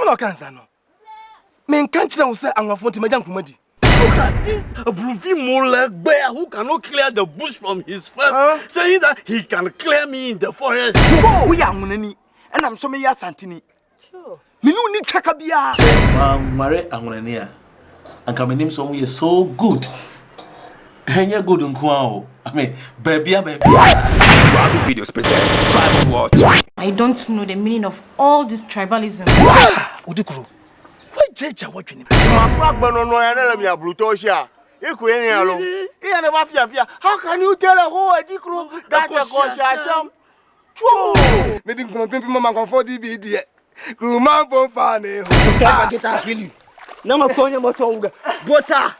no cancer no. Men can't you say I'm going to my young comedy. Look at this Bruvi Molek bear who cannot clear the bush from his face, saying that he can clear me in the forest. We are money, and I'm so many Santini. Sure. Me no need Chakabia. Mare Angonia. And come name some we so good. And you're good on Kwao. I mean, baby. Videos present Tribal What? I don't know the meaning of all this tribalism. Udikuru. Why judge what you need? My brother no ya me ablutosia. Ekwene alo. E na ba fia. How can you tell a whole Udikuru that the conscience? True. Me didn't come pimp mama comfort DB. Gruma for funny. Get kill you. No more konya motonga. Bota.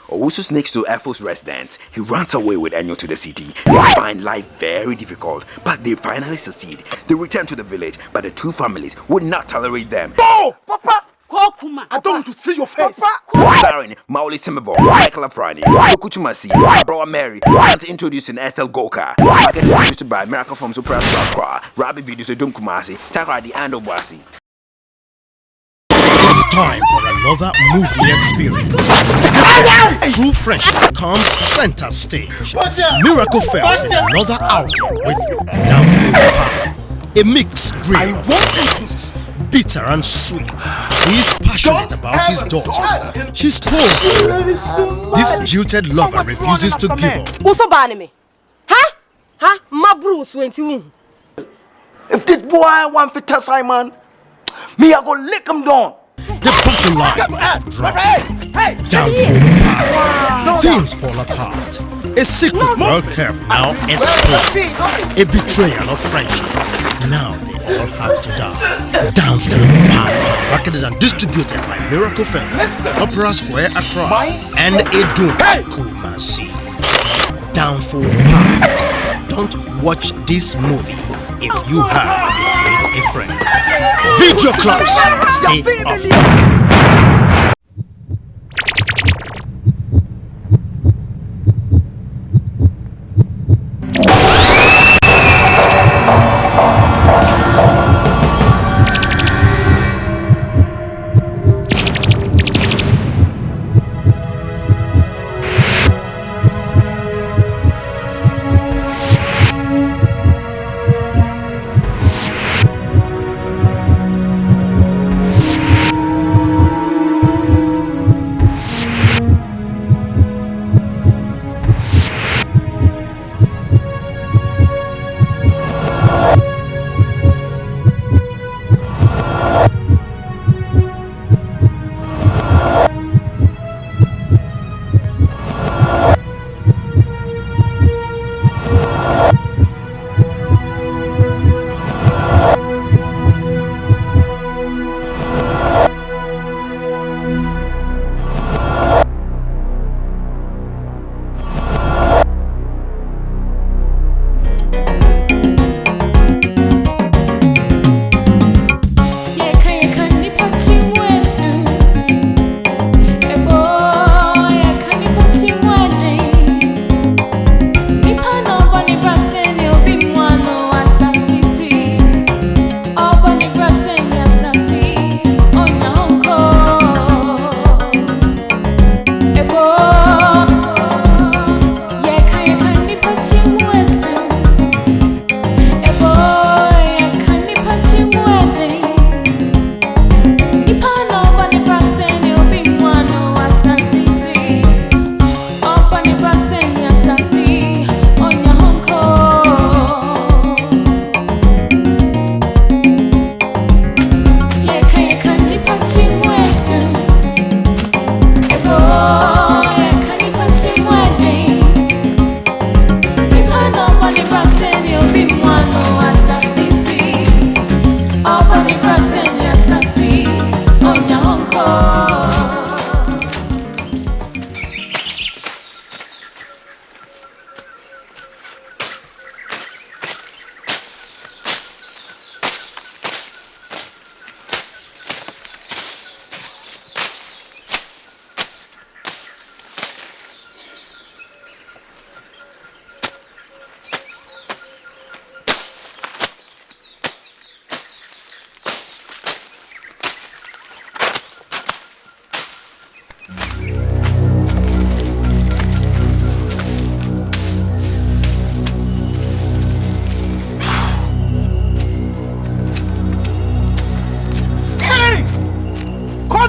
Owusu next to Efo's residence, he runs away with Enyo to the city. They find life very difficult, but they finally succeed. They return to the village, but the two families would not tolerate them. Oh, Papa! Kokuma. I don't want to see your face. Papa! Starring Mauli Simavo, Michael Afrani, Okuchumasi, Barbara Mary, and introducing Ethel Goka. Marketed produced by Miracle from Supra Squad, Rabbi Videos Edum Kumasi, Takradi and Obasi. It's time for another movie experience. True friendship comes center stage. Miracle Felt in another outing with Downfall Power. A mixed grill of emotions, bitter and sweet. He is passionate about his daughter. She's cold. This jilted lover refuses to give up. What's up, me? Huh? My Bruce went to. If this boy want to test Simon, me I go lick him down. The battle line is dropped. Downfall Power. Things fall apart. A secret well kept now exposed. A betrayal of friendship. Now they all have to die. Downfall Power. Marketed and distributed by Miracle Films, Opera Square Accra, and ADOM Kumasi. Downfall Power. Don't watch this movie if you have betrayed a friend. Video clubs, stay off.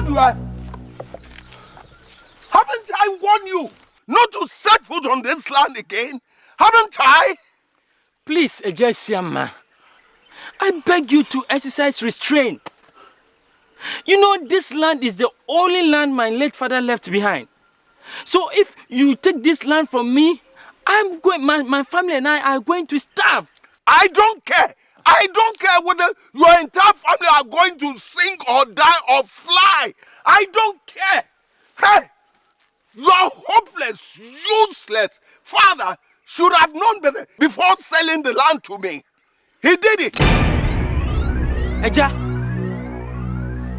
do I? Haven't I warned you not to set foot on this land again? Haven't I? Please, Ejesiama, I beg you to exercise restraint. You know, this land is the only land my late father left behind. So if you take this land from me, my family and I are going to starve. I don't care. I don't care whether your entire family are going to sink or die or fly. I don't care. Hey, you are hopeless, useless. Father should have known better before selling the land to me. He did it. Eja,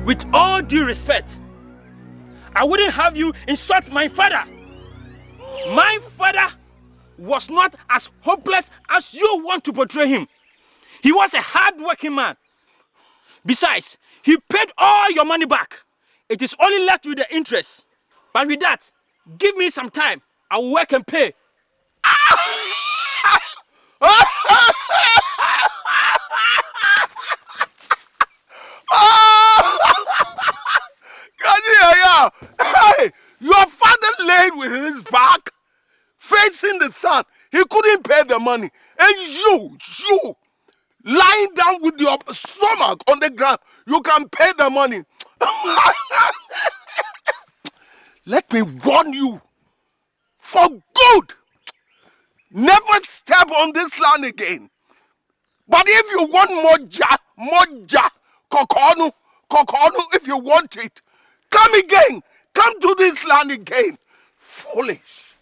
with all due respect, I wouldn't have you insult my father. My father was not as hopeless as you want to portray him. He was a hard-working man. Besides, he paid all your money back. It is only left with the interest. But with that, give me some time. I will work and pay. Hey, your father laid with his back, facing the sun. He couldn't pay the money. And you, lying down with your stomach on the ground, you can pay the money. Let me warn you, for good, never step on this land again. But if you want moja, kokonu, if you want it, come again. Come to this land again. Foolish.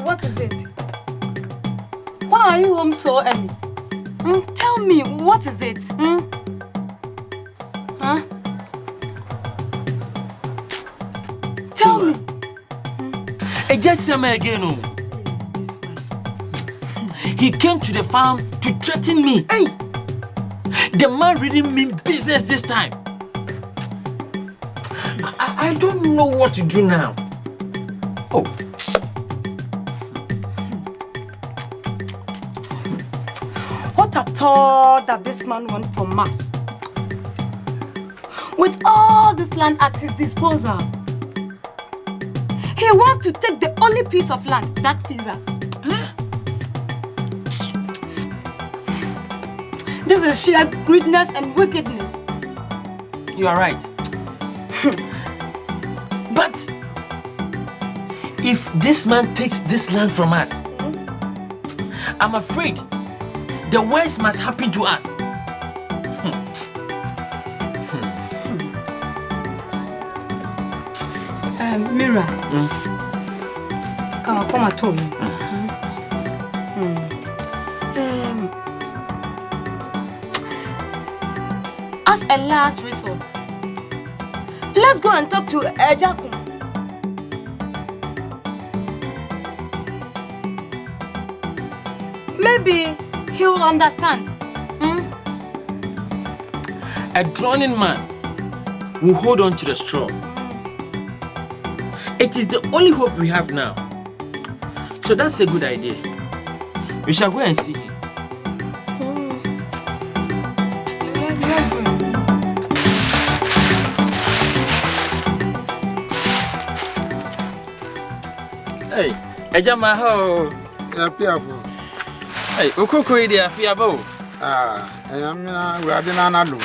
What is it? Why are you home so early? Tell me, what is it? Huh? Tell me. Ejesiama again. He came to the farm to threaten me. Hey, the man really mean business this time. I don't know what to do now. Oh. What at all that this man wants from us? With all this land at his disposal, he wants to take the only piece of land that feeds us. Huh? This is sheer greediness and wickedness. You are right. But if this man takes this land from us, I'm afraid the worst must happen to us. Mira, come at home. As a last resort, let's go and talk to Ejaku. Maybe he will understand. A drowning man will hold on to the straw. It is the only hope we have now. So that's a good idea. We shall go and see him. Hey, Ejama ho. Hey, ukoko idi afiabo. Eyamina we ade na do.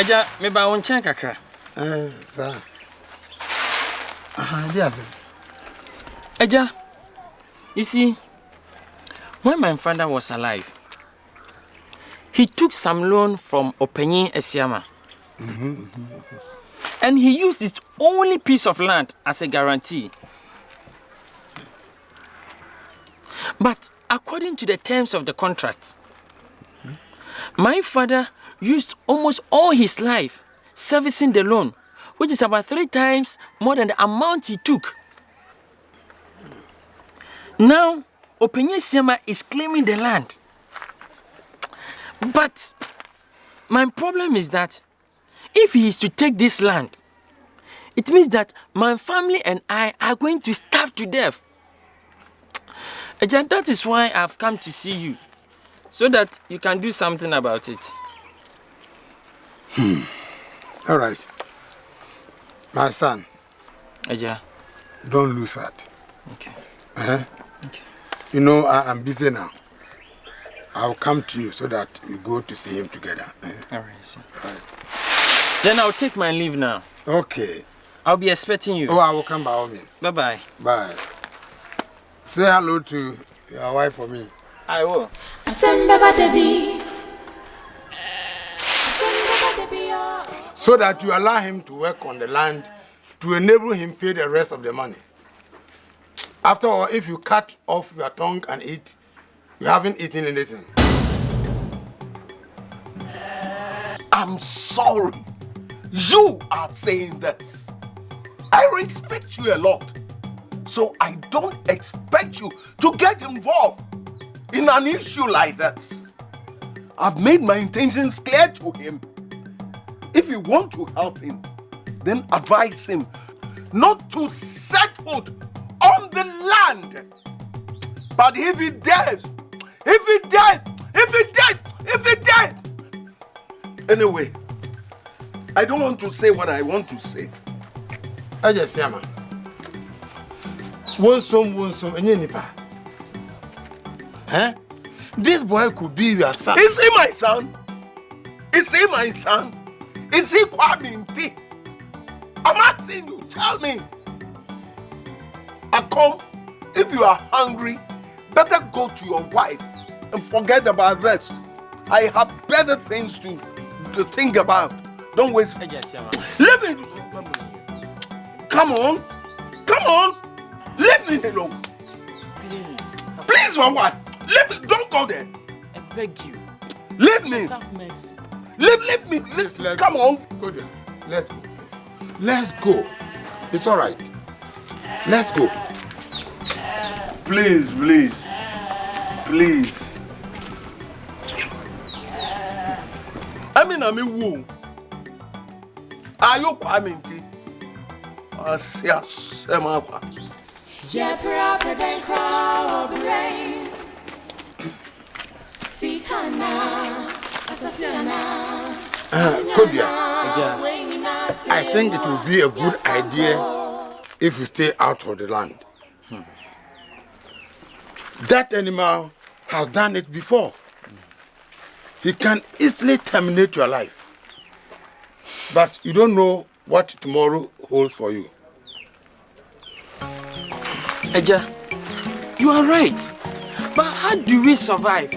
Eja, me ba won chen kakra. Sir. Yes. Eja, you see, when my father was alive, he took some loan from Openyi Esiama. And he used his only piece of land as a guarantee. But according to the terms of the contract, my father used almost all his life servicing the loan, which is about 3 times more than the amount he took. Now, Openye Siama is claiming the land. But my problem is that if he is to take this land, it means that my family and I are going to starve to death. Agent, that is why I've come to see you, so that you can do something about it. All right. My son. Agent. Don't lose heart. Okay. Okay. You know, I'm busy now. I'll come to you so that we go to see him together. All right, sir. All right. Then I'll take my leave now. Okay. I'll be expecting you. Oh, I will come by all means. Bye-bye. Bye. Say hello to your wife for me. I will. So that you allow him to work on the land to enable him pay the rest of the money. After all, if you cut off your tongue and eat, you haven't eaten anything. I'm sorry. You are saying this. I respect you a lot. So I don't expect you to get involved in an issue like this. I've made my intentions clear to him. If you want to help him, then advise him not to set foot on the land. But if he does, anyway, I don't want to say what I want to say. I just say, man. Wonsome, any nipa. Huh? This boy could be your son. Is he my son? Is he my son? Is he Kwame Nti? I'm asking you, tell me. Akom, if you are hungry, better go to your wife and forget about this. I have better things to think about. Don't waste. Leave me. Come on. Leave me alone. Please, for what? Leave me. Don't go there. I beg you. Leave me. Leave me. Come on. Go there. Let's go. Let's go. It's all right. Let's go. Please. I'm woo. Are you coming to? Kodia, I think it would be a good idea if you stay out of the land. That animal has done it before. He can easily terminate your life. But you don't know what tomorrow holds for you. Eja, you are right. But how do we survive?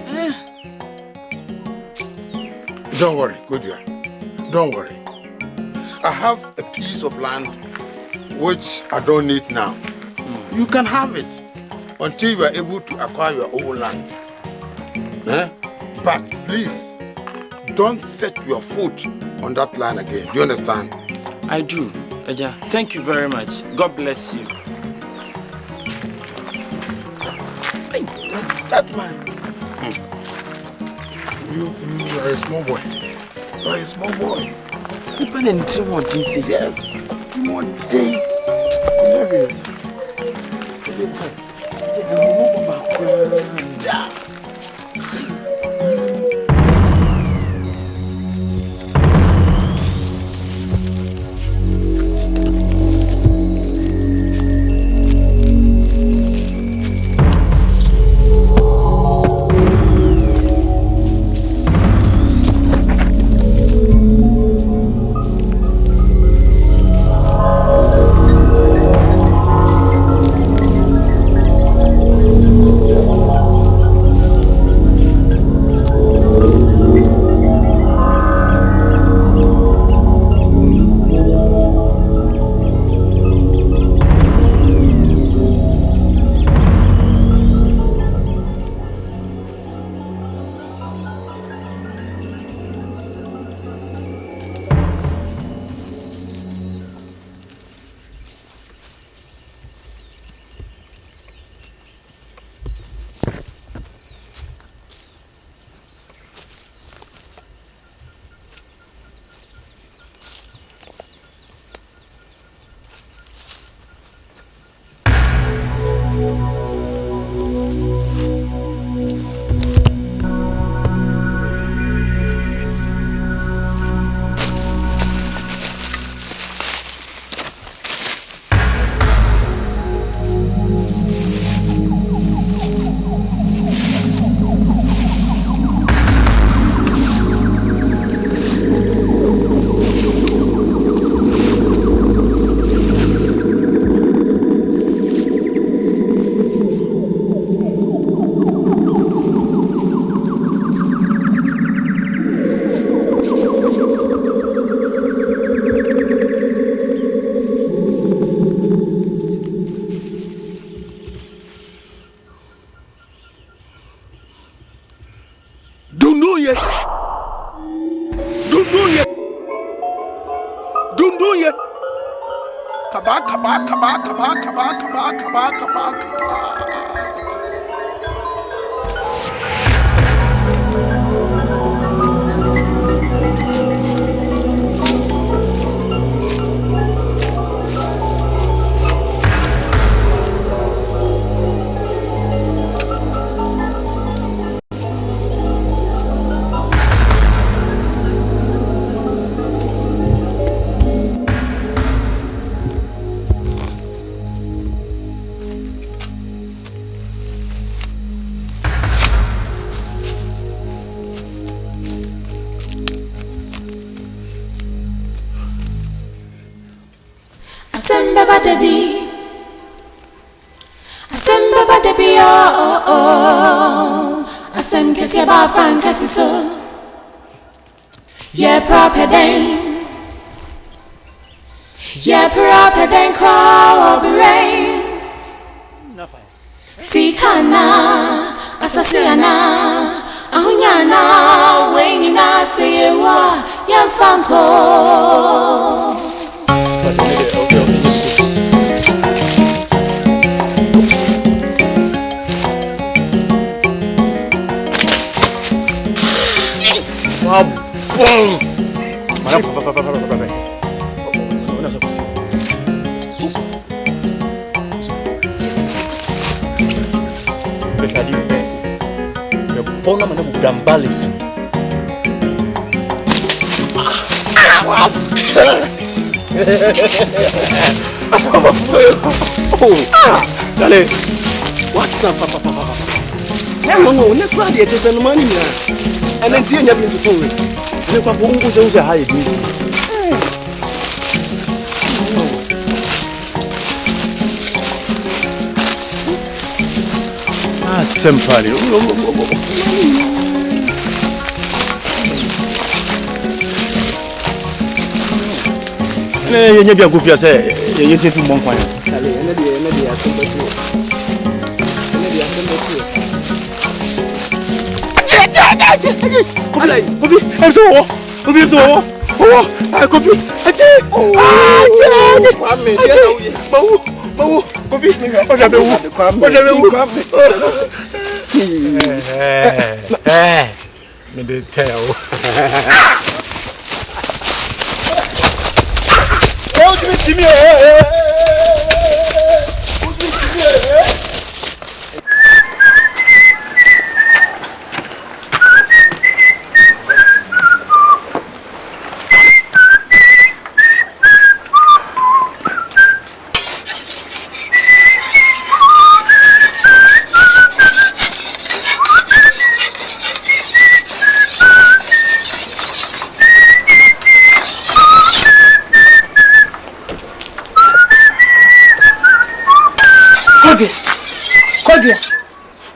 Don't worry, Kodia. Don't worry. I have a piece of land which I don't need now. You can have it until you are able to acquire your own land. But please, don't set your foot on that land again. Do you understand? I do, Eja. Thank you very much. God bless you. Hey, that man. You are a small boy. You are a small boy. People in Timor, this yes. Timor, yeah. Asem kesi ba fan kesi so. Yeah, proper day. Yeah, proper day. Crowd be rain. Sikana, asasiana, ahunyana, wenina sewa, yamfanko. What's up, Papa? No, let's not get some money now. And then see you to phone. You can go to the high. Somebody. You never go for yourself. You take to Monk.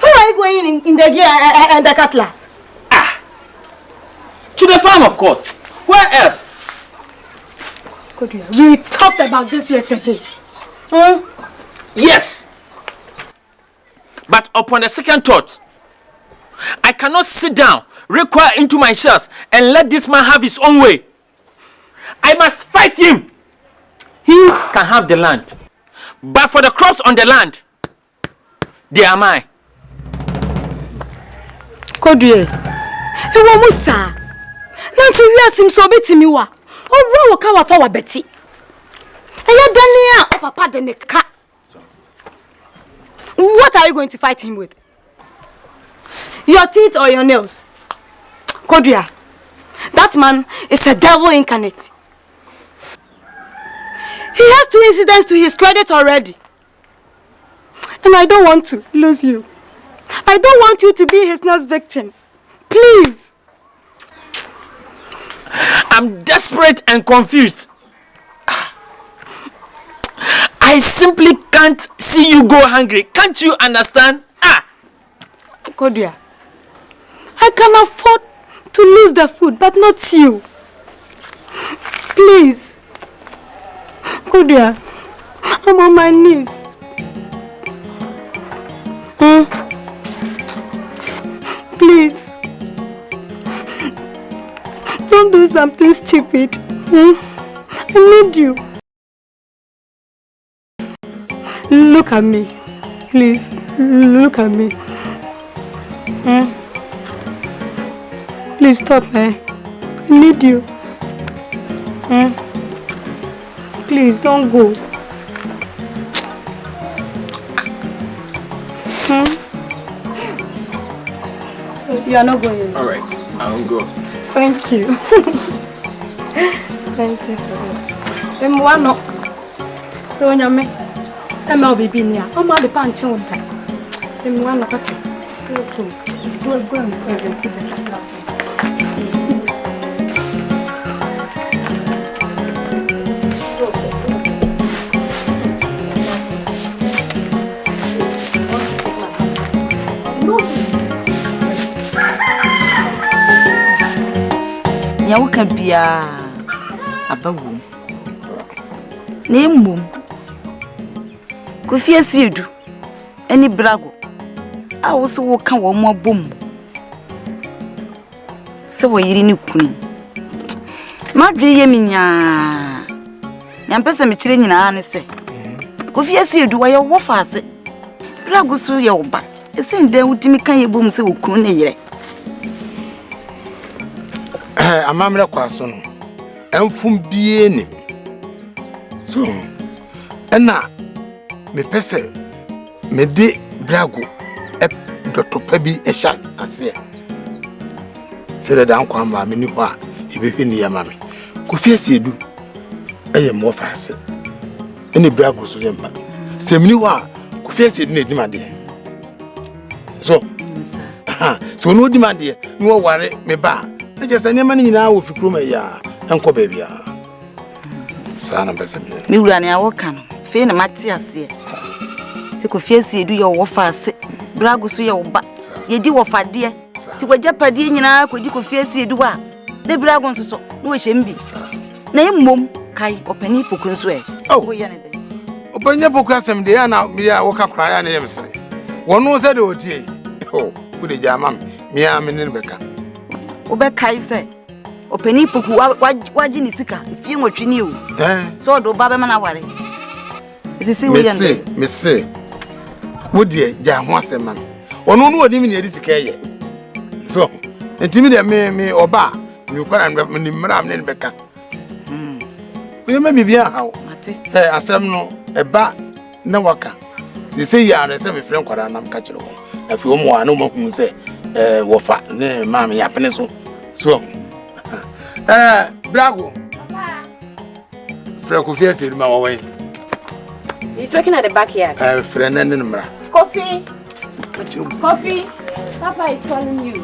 Who are you going in the gear and the cutlass? To the farm, of course. Where else? We talked about this yesterday. Huh? Yes. But upon the second thought, I cannot sit down, recoil into my shells, and let this man have his own way. I must fight him. He can have the land. But for the crops on the land, they are mine. Kodue, ewa musa. Nanso wiasim so betimi wa. Owura wo ka wa fa wa beti. Eya dani a papa de ne ka. What are you going to fight him with? Your teeth or your nails? Kodua, that man is a devil incarnate. He has 2 incidents to his credit already. And I don't want to lose you. I don't want you to be his next victim. Please. I'm desperate and confused. I simply can't see you go hungry. Can't you understand? Kodua, I can afford to lose the food, but not you. Please. Kodua, I'm on my knees. Please. Don't do something stupid. I need you. Look at me. Please, look at me. Please stop, I need you. Please, don't go. You are not going. All right, I'll go. Thank you. Thank you for that. Mwano. So when you me, I'm be near. I'm all the punch on time. Mwano, let's go. Go and put the glass. Yawuka bia abawu na mmom Kofi asiedu eni brago a wo so wo ka wo mo abom se wo yiri ni kunu madwe ye minya nyampese me kire nyina ne se Kofi asiedu wo ye wo faase brago so ye wo ba ese ndan wutimi kan ye bom se wo kunu ne yire amamre kwaso no emfum bie ni so ena me pese me de brago dotopa bi ehya ase se da nkwa ma me ni ho a ebehwe ni ya ma me Kofi asiedu eye mo faase eni brago so yemba se me ni ho a Kofi asiedu na edimade so so no edimade no ware me ba just any man in our Fikruma ya and Cobebia. Son of Bessam. Mirani, I walk on. Fane Matias, yes. The Kofi do your waffles, Bragus, your bat. Ye do of a dear. To what Japadi in our could you Kofi do what? The Bragons so, no shame be. Name Mum, Kai, or Penny Pukunsway. Oh, open your book as some day now, me, I walk up cry and emissary. One was a do, oh, good a jamam, me, I'm in Becca. Obe kai se openi poku waji ni sika fie nwotwe o so do ba be mana ware isi we yende me se wo de ja ho asema ono no oni me ne sika ye so entimi de me oba me kwara ni mra me ne beka we me bibia hawo mate asem no eba na waka se ya no se me frem kwara nam ka kire ho afi o mo anu mo hu se wofa ne ma me yapene so Brago. Papa. Kofi asiedu ma wo. He's working at the backyard. Friend and number. Coffee. Coffee. Papa is calling you.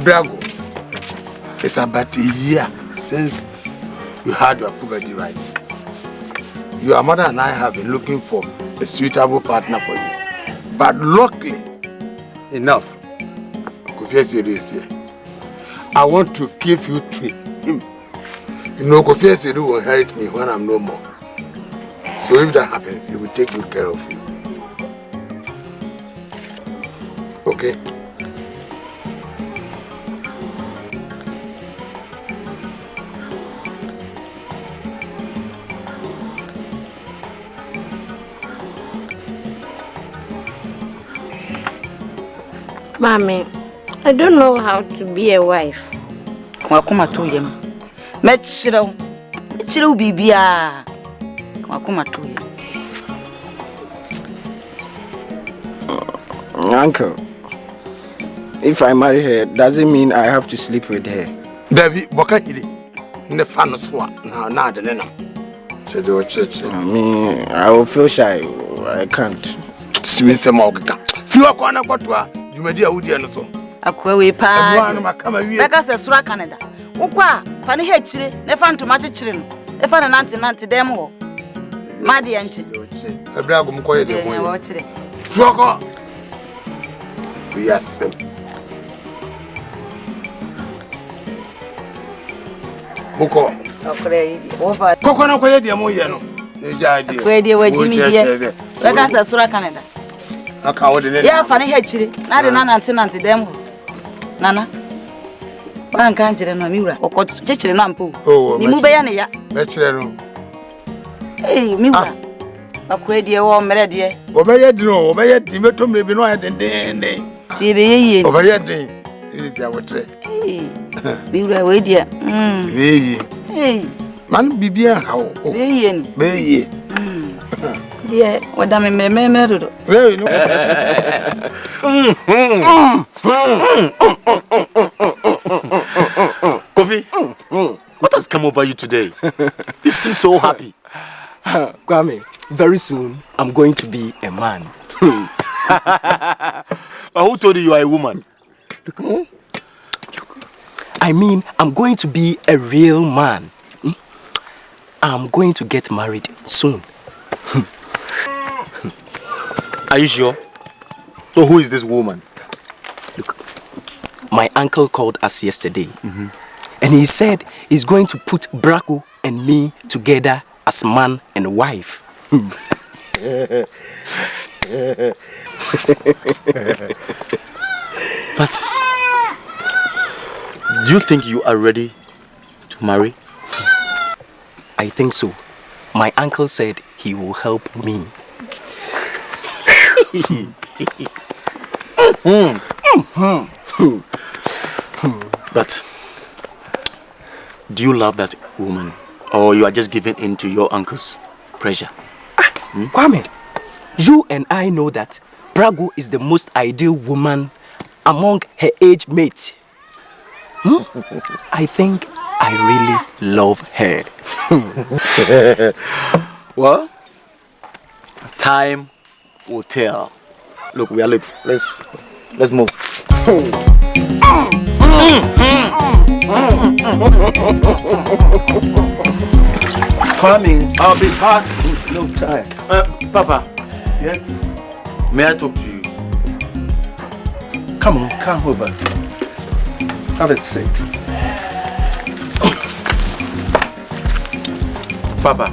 Brago. It's about a year since you had your puberty right. Your mother and I have been looking for a suitable partner for you. But luckily enough, Kofi asiedu is here. I want to give you to him. You know, Kofi asiedu will inherit me when I'm no more. So if that happens, he will take good care of you. Okay? Mommy, I don't know how to be a wife. Kuma to yem. Mechiro bibia. Kuma to yem. Uncle, if I marry her, does it mean I have to sleep with her? David, Bokahidi, the fan swat, now the name. Said your church. I will feel shy. I can't. Smith Moga. Few are going to go to her. You may dear Woody and so. Akwe we pa. Beka se sura Canada. Ukwa fani he chire, ne fan to match chire no. E fa na nanti dem ho. Madi anchi. Ebra go mkoye dem ho. Wo chire. Froko. Yes. Muko. Okre yi. Wo fa. Koko na koye dem ho ye no. E ja di. Akwe di wa jimi ye. Beka se sura Canada. Aka wo de ne. Ya fa ne he chire. Na de nanti dem ho. Nana. Wan kan kire no miwura. Okọ kire no ampo. Oh, ni mu be ya ne ya. Me kire no. Eh, miwura. Akwa die wo mere die. Obeye di no, obeye di meto mre bi no ya den. Ti be ye. Obeye di. Iri ti awotre. Eh. Miwura we die. Be Eh. Man bibia hawo. Be ye ni. Be ye. Die, wada me do. Hey, no. Kofi, what has come over you today? You seem so happy. Kwame, very soon I'm going to be a man. Who told you you are a woman? I mean, I'm going to be a real man. I'm going to get married soon. Are you sure? So who is this woman? Look, my uncle called us yesterday. And he said he's going to put Braco and me together as man and wife. But do you think you are ready to marry? I think so. My uncle said he will help me. But do you love that woman, or you are just giving in to your uncle's pressure? Kwame, you and I know that Brago is the most ideal woman among her age mates. I think I really love her. Well, time will tell. Look, we are late. Let's move. Coming, I'll be back in no time. Papa. Yes. May I talk to you? Come on, come over. Have it seat. Papa.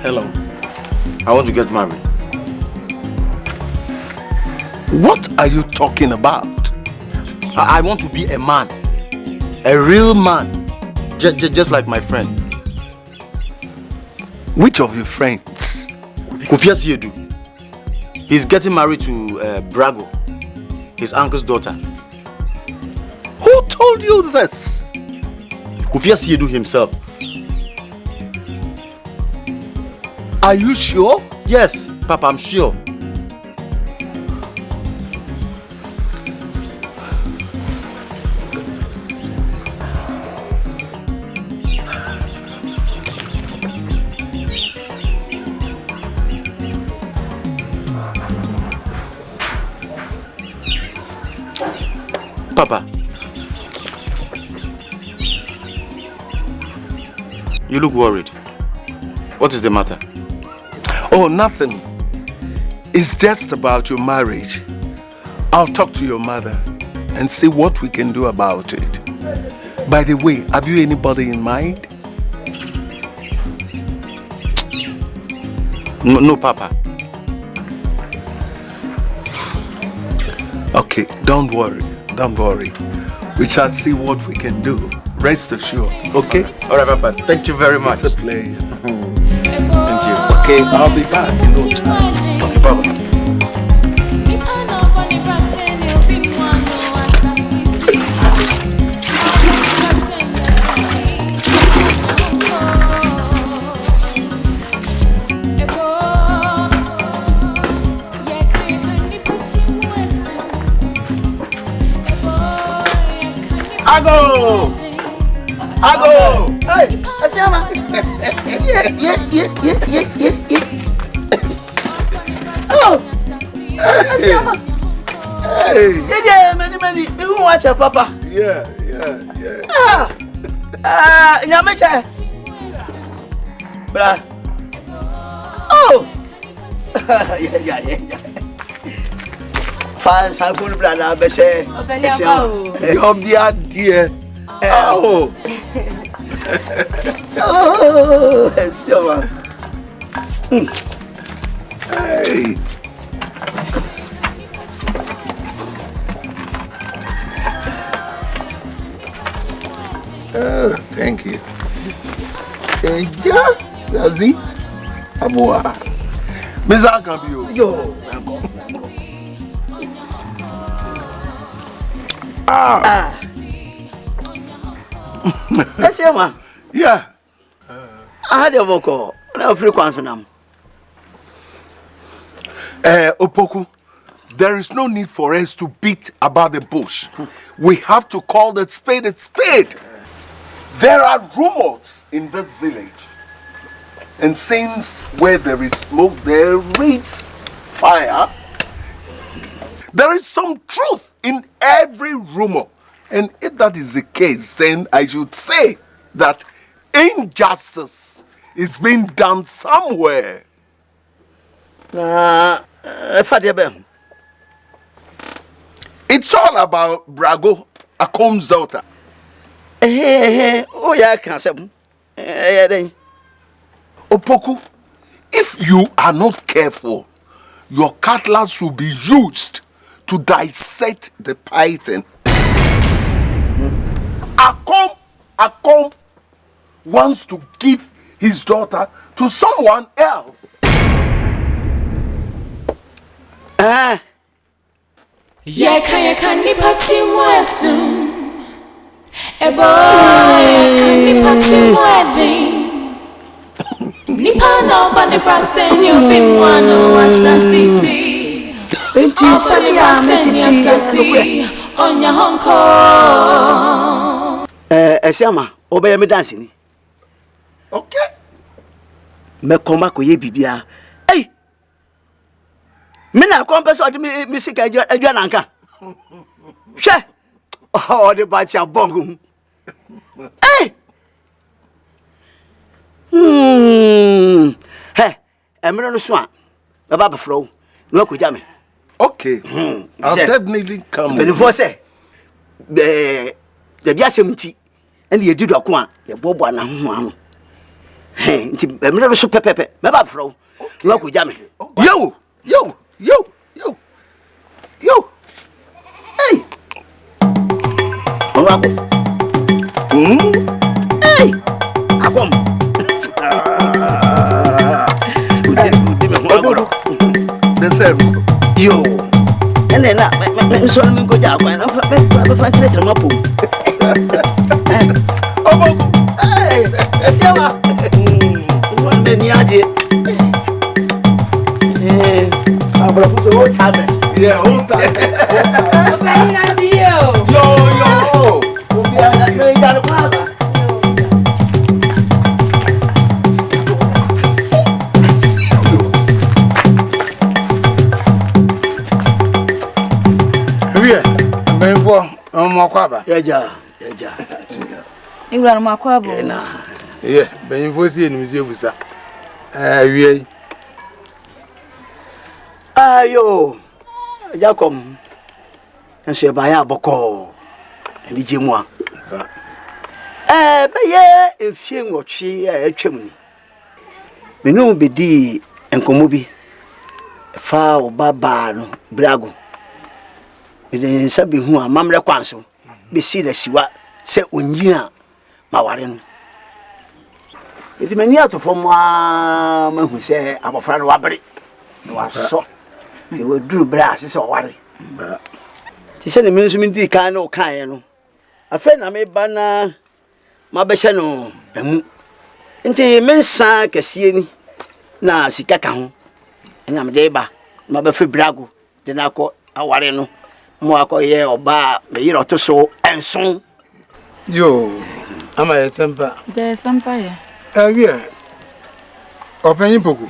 Hello. I want to get married. What are you talking about? I want to be a man. A real man. Just like my friend. Which of your friends? Kofias Yedu. He's getting married to Brago, his uncle's daughter. Who told you this? Kofias Yedu himself. Are you sure? Yes, Papa, I'm sure. Papa, you look worried. What is the matter? Oh, nothing. It's just about your marriage. I'll talk to your mother and see what we can do about it. By the way, have you anybody in mind? No, Papa. Okay, don't worry. Don't worry. We shall see what we can do. Rest assured, okay? All right, Papa. Thank you very much. It's a pleasure. Thank you. Okay, I'll be back in no time. Okay, Papa. Ago! Hey, Asiama! Oh! Asiama! Hey! Yeah, many. You watch your papa? Yeah. Nyamacha. Bra. Oh! Yeah. Fans have full brother, Bessie. You're the dear. Oh! Oh, yes, your man. Hey! Oh, thank you. Yeah, Yazi. Aboa. Miss Akambio. Yo. That's your man. Yeah. I had a vocal. No frequency now. Opoku, there is no need for us to beat about the bush. We have to call the spade a spade. There are rumors in this village. And since where there is smoke, there is fire. There is some truth in every rumor. And if that is the case, then I should say that injustice is being done somewhere. It's all about Brago, Akom's daughter. Oh, yeah, I can't say. Opoku, if you are not careful, your cutlass will be used to dissect the python. Akom wants to give his daughter to someone else. Yeka nipa timwesu Ebo yeka nipa timwedin Nipa no bani prasenyo bimwano wasasisi Opa ni prasenyo sasi Onya honko Esiama, obeye me dance ni. Okay. Me koma ko ye bibia. Hey! Me na kompa so de me sika adwa nanka. Hwe! Oh, the bacha bongum. Hey! Hey, emre no so a. Me ba befro. No akogya me. Okay. I'll definitely come. Before say the biasemti and ye did akwa ye bobo na ho ano. Hey, nti emre so pepepe. Me ba befro. No akogya me. Yo! Hey! Olako. Hey! Akom. The same. Yo. And then me so me go ja kwa na fa trete mo po. Hey! Esiama. One me ni aje. Abra fu so tames. Yeah, all time. Yo. Yaja. Ingwa no akwabo. Yeah, benfo si enimzie busa. Wie. Ayo. Jakom. Enso ba ya boko. Eni jemu a. Beye efie nwotwe atwam ni. Menu bedi enkomo bi. Fa obaba no brago. Ede sabi hu amamre kwanso. Besi na siwa se onyia maware no. Edi mani atofo ma hu se abofra no wabere. No waso. Ke we duru bra se ware. Ti se ne menso mi di kan no kan no. Afa na me ba na mabɛhyɛ no amu nti mensa kɛsie ni na sika ka ho ena me de ba mabɛfa brago de na akɔ aware no mo akɔyɛ ɔba me yiro to so enso Yo, ama yesempa. Je sempa ya. Wie. Opanyin poku.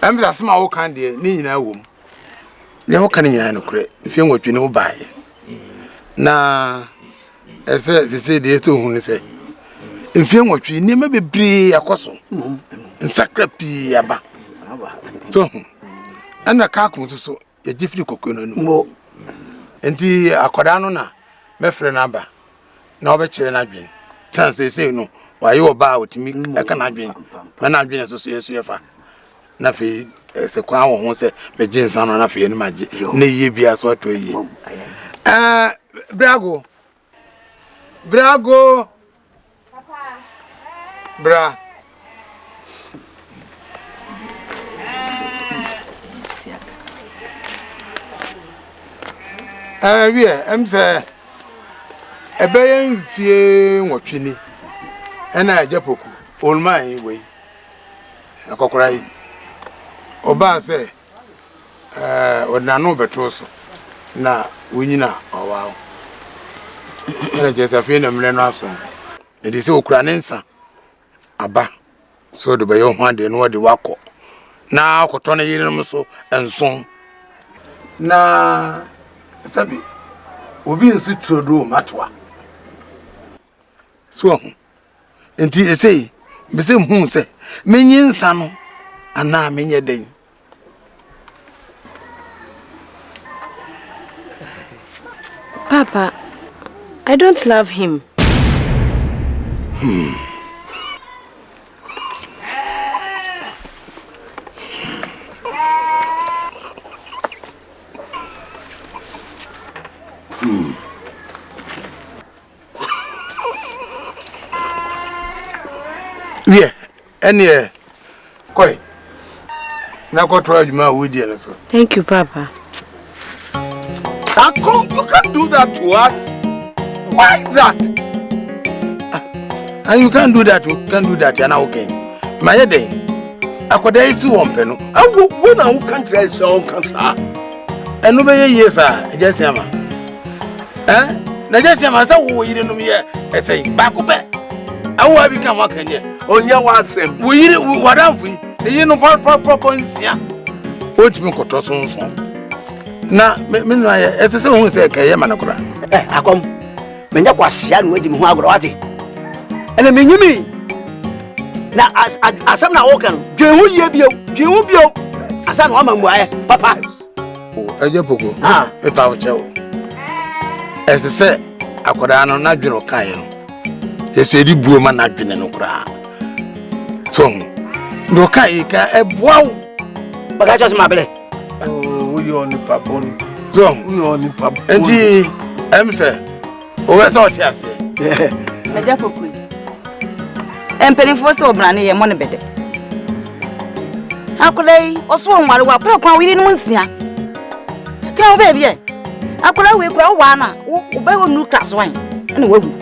Amza sema wo kan de ni nyina wom. Ye wo kan nyina no kure. Mfie nwotwe ne wo baaye. Na ese de to hu ne se. Mfie nwotwe ni me bebre akoso. Nsakra pi aba. So ana ka ko so ye gifri kokko no no. Enti akoda no na mefre na aba. Na obekire na dwen. San se no wa ye oba otimi aka na dwen. Ma na dwen so yesu yefa. Na fe se kwa wo ho se me jinsan no na fe ni maje. Na ye bia so ato ye. Brago. Brago. Papa. Bra. I'm say a bayan fie watchini and I japoku all my way. A cockray. Oba say, or nano betroso. Na winyina oh wow. And just a few of it is Ukrainensa. Aba. So the bayo one day know the wako. Now Cotona Yiramaso and song. Na Sabi. Obi nsi trodo matwa so enti esei be se hu se menyi nsa no ana menye den Papa, I don't love him. Yeah, any koi. Na ko try juma wudi na so. Thank you, Papa. Uncle, you can't do that to us. Why that? And you can't do that. You can't do that. You're not okay. My day. Akoda isi wompeno. Awu when I can't try so cancer. And no be yes sir. Just yama. Na just yama say wo yire no me e say back up. Awu abi kan wa kan ye. Onya wa asem. Wo yire wadanfu yi. Ne yire no pop nsia. Otimi koto sonson. Na me no aye esese hu se ka ye manakura. Akom. Menya kwasia no adi me hu agoro wate. Ene menyimi. Na asam na wokan. Dwen hu ye bio. Dwen hu bio. Asa no amamu aye. Papa. Eje poko. E pa uche. Esese akoda no na dweno kan ye no. Yesu edi buo ma na dwene no kura. So no kai ka eboa. Baga just mabele. We on the paponi. So we on the paponi. Enti em say o we so ti ase. Eja poku. Empenifo se obrane ye mo ne bede. Akolai oso onware wa pra kwa wiri no nsia. Ti o baby e. Akolai we kura wa na wo be ho nu kraso an. Ene wahu.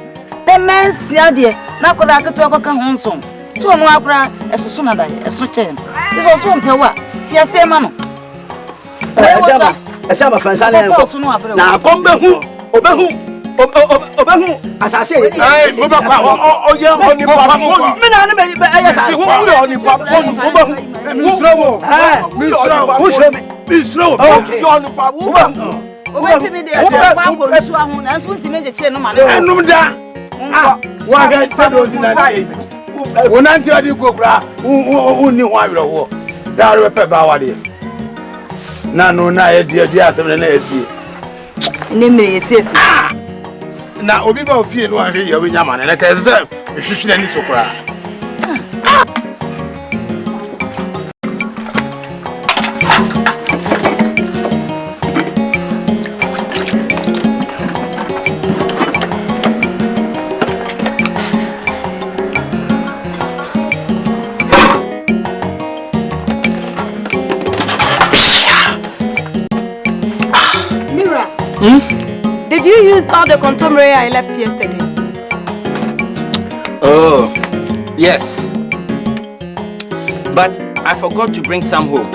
The man sia de na akolai aketo akoka ho nso. Ti o mo akora esoso na dai eso che. Ti so so mpewa. Ti ase ma no. Esa fansa na akombe hu obehu asase eh mo ba kwa o ye oni pa me na be ayasa wo oni pa obehu misrawo misrawo okay oni pa wo ba obeti mi de kwa ko nsu ahu na nsu ntime je kire no ma na enum da wa ga sado zina dai wonanti adi kokura unni ho awrewo da ro pe ba wade na no na e di asem na esi ne mere esi na obi ba ofie no ahwe ye wenya ma na ka ese hwehwe ni sokura Did you use all the contemporary I left yesterday? Oh, yes. But I forgot to bring some home.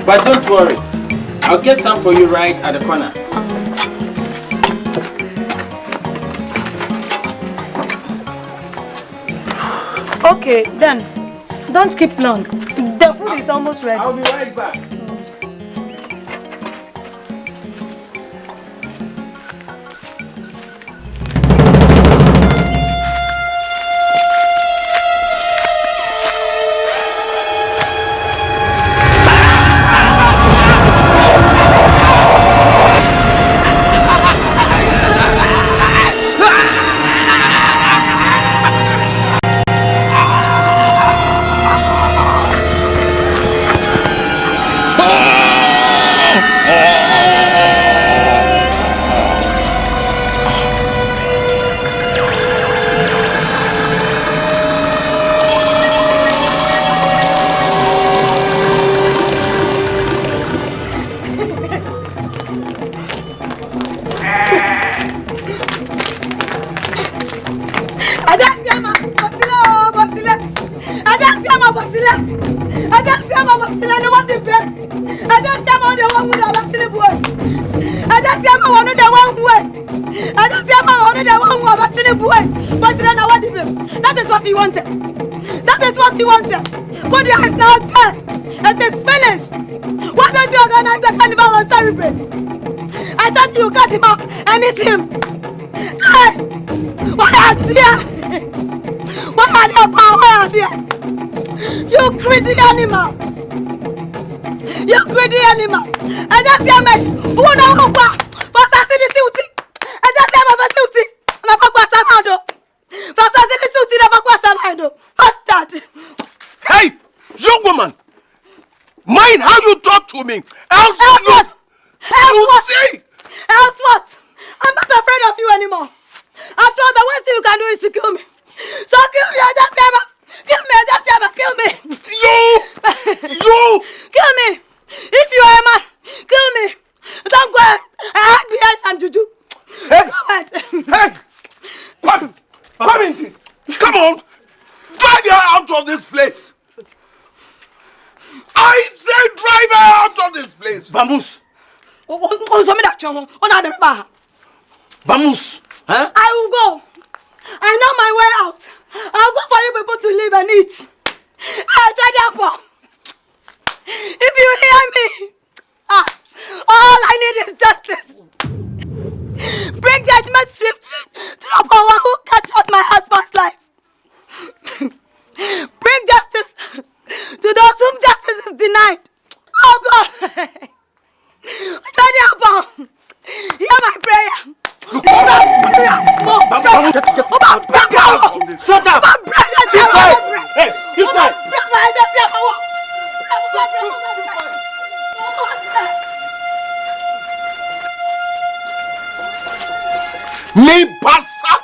But don't worry. I'll get some for you right at the corner. Okay, then. Don't keep long. The food is almost ready. I'll be right back. I just see my machine and I want the pep. I just see my one who are actually boy. I just see my one of the one way. I just see my one of the one who are actually boy. But she don't know what to do. That is what he wanted. That is what he wanted. But the is now dead. It is finished. Why don't you organize a carnival and celebrate? I thought you cut him up and eat him. Hey! Why are they? Why are they? Why are they? You greedy animal! You greedy animal! I just hear me! Who know who pa? First I see the suit! I just hear my suit! And I fuck what's up, Mando! First I see the suit, and I fuck what's up, Mando! Bastard! Hey! Young woman! Mind how you talk to me! Else what? Else what? See? Else what? I'm not afraid of you anymore! After all, the worst thing you can do is to kill me! So kill me, I just hear me! Kill me, I just said, kill me! You! Kill me! If you are a man, kill me! Don't go ahead! I had behind some juju! Hey! Go ahead! Hey! Come in! Come on! Drive her out of this place! I say drive her out of this place! Vamos! Vamos! Huh? I will go! I know my way out! I'll go for you people to live and eat! I'll try that one! If you hear me, all I need is justice! Bring judgment swiftly to the power who cut short my husband's life! Bring justice to those whom justice is denied! Oh God! Try that one! Hear my prayer! Get out of this! Shut up! Hey, you stop! Me bastard!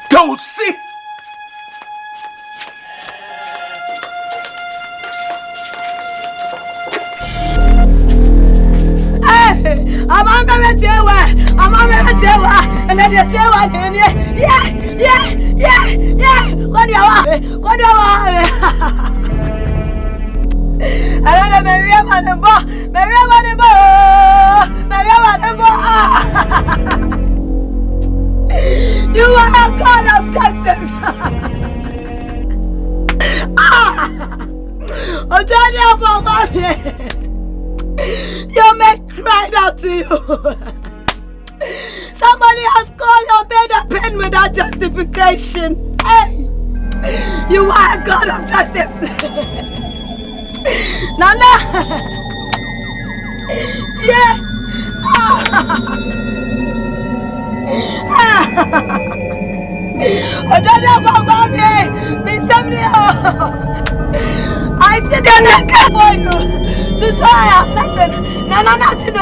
Don't see! I'm on my Jewa! I'm on my Jewa! And then the Jewa, yeah! What do you want? What do you want? I don't know, Maria Manabo! Maria Manabo! You are a God of justice! Oh, Johnny, I'm mommy! Your maid cried out to you. Somebody has called your maid a pen without justification. Hey, you are a God of justice. Nana. Yeah. I see the neck for you to show I have nothing. Nana, nothing to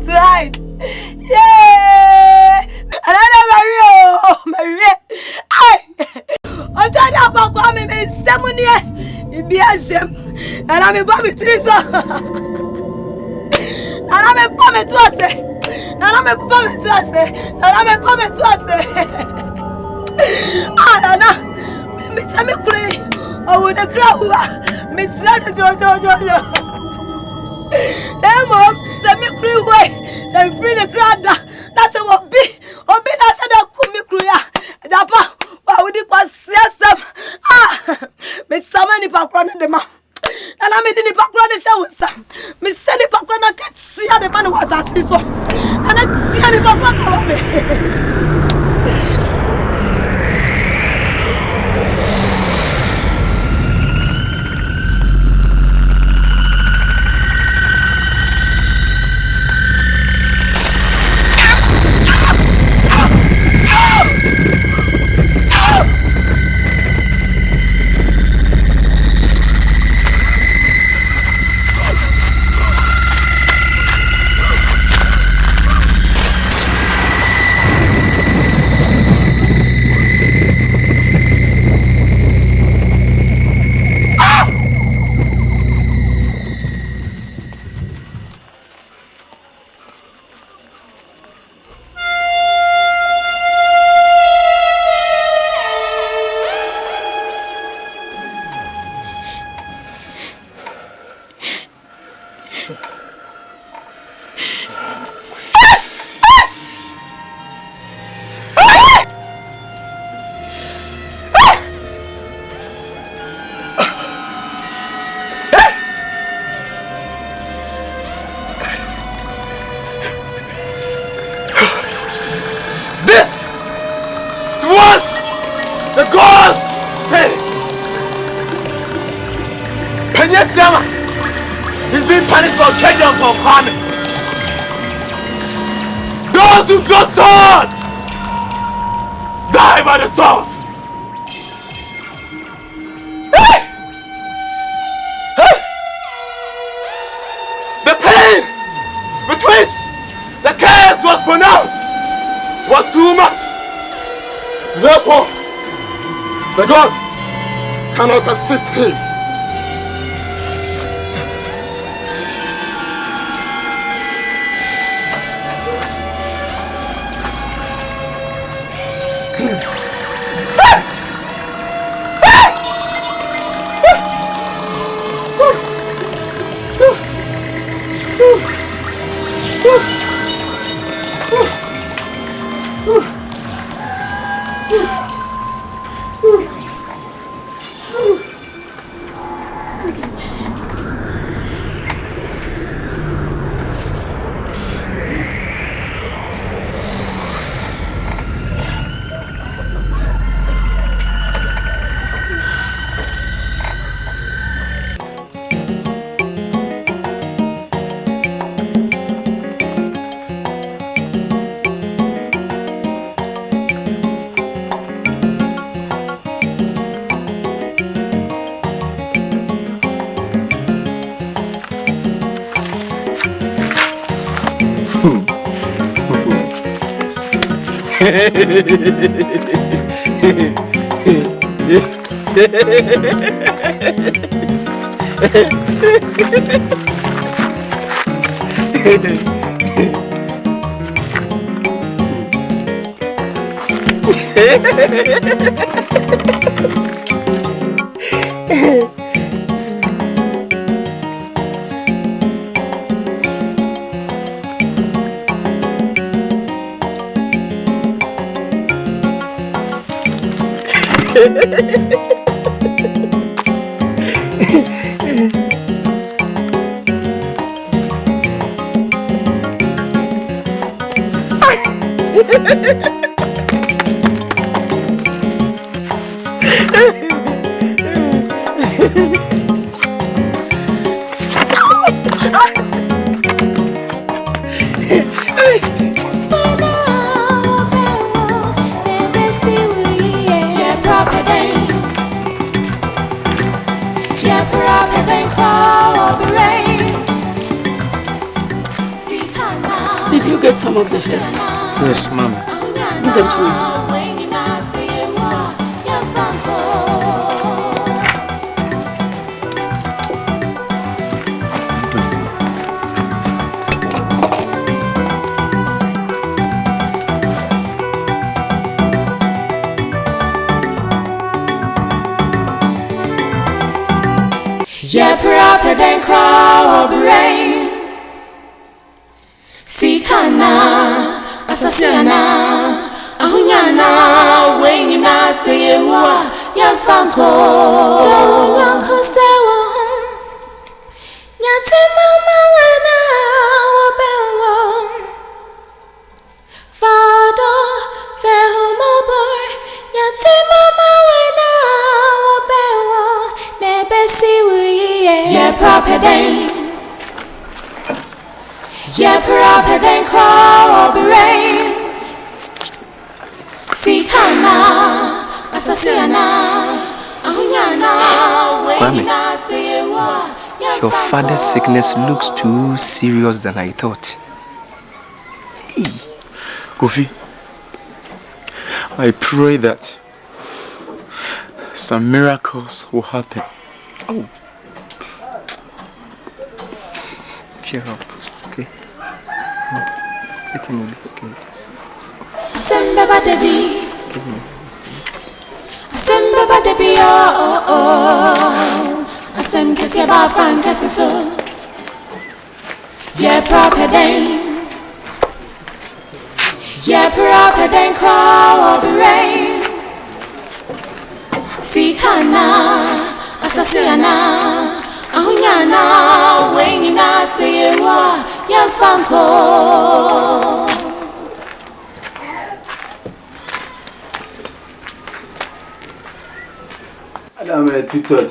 hide. Yeah. And I never Maria. I tried to have a woman in Semunia. It be a shame. And I'm a Bobby Teresa. And I'm a Bobby Twasse. And I'm a Bobby Twasse. And I'm a Bobby Twasse. I don't know. Miss Amikuri. I would have cried. Miss Jojo. Hey, Mom. Send me free way. Send free the crowd. That's a what be. Or be not said that could me cruya. Dapa. Why would it was some? Miss Samani Pakrana the man. And I'm in the background the show with some. Miss Sally Pakrana can't see how the man was at this one. And I see how the background. upon it. Those who draw sword die by the sword. Hey! Hey! The pain with which the curse was pronounced was too much. Therefore, the gods cannot assist him. Did you get some of the steps? Yes, Mom. Give them to me. Yeah, proper than crowd of rain. Sikana, Asasiana, Ahunyana, when you not say you are, young Franco. Don't sewa, Yati Mama, when I will Father, fair home boy, Yati Mama, when I will maybe see we, yeah, proper than. Yeah, proper than crowd of rain. Sikana, Asasiana, Ahunyana, when I say you are. Your father's sickness looks too serious than I thought. Hey, Kofi, I pray that some miracles will happen. Oh. Cheer up, okay? Everything will be okay. Assemble Debbie. Assemble Debbie, oh. Assemble Kesiaba Frank Kesiso. Yeah, proper day. Yeah, proper day, crowd of rain. Sikana, Asasiana, Ahunyana, when you not say you are, young Franco. Adam,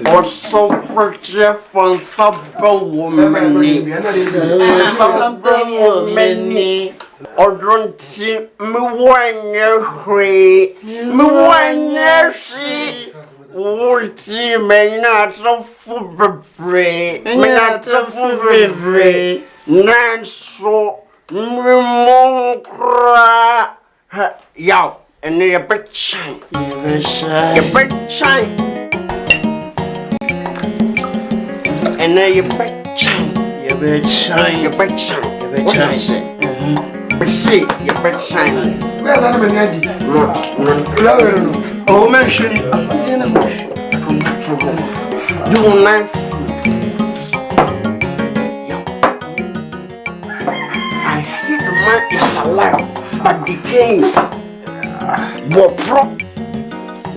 Also, purchase from Subwoman. Subwoman. Or don't see me one year free. Me 1 year free. Won't see me not so full free. Me not so full free. Nan so me won't cry. Yo, and you're a bit shine. You're a bit shine. And now you're a bit shine. You're a bit shine. You're a bit shine. You're a bit shine. See, you're a bit shine. Where's that man? Oh, man, you like. I hear the man is alive, but the king. What pro?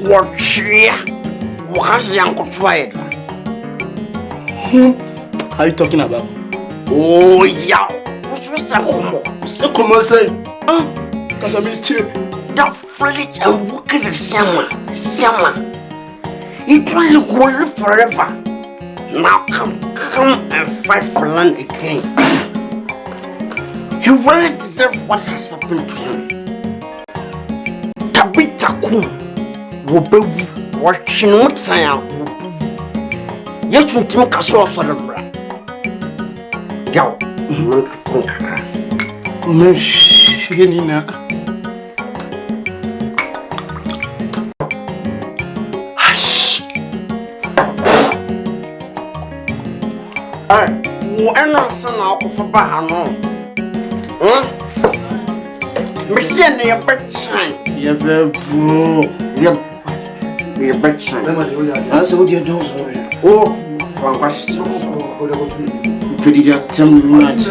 What cheer? What has Uncle tried? How are you talking about? Oh, yeah. What's Mr. Como? Mr. Como say, because I'm his chair. That flesh and wicked salmon. It will live forever. Now come and fight for land again. He really deserves what has happened to him. Tabitakum will be watching what I am. Yes, you think I saw for the bra. Yo, Machine. I'm not son of a bahano. Machine, you're bed shine. You're very poor. You're bed shine. That's what you're doing. Oh, what's so? Pretty just tell me much.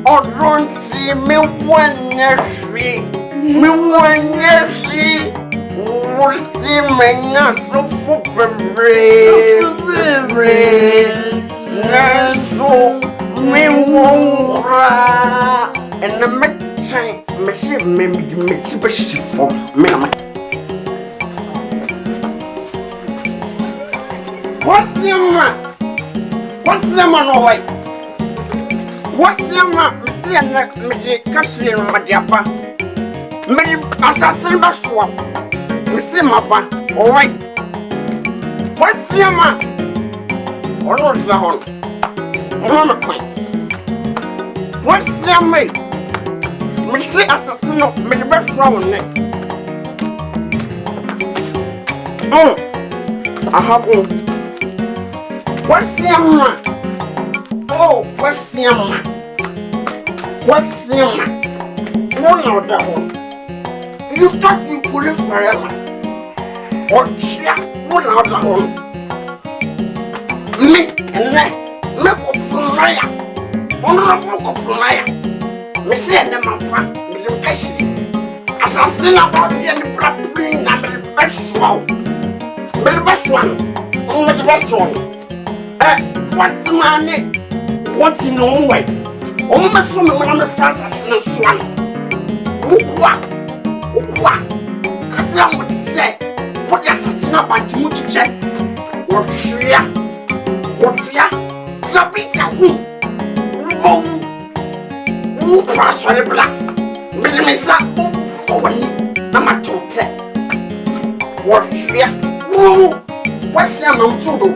Oh, don't see me 1 year free. Me 1 year free. We'll see me not so so me won't cry. And the next time, me see me for me. What's your man? What's your man away? What's your man? Me see a neck, me castle in my diapa. Me assassin swap. Me see my pa. Alright. What's your man? Or not the whole. I'm a queen. What's your man? Me see assassin of me the best round neck. I have one. What's your man? Oh, what's your man? What's your man? One of the whole. You thought you could live forever. Or yeah, one of the whole. Me and that, me go from Maya. Honorable go from Maya. Me say the man, me the cash. Assassin about the end of the brain, I'm the best one. Me the best one. I'm the best one. What's the money? What's in no way? Oh, my son, I'm a fast swan. What? Cut down what you say. What does a sinner want to check? What's ya? Sabita who? Who pass on the black? Miss up. Oh, I'm a total. What's ya? What's your mom to do?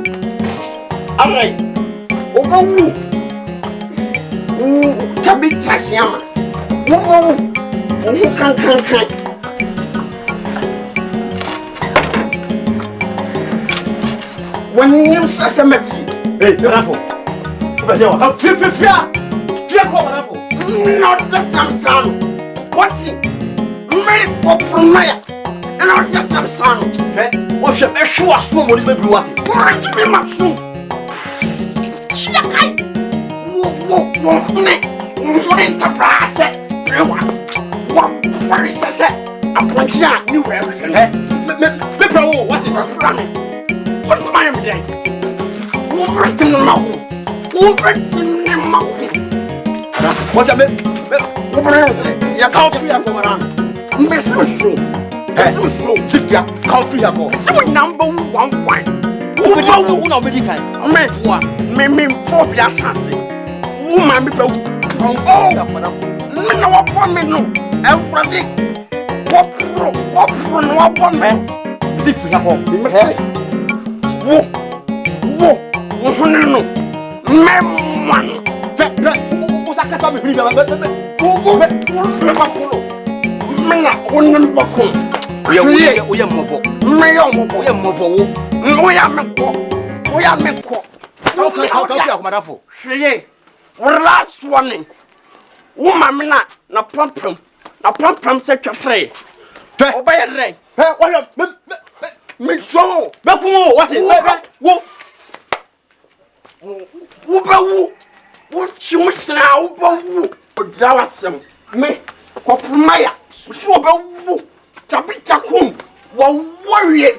Alright. Oh, Tabita Siama. Who can. When you say cemetery, hey, Rafo. Fear, not the Samson. What's it? Make up from Maya. And not the Samson. What's your sure small money? Maybe what? What give me my soon? Chiakai. What enterprise? What is that? Aponcha, you were. Me pro, what is running? What's my name? Who breaks in the mountain? Who breaks in the mountain? What's a minute? You can't feel like going on. Miss Show. Sifia, can't feel like going. So, number 1 point. Who will be the kind? Make one. Me, phobia assassin. Woman, me, oh, no, one minute. Everybody, what for no one man? Sifia, no, man. Last warning. Woman, na prom set your tray. Obey a ray. Me so. What is what you must now? Dallasum, me, Copmaya, Sober, Tapitakum, warrior,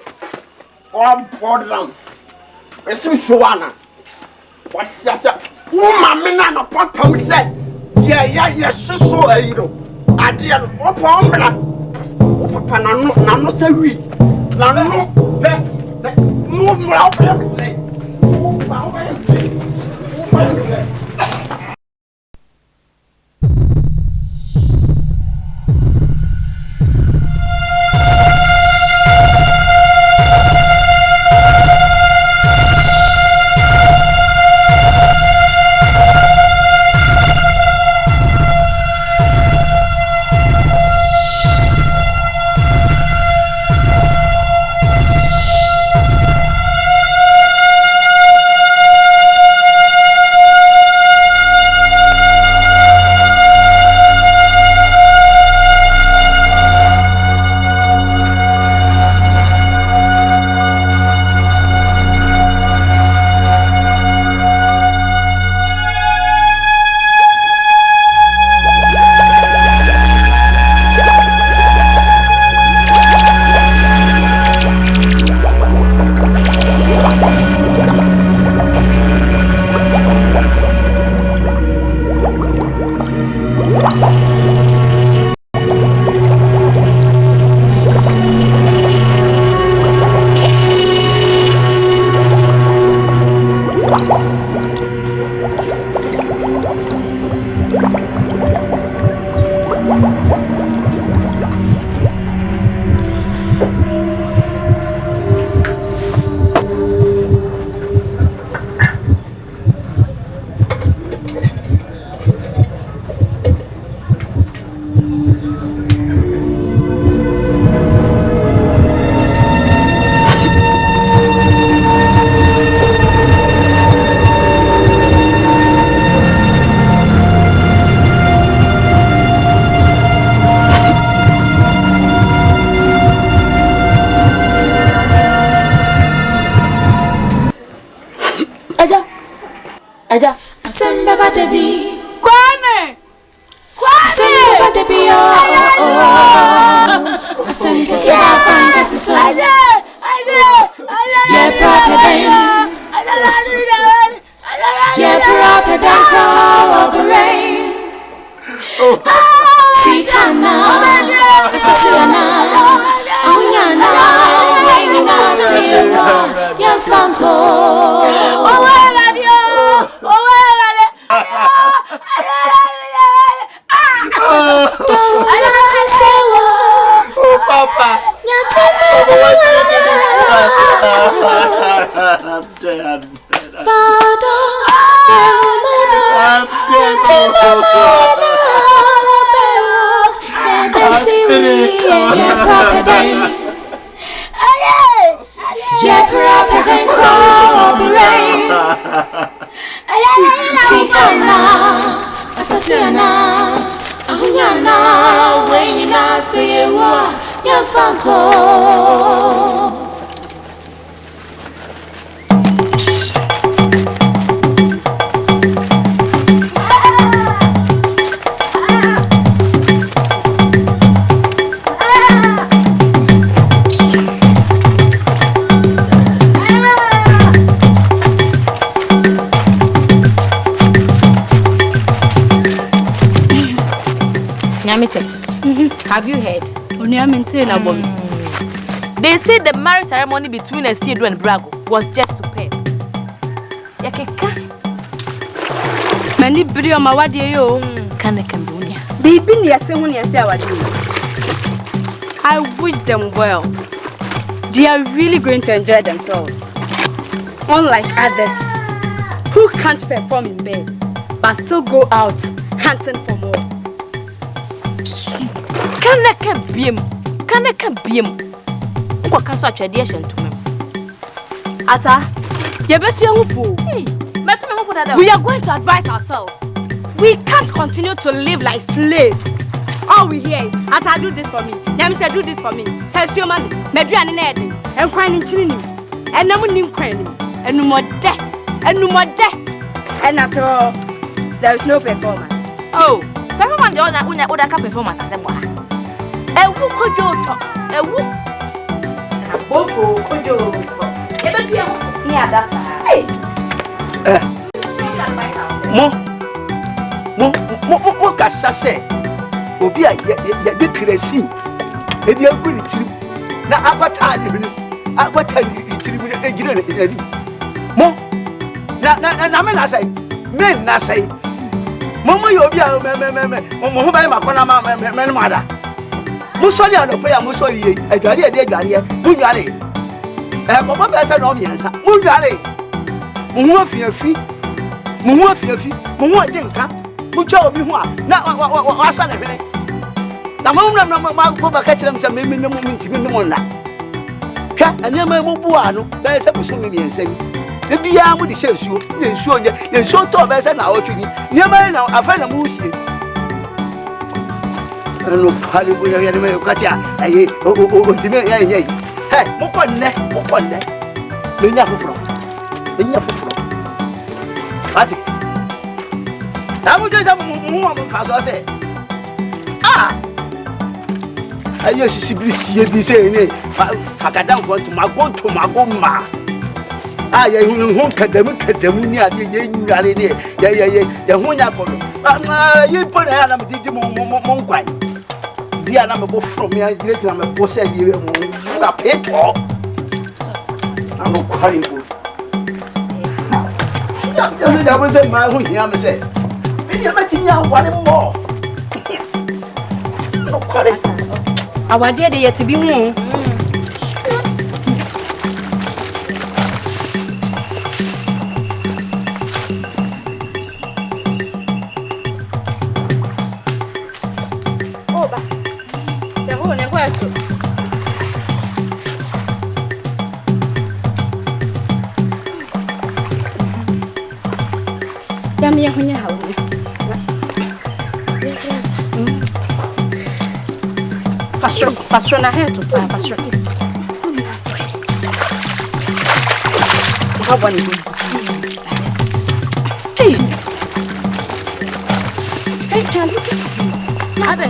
or borderland. It's Suana. What's that? Woman, no papa said, yes, so you know. I did open Papa, no, say we. No, move everything. Aja. Asembe batebi. Kwame. Asembe batebi oh. Asembe se ba fanka se so. Aja. Yeah, proper day. Yeah, proper day corroborate. Sikana. Asasiana. Aunyana. Wengina siwa. Yeah, fanko. Papa. I'm dead. Father, Have you heard? They say the marriage ceremony between Esiedu and Brago was just superb. Yakeka. Many brio mawadi yo. Kane Cambodia. Baby niate when you say I wish them well. They are really going to enjoy themselves. Unlike others who can't perform in bed but still go out hunting for more. Kanaka biem. What can such tradition to me? Ata, you bet you fool. We are going to advise ourselves. We can't continue to live like slaves. All we hear is, Ata, do this for me. Yamcha, do this for me. Says your money. Medrian and Eddie. And crying in Chini. And no one named Cranny. And no more death. And no more death. And after all, there is no performance. Oh, performance the other performance as a boy. A whoop could do a whoop. Boko could do. You bet you yeah, that's Mo kasa se obi a ye de kresi e de aguri tiri na akwata ni ni tiri ni e gire ni mo na me na sai mo yo obi a mo ho bai makona ma me no ada mo sori ano pe ya mo sori ye adware e de adware mo nware e ko mo be se no miensa mo nware mo ho afiafi mo ho ajenka mucha obi ho a na wasa na hwene na mo ba ka kire me se me no mo ntimi no na hwa anema mo bua no be se bo so me miensa ni e bia mo de se nsuo na nsuo nya na nsuo to be se na awotwi ni na afa na mo usie no pali bo ya me ka tia ayi o ntimi ya nya yi he mo konne me nya foforo ati amu jo sa mu fa so se ayo sisibiri sie bi se ni fakadan fo to mago ma ya hu kadamu ni ade ye nyare ni ya hu nya ko ye po na ya na me didi mo nkwan dia na me bo from ya direct na me bo se ye mo na peto amu kwari bo ya bo se ma hu hia me se you met in your one more. No, correct. Our dear, yet to be more. Oh, but the whole network. Yammy, when you have me. Pastor na hetu pa pastor. How one is? Hey. Hey, can you? Abe.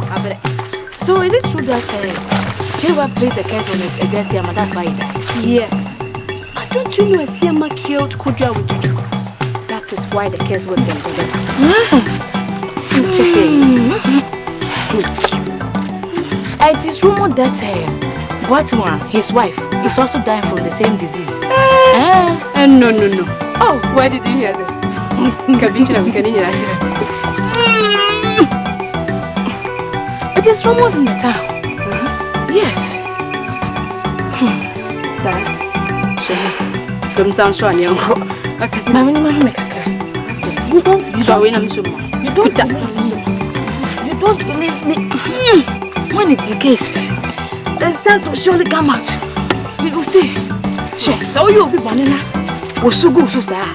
Abe. So is it true that Chewa plays a case on it against Yama? That's why he died. Yes. But don't you know Yama killed Kudra with Juju? That is why the case was them together. It is rumored that Guatemala, his wife, is also dying from the same disease. No. Oh, where did you hear this? It is rumored in the town. Yes. Some sound strong, young. You don't believe me. When it's the case, the sun will surely come out. You will see. So you'll be banana. Osugu so sa.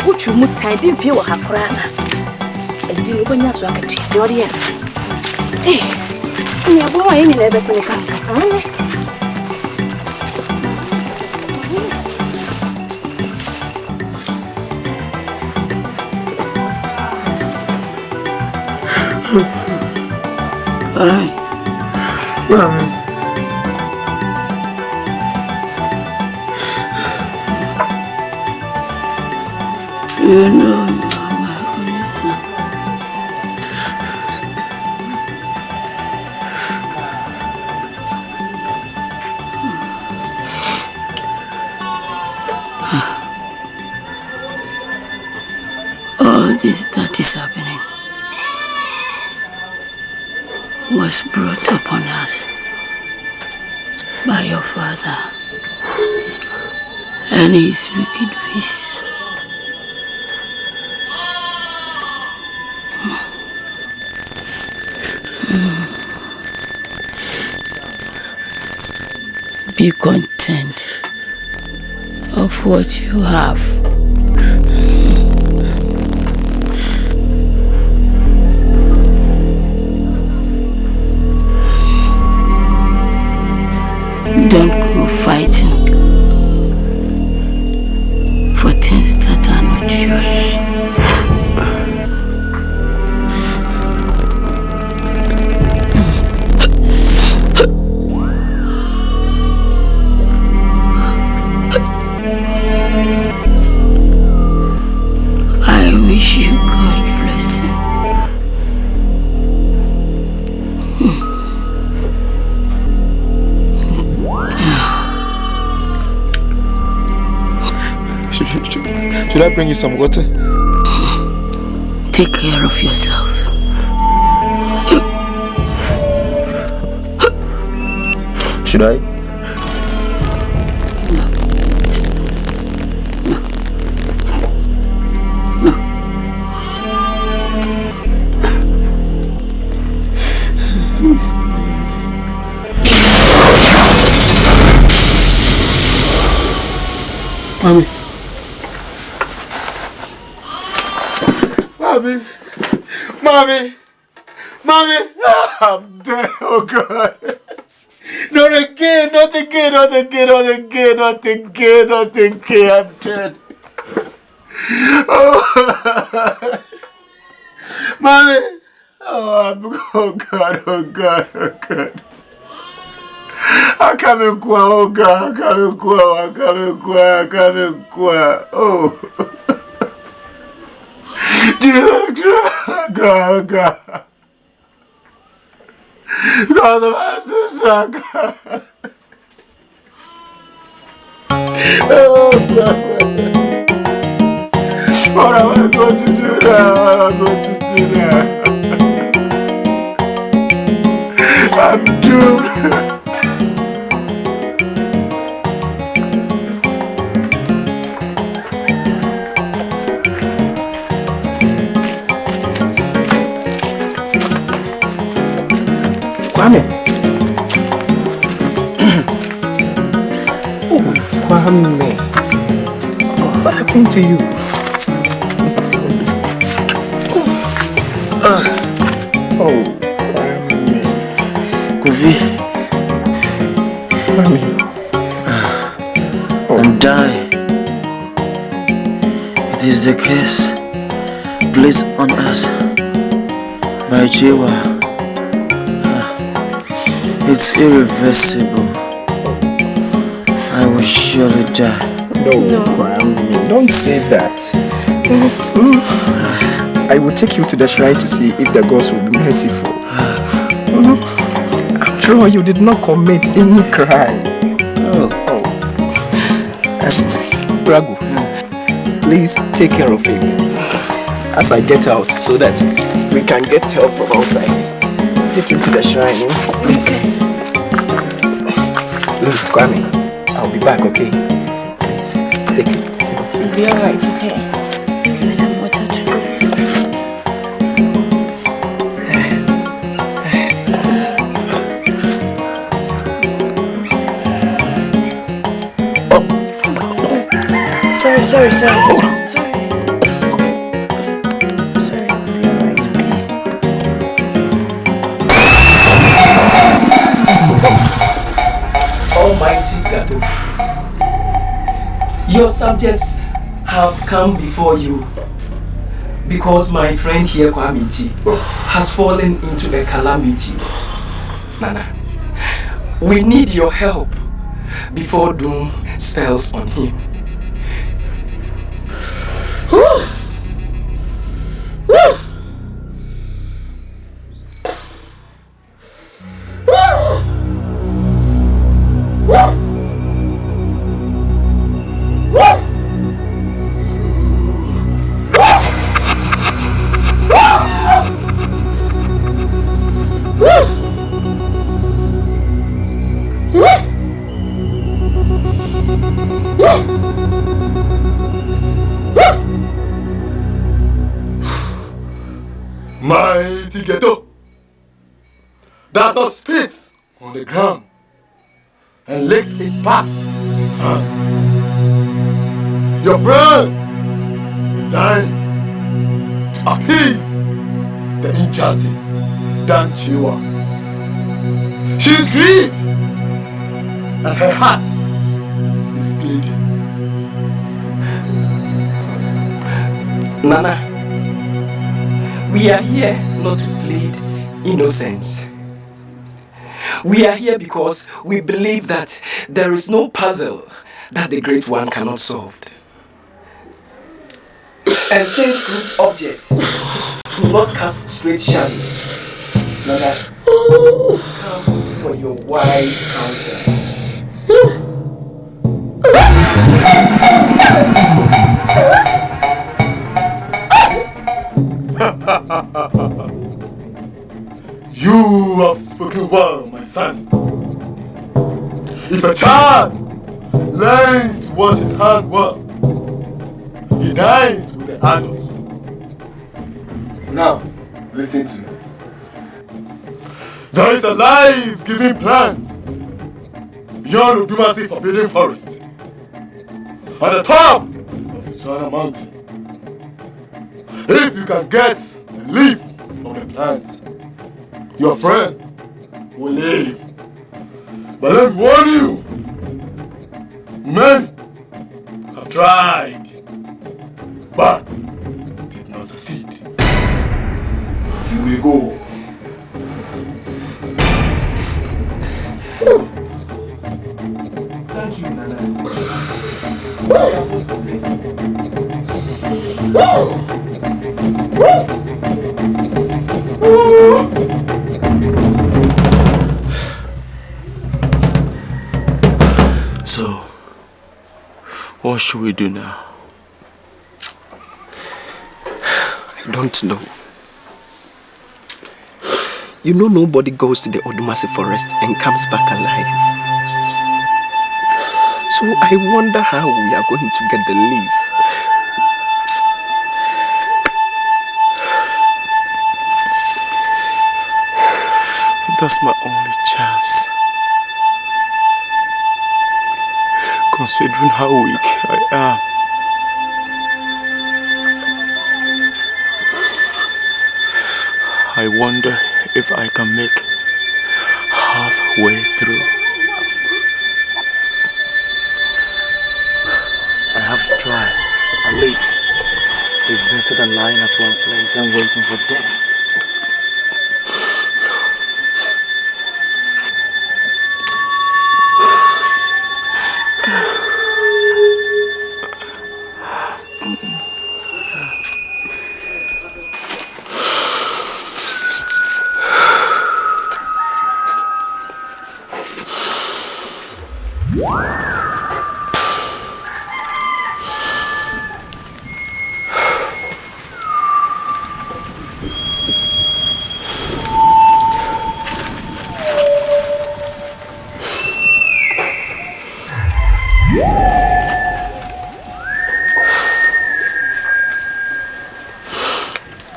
What you must tie didn't feel her crana. And you go to swag at your audience. Eh, you're going in everything. You know you are my only son. All this that is happening was brought upon us by your father and his wicked ways. Be content of what you have. Don't go fighting for things that are not yours. I wish you God blessing. Should I bring you some water? Take care of yourself. Should I? Mommy. Mommy. Mommy. Mommy. I'm dead. Oh, God. Not again. Not again. Not again. Not again. Not again. Not again. I'm dead. Oh. Mommy. Oh, God. Oh, God. Oh, God. I come in qua, oh God, I come in qua, I come in qua, I come in qua. Oh. Dear God, God. God, the master, son, God. Oh, God. What am I going to do now? What am I going to do now? I'm doomed. Kwame. Oh, Kwame. What happened to you? Oh, Kwame. Kofi. Kwame. I'm dying. It is the curse placed on us by Jehovah. It's irreversible. I will surely die. No, Kwame, don't say that. I will take you to the shrine to see if the gods will be merciful. After all, you did not commit any crime. Brago, please take care of him as I get out so that we can get help from outside. Take him to the shrine, please. Please, Kwame, I'll be back, okay? Please, take it. You'll be alright, okay? Give some water to drink. Sorry. Sorry. Almighty God, your subjects have come before you because my friend here, Kwame, has fallen into a calamity. Nana, we need your help before doom spells on him. Woo! instigator does not spit on the ground and licks it back with his hand. Your friend is dying to appease the injustice done to you. She is grieved and her heart is bleeding. Nana, we are here not to plead innocence. We are here because we believe that there is no puzzle that the Great One cannot solve. And since group objects do not cast straight shadows, Nana, come for your wise counsel. You have spoken well, my son. If a child learns to wash his hand well, he dines with the adults. Now, listen to me. There is a life-giving plant beyond Odumasi Forbidden Forest, at the top of the Suana Mountain. If you can get a leaf from the plant, your friend will live. But let me warn you, many have tried, but did not succeed. You may go. Thank you, Nana. So, what should we do now? I don't know. You know, nobody goes to the Odumasi forest and comes back alive. So I wonder how we are going to get the leaf. That's my only chance. Considering how weak I am. I wonder if I can make halfway through. I have to try. At least it's better than lying at one place and waiting for death.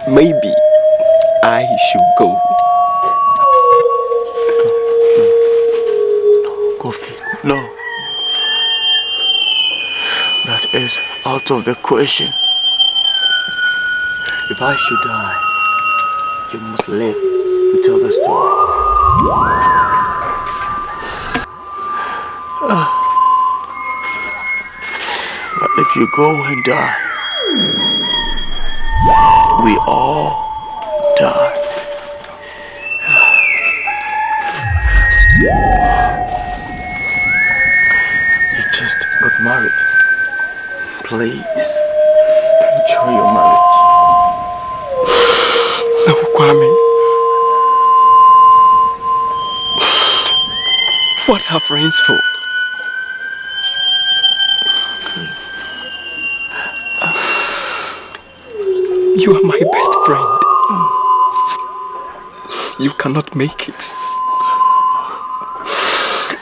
Maybe I should go. No, Kofi, no. That is out of the question. If I should die, you must live to tell the story. But if you go and die, we all die. You just got married. Please, enjoy your marriage. No, Kwame. What are friends for? You are my best friend. You cannot make it.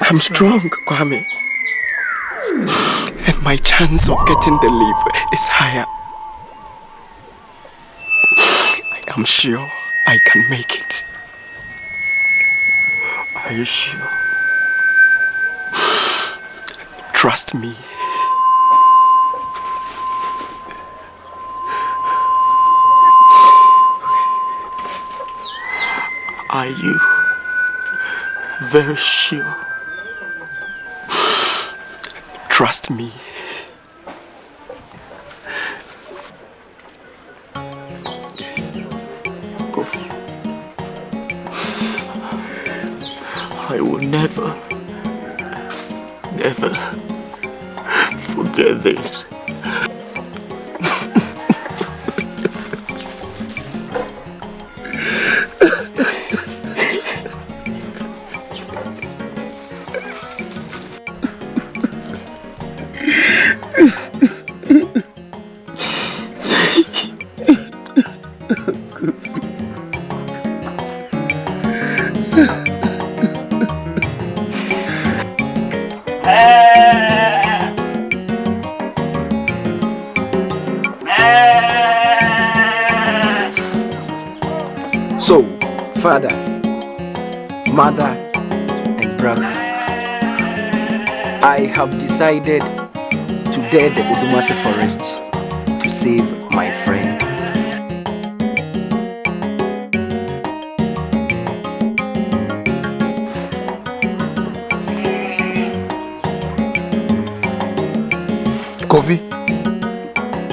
I'm strong, Kwame. And my chance of getting the leave is higher. I am sure I can make it. Are you sure? Trust me. Are you very sure? Trust me. Kofi, I will never forget this. So, father, mother, and brother, I have decided to dare the Odumase forest to save my friend. Kofi,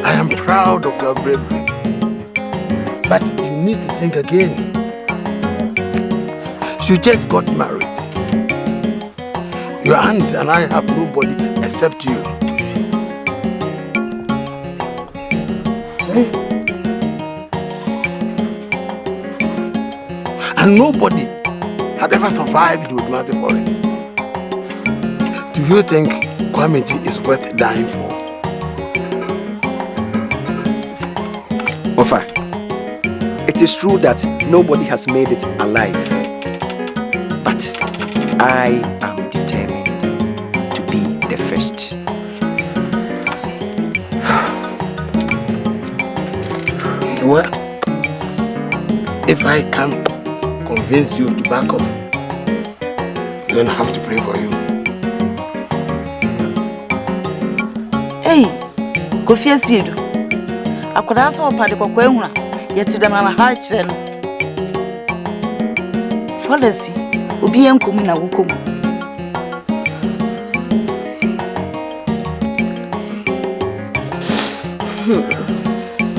I am proud of your bravery. But you need to think again. You just got married. Your aunt and I have nobody except you. And nobody had ever survived the Odumase forest. Do you think Kwamiji is worth dying for? Ofa, it is true that nobody has made it alive, but I am determined to be the first. Well, if I can convince you to back off, then I have to pray for you. Hey, Kofi Asiedu. Akoda so opade kokwa ehuna. Yeti da mama ha kire no. Folasi, obi enkomu na wokomu.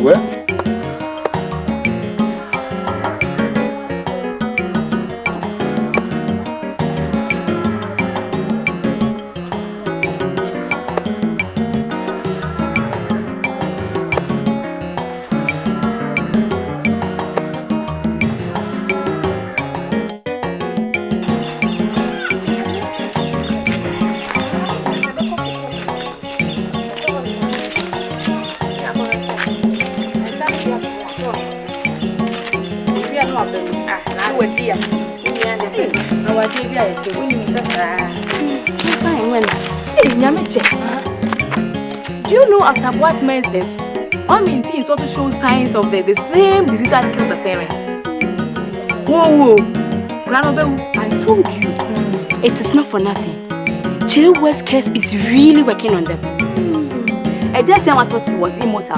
Well, Do you know after what man's death, Ominti is also show signs of the same disease that killed the parents? Whoa, I told you. It is not for nothing. Chilwell's case is really working on them. I just said I thought he was immortal.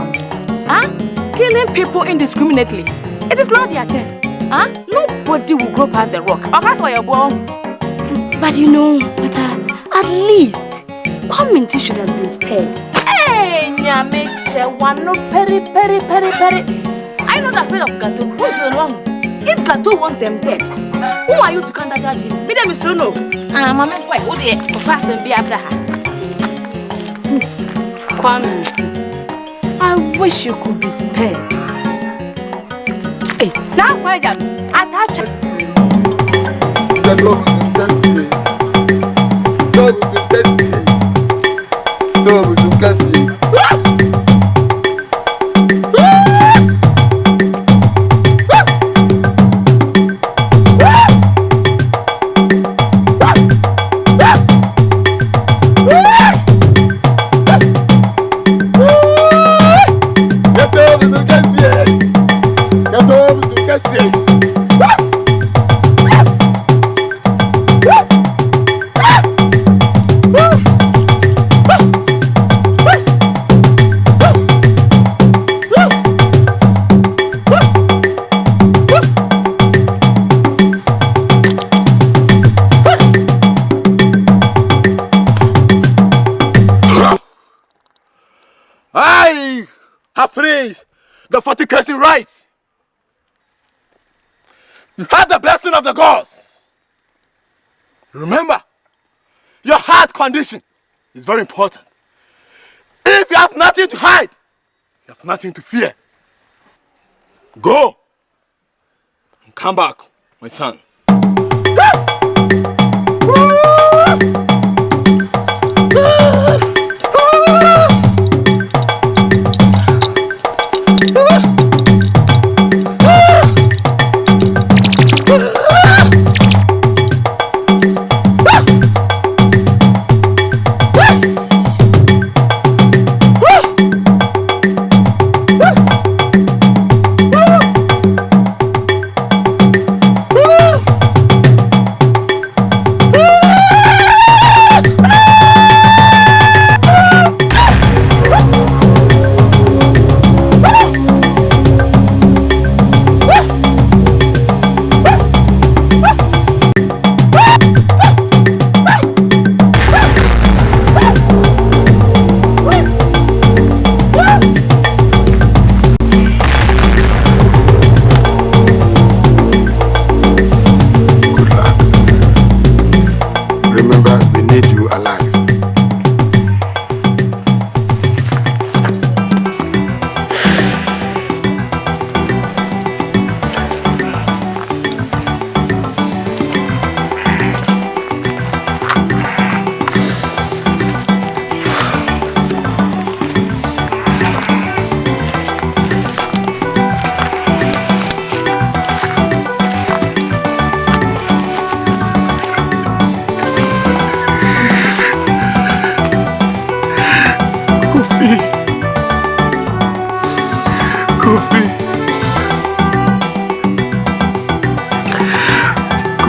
Huh? Killing people indiscriminately. It is not their turn. Huh? Nobody will grow past the rock. Or that's why you're born. But you know, at least Kwamenti should have been spared. Hey, Nyameche, one no peri. I'm not afraid of Gato. Who's wrong? If Gato wants them dead, who are you to counter judge him? Me them is to know. Mama, why? What the fast and be after her? Kwamenti, I wish you could be spared. Hey, now why just attach? Yes, I have prayed the 40 cursing rites. You have the blessing of the gods. Remember, your heart condition is very important. If you have nothing to hide, you have nothing to fear. Go and come back, my son.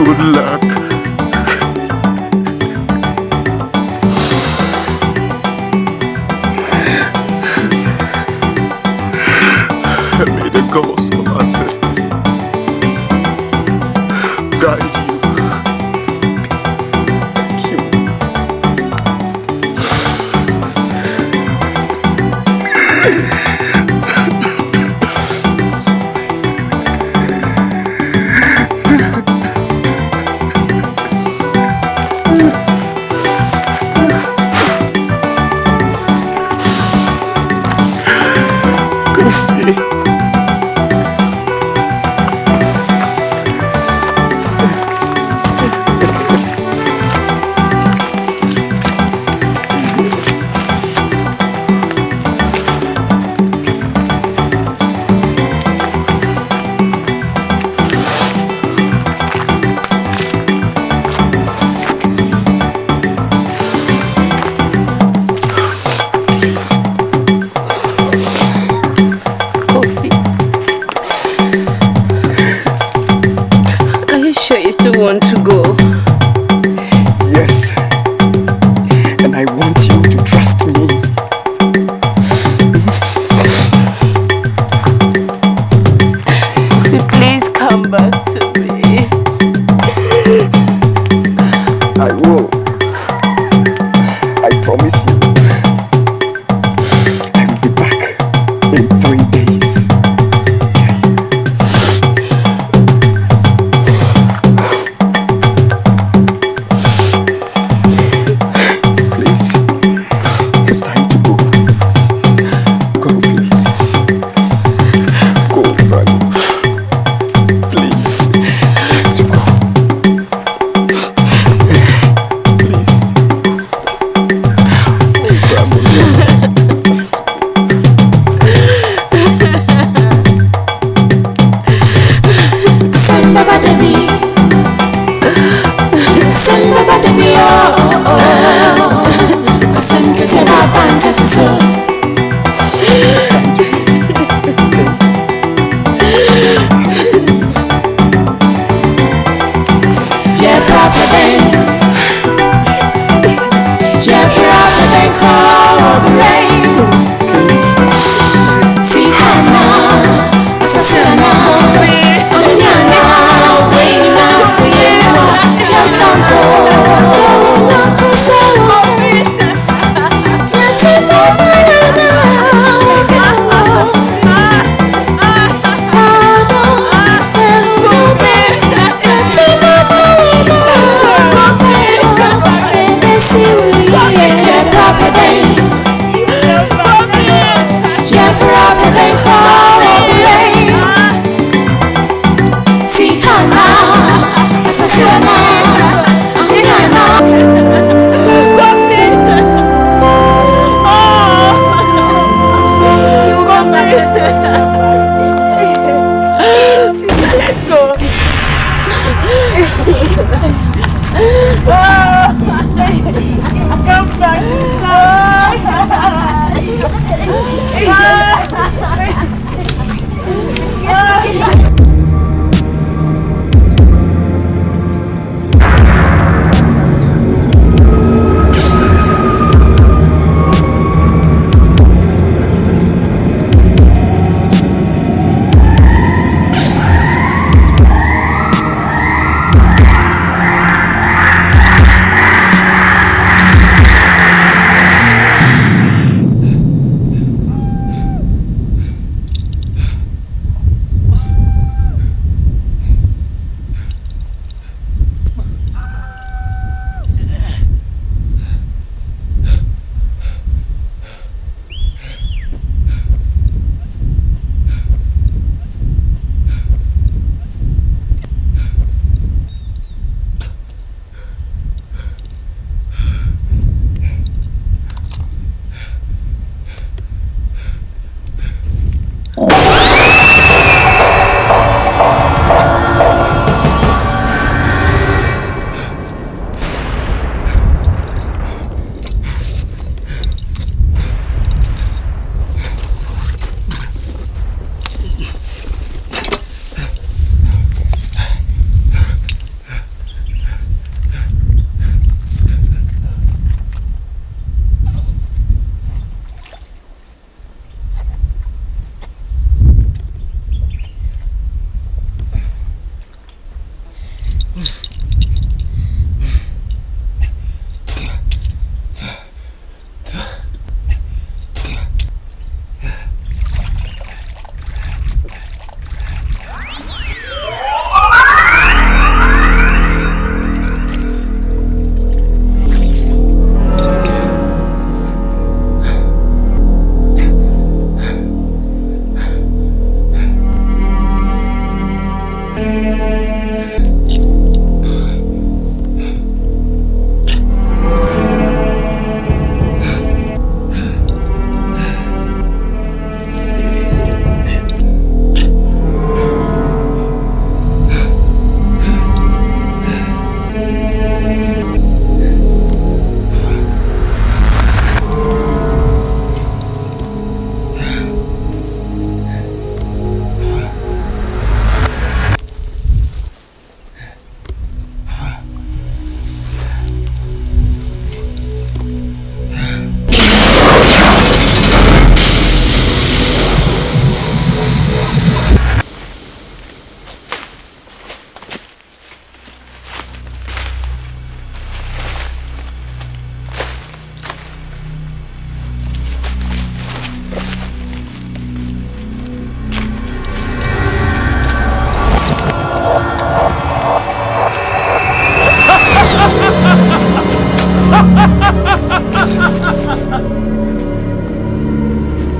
Good luck. May the gods of our ancestors guide you. Thank you.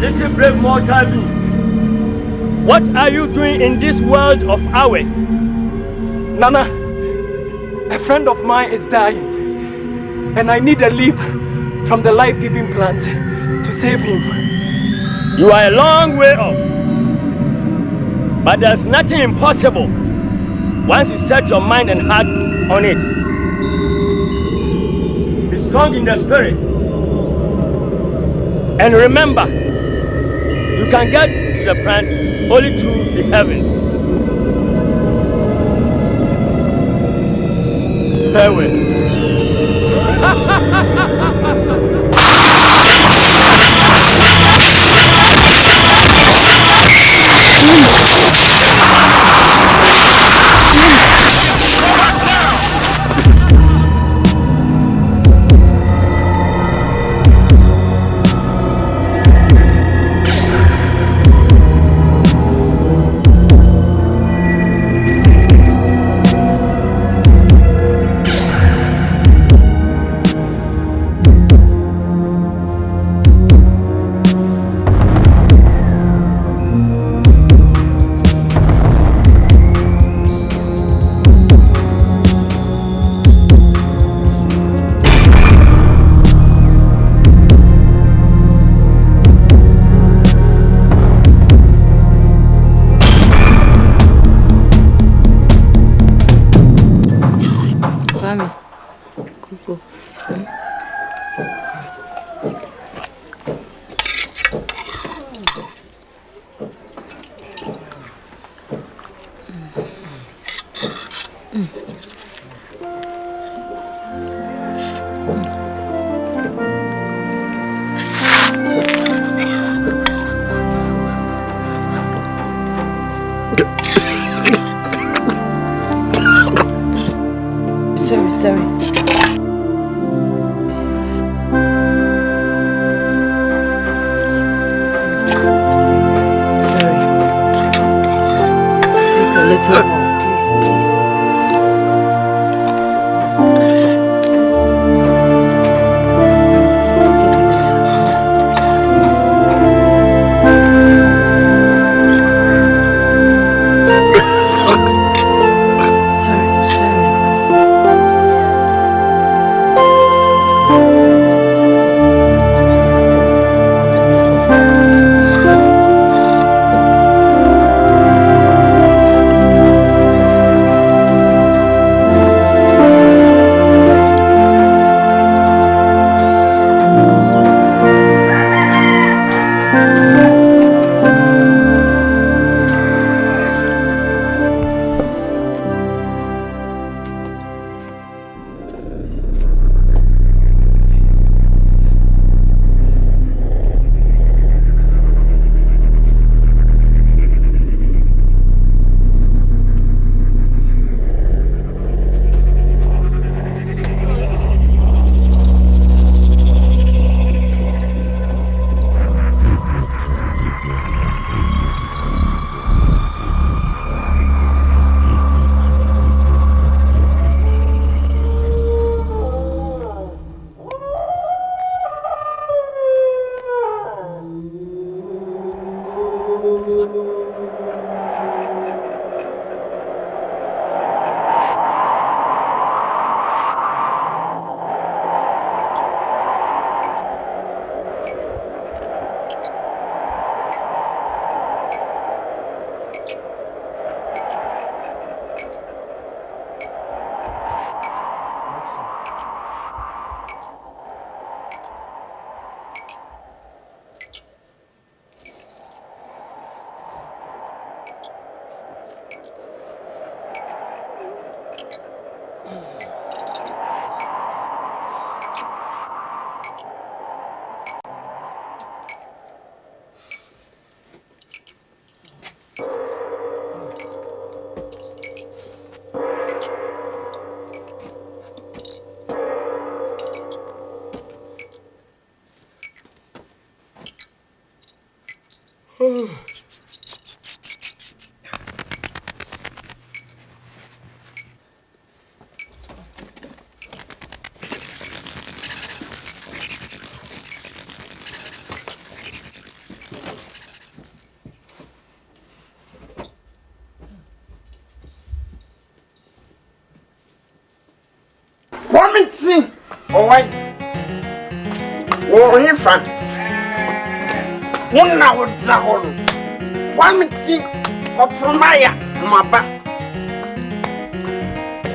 Little brave mortal being, what are you doing in this world of ours? Nana, a friend of mine is dying, and I need a leap from the life-giving plant to save him. You are a long way off, but there's nothing impossible once you set your mind and heart on it. Be strong in the spirit, and remember, you can get to the plant only through the heavens. Farewell. Sorry. Take a little more, please. Please take a little more. Sorry. see. Oh, wait. Oh, in front. One hour dragon. One see. Ophromaya, my back.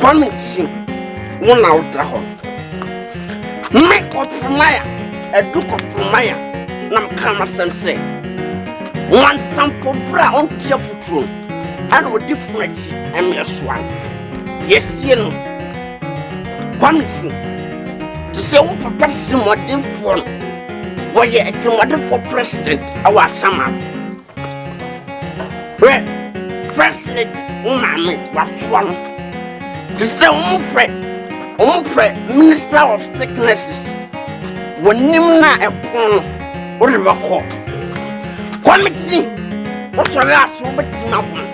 One see. 1 hour dragon. Make Ophromaya. A duke of Ophromaya. Nam kama say. One sample bra on tearful throne. And with different and yes one. Yes, you know. One thing to say, what person what did for? Why, it's a mother for president, our summer. Well, first lady, woman was one. To say, minister of sicknesses. When Nimna upon whatever call. Come and see what's your last over to my woman.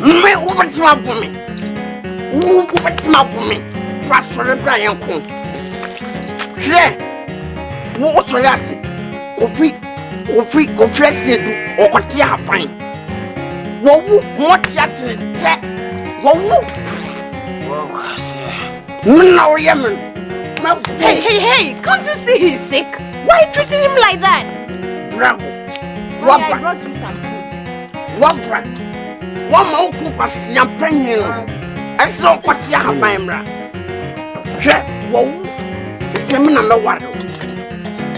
Me over to my woman. Who over to my woman? Pastor Brian Coon. Share. What's your last? Coffee, or Cotia Pine. Woo, what yet? Woo. No, Yemen. Hey, can't you see he's sick? Why are you treating him like that? Bravo. I brought you some food. What bread? One more cook was champagne. I saw Cotia Hamra. Whoa, it's a man number one.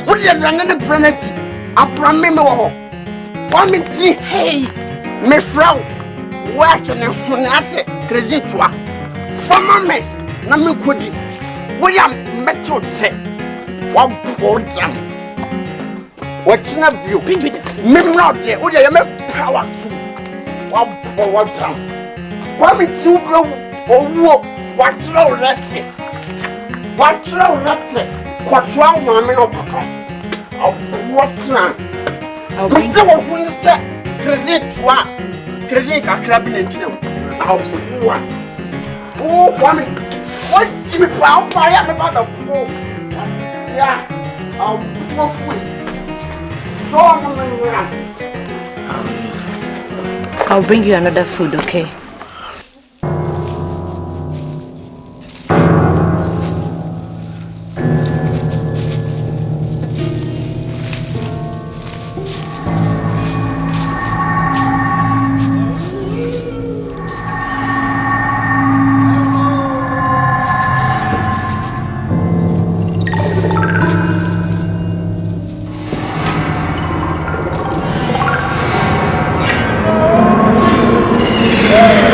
What is another planet? I promise. One minute, hey, Miss Frau, watching a Hunase, crazy to her. For my mess, Namukudi, William Metro said, what poor jam. What's not you? Mim not there, would you make power? What jam? Come to go or what row left it? What row left it? What's wrong, woman of papa? What's wrong? Mr. Wolfman said, credit to us. Credit a cabinet. Oh, woman, what do you found fire about the poor? Yeah, I'll go free. I'll bring you another food, okay? Yeah.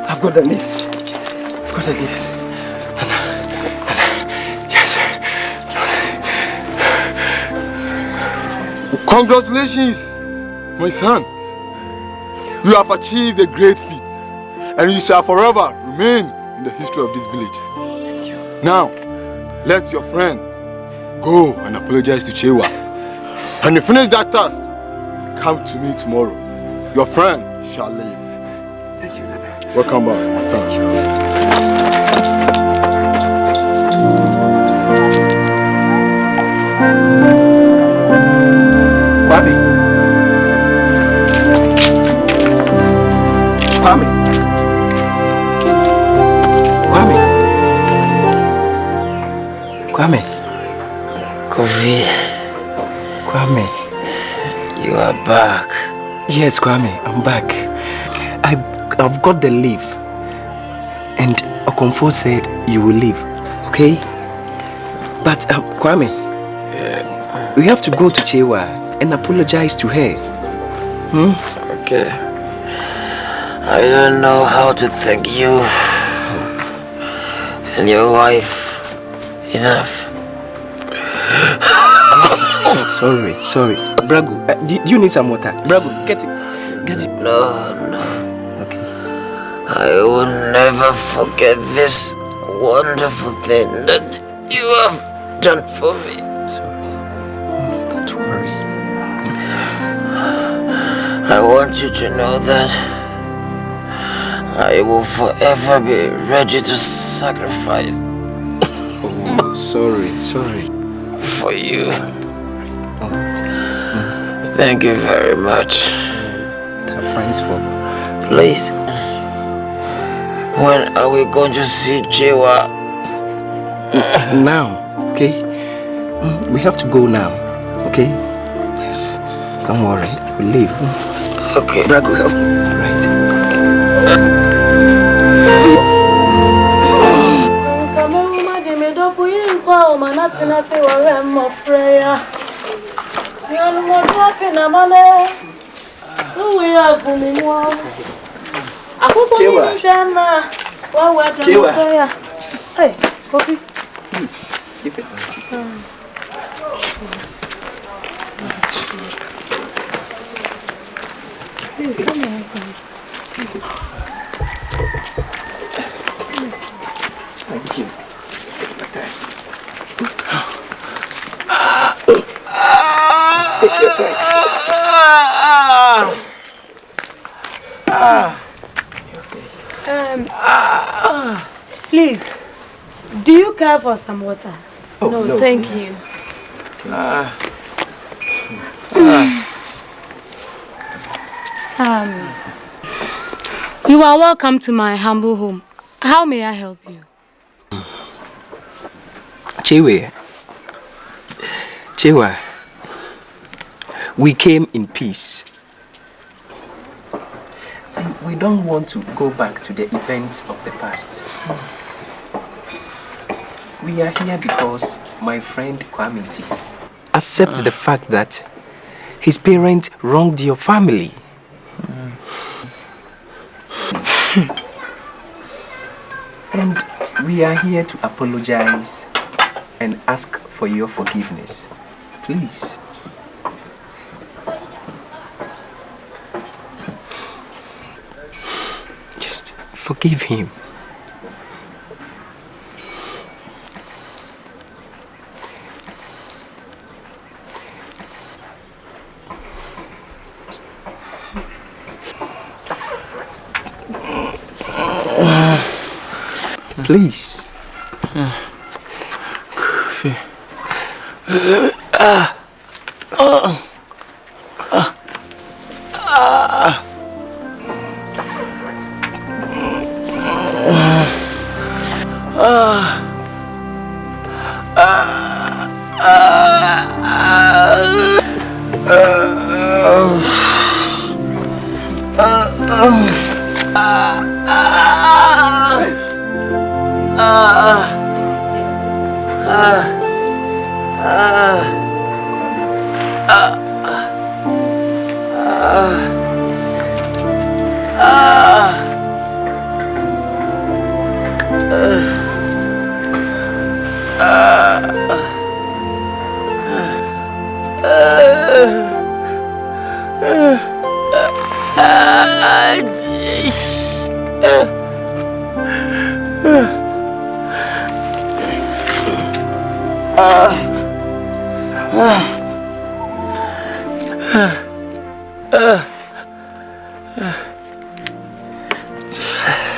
I've got the leaves. Yes. Congratulations, my son. You have achieved a great feat, and you shall forever remain in the history of this village. Thank you. Now, let your friend go and apologize to Chewa. When you finish that task, come to me tomorrow. Your friend shall live. Thank you, Nana. Welcome back, my son. Kwame. Kofi. Kwame. You are back. Yes, Kwame, I'm back. I've got the leave. And Okonfo said you will leave, okay? But Kwame, we have to go to Chewa and apologize to her. Okay. I don't know how to thank you and your wife enough. Sorry. Brago, do you need some water? Brago, get it. No. Okay. I will never forget this wonderful thing that you have done for me. Sorry. Don't worry. I want you to know that I will forever be ready to sacrifice. Oh, sorry. For you. Thank you very much. Thanks for. Please. When are we going to see Chewa? Now, okay? We have to go now, okay? Yes. Don't worry, we'll leave. Okay. Brago, help me. All right. Hey, coffee. Please, give us some tea. Please, come here. Thank you. Thank you. Take your time. Please, do you care for some water? Oh, no, thank you. You are welcome to my humble home. How may I help you? Chewa, we came in peace. See, we don't want to go back to the events of the past. We are here because my friend Kwamiti accepts the fact that his parents wronged your family. And we are here to apologize and ask for your forgiveness. Please. Just forgive him. Please.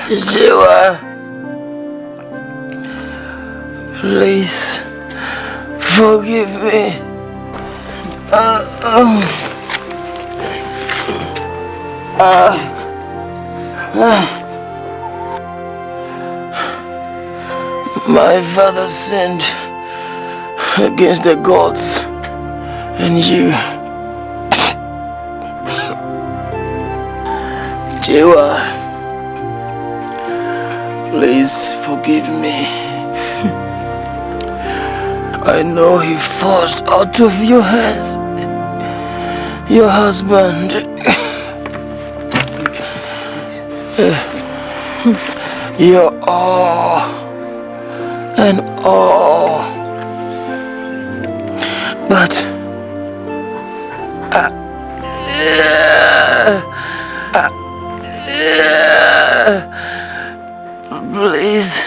Jiwa, please forgive me. My father sinned against the gods and you. Jiwa, please forgive me. I know he forced out of your hands your husband. You're all and all. But please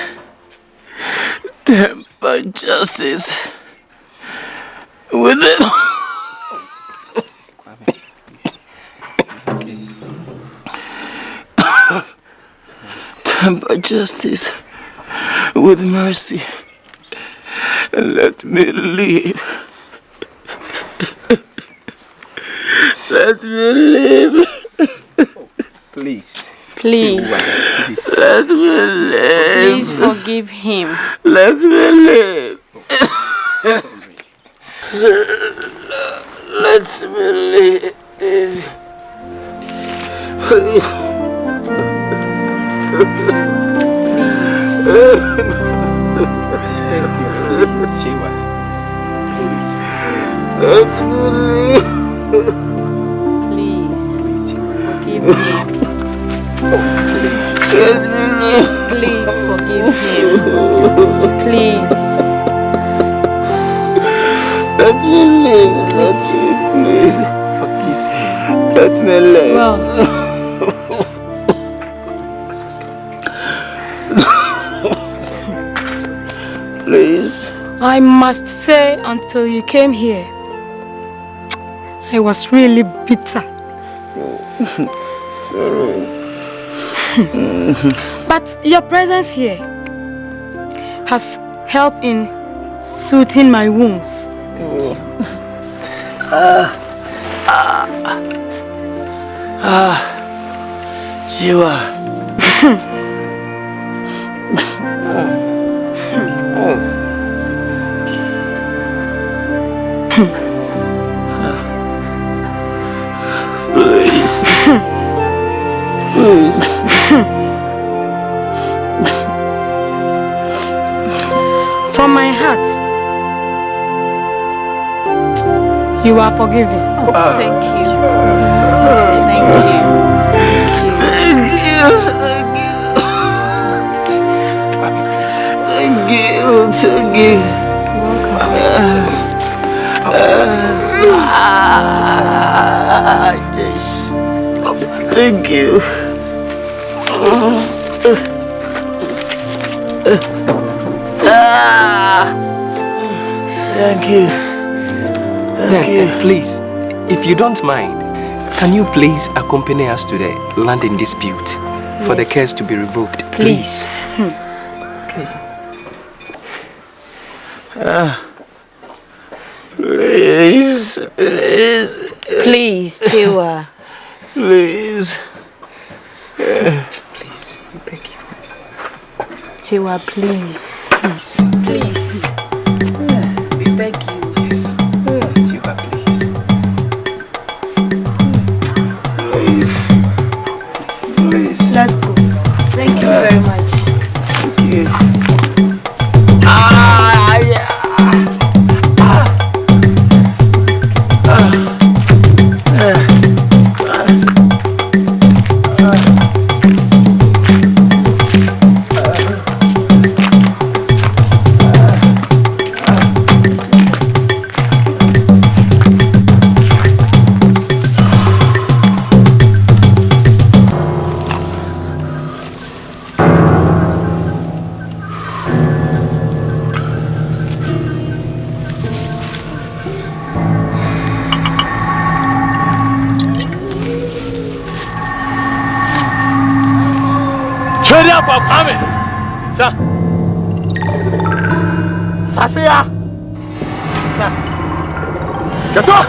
temper justice with it. Temper justice with mercy and let me live. Let me live. Please. Please. Let me live. Please forgive him. Let me live. Let me live. Please. Thank you, please, Chiwa. Please. Let me live. Please, forgive me. Let me live. Please forgive him. Please. Let me live. Let me, please. Forgive me. Let me live. Well. Please. I must say, until you came here, I was really bitter. Sorry. But your presence here has helped in soothing my wounds. Shiva. Please. Please. From my heart, you are forgiven. Oh, thank you. Thank you. Thank you. Thank you. Thank you. Thank you. Thank you. Thank you. Please, if you don't mind, can you please accompany us to the landing dispute for the case to be revoked? Please. Okay. Please, please. Please, Chiwa. Please. Please, we beg you. Chiwa, please. Please. We beg you. Yes. Chiwa, please. Please. Let's go. Thank you very much. Thank you. Ready up, I'm coming. Sir. Sassia. Sir. Get up.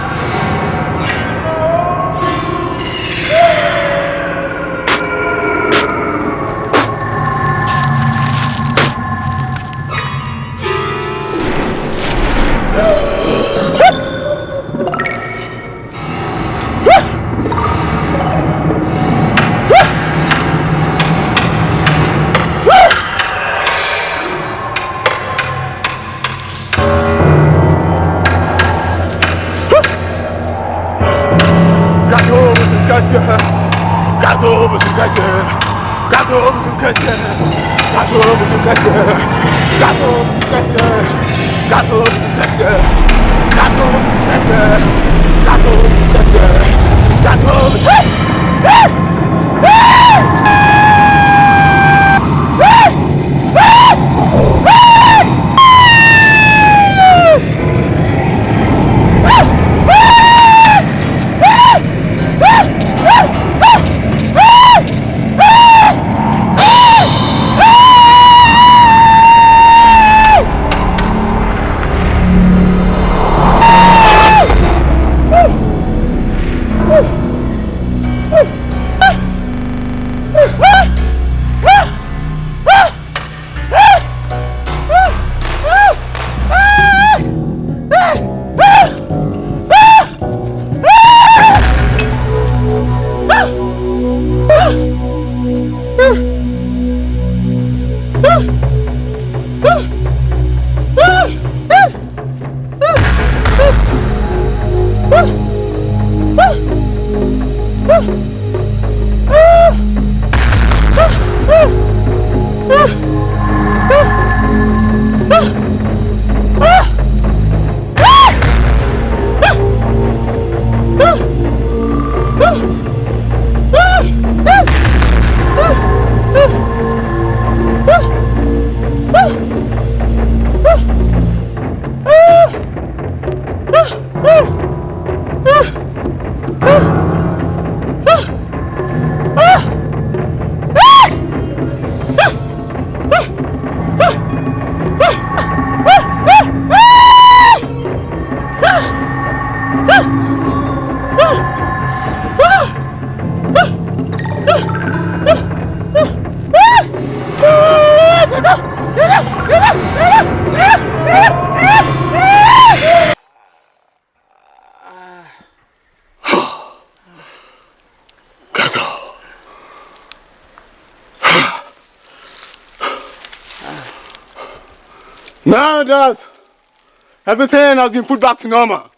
Now that everything has been put back to normal,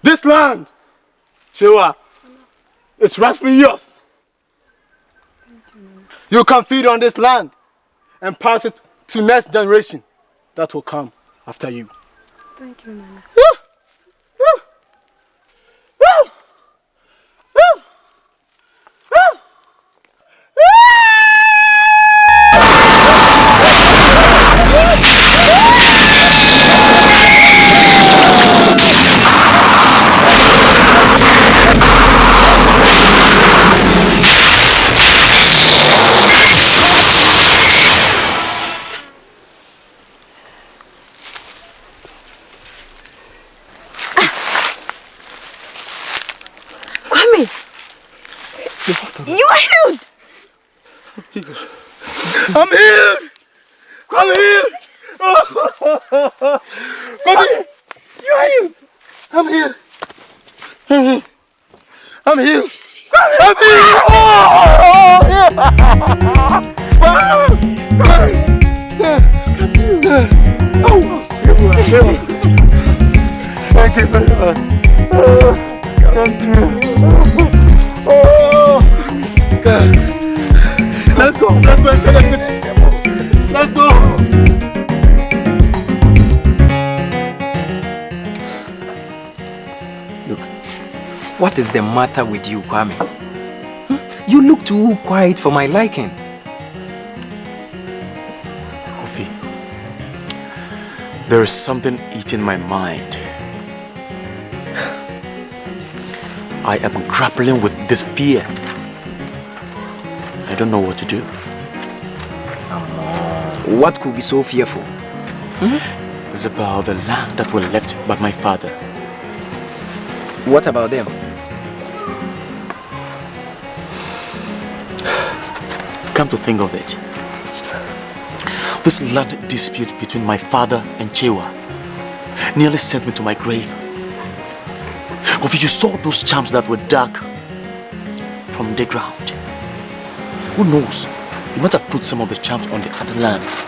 this land, Shewa, is rightfully yours. You can feed on this land and pass it to next generation that will come after you. Thank you, Nana. You are healed! I'm healed! I'm healed! Mommy! You are healed! I'm healed! I'm healed! I'm healed! I'm healed! Thank you very much. Thank you. God. Let's go. Let's go and tell them. Let's go. Look, what is the matter with you, Kwame? You look too quiet for my liking. Kofi, there is something eating my mind. I am grappling with this fear. I don't know what to do. What could be so fearful? It's about the land that were left by my father. What about them? Come to think of it, this land dispute between my father and Chewa nearly sent me to my grave. If you saw those charms that were dug from the ground, who knows? You might have put some of the charms on the other lands.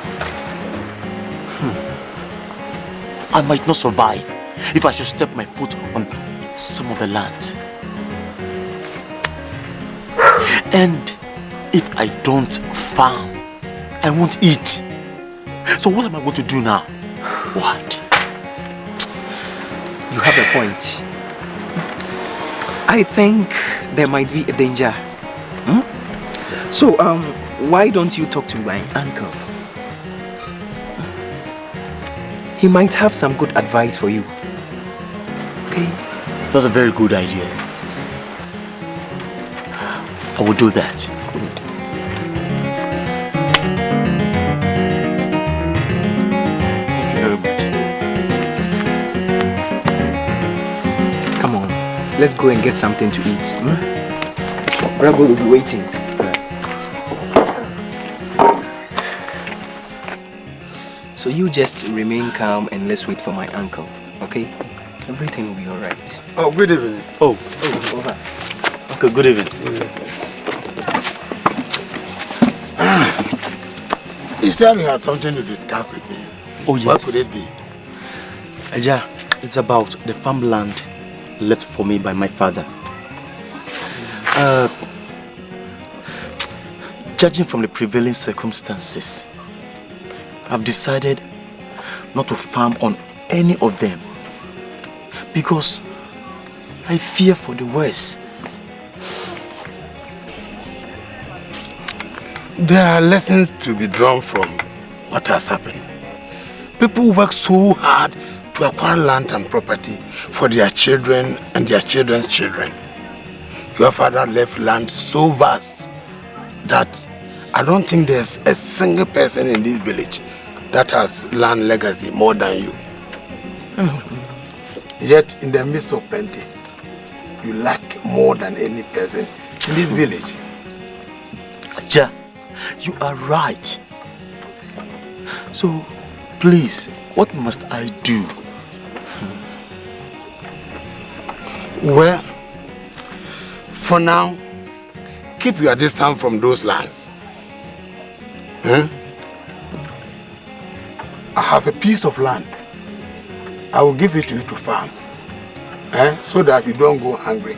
I might not survive if I should step my foot on some of the lands. And if I don't farm, I won't eat. So what am I going to do now? What? You have a point. I think there might be a danger. So, why don't you talk to my uncle? He might have some good advice for you. Okay? That's a very good idea. I will do that. Good. Thank you very much. Come on, let's go and get something to eat. Rago will be waiting. So you just remain calm and let's wait for my uncle, okay? Everything will be alright. Oh, good evening. Oh, over. Okay, good evening. You said you had something to discuss with me. Oh, yes. What could it be? Aja, it's about the farmland left for me by my father. Judging from the prevailing circumstances, I've decided not to farm on any of them because I fear for the worst. There are lessons to be drawn from what has happened. People work so hard to acquire land and property for their children and their children's children. Your father left land so vast that I don't think there's a single person in this village that has land legacy more than you. Yet in the midst of plenty, you lack more than any person in this village. Ja, you are right. So, please, what must I do? Well, for now, keep your distance from those lands. have a piece of land. I will give it to you to farm. So that you don't go hungry.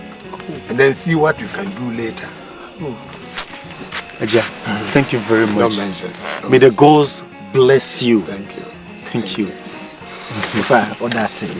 And then see what you can do later. Aja, thank you very much. Don't mention. May the gods bless you. Thank you. Thank you. What that's it.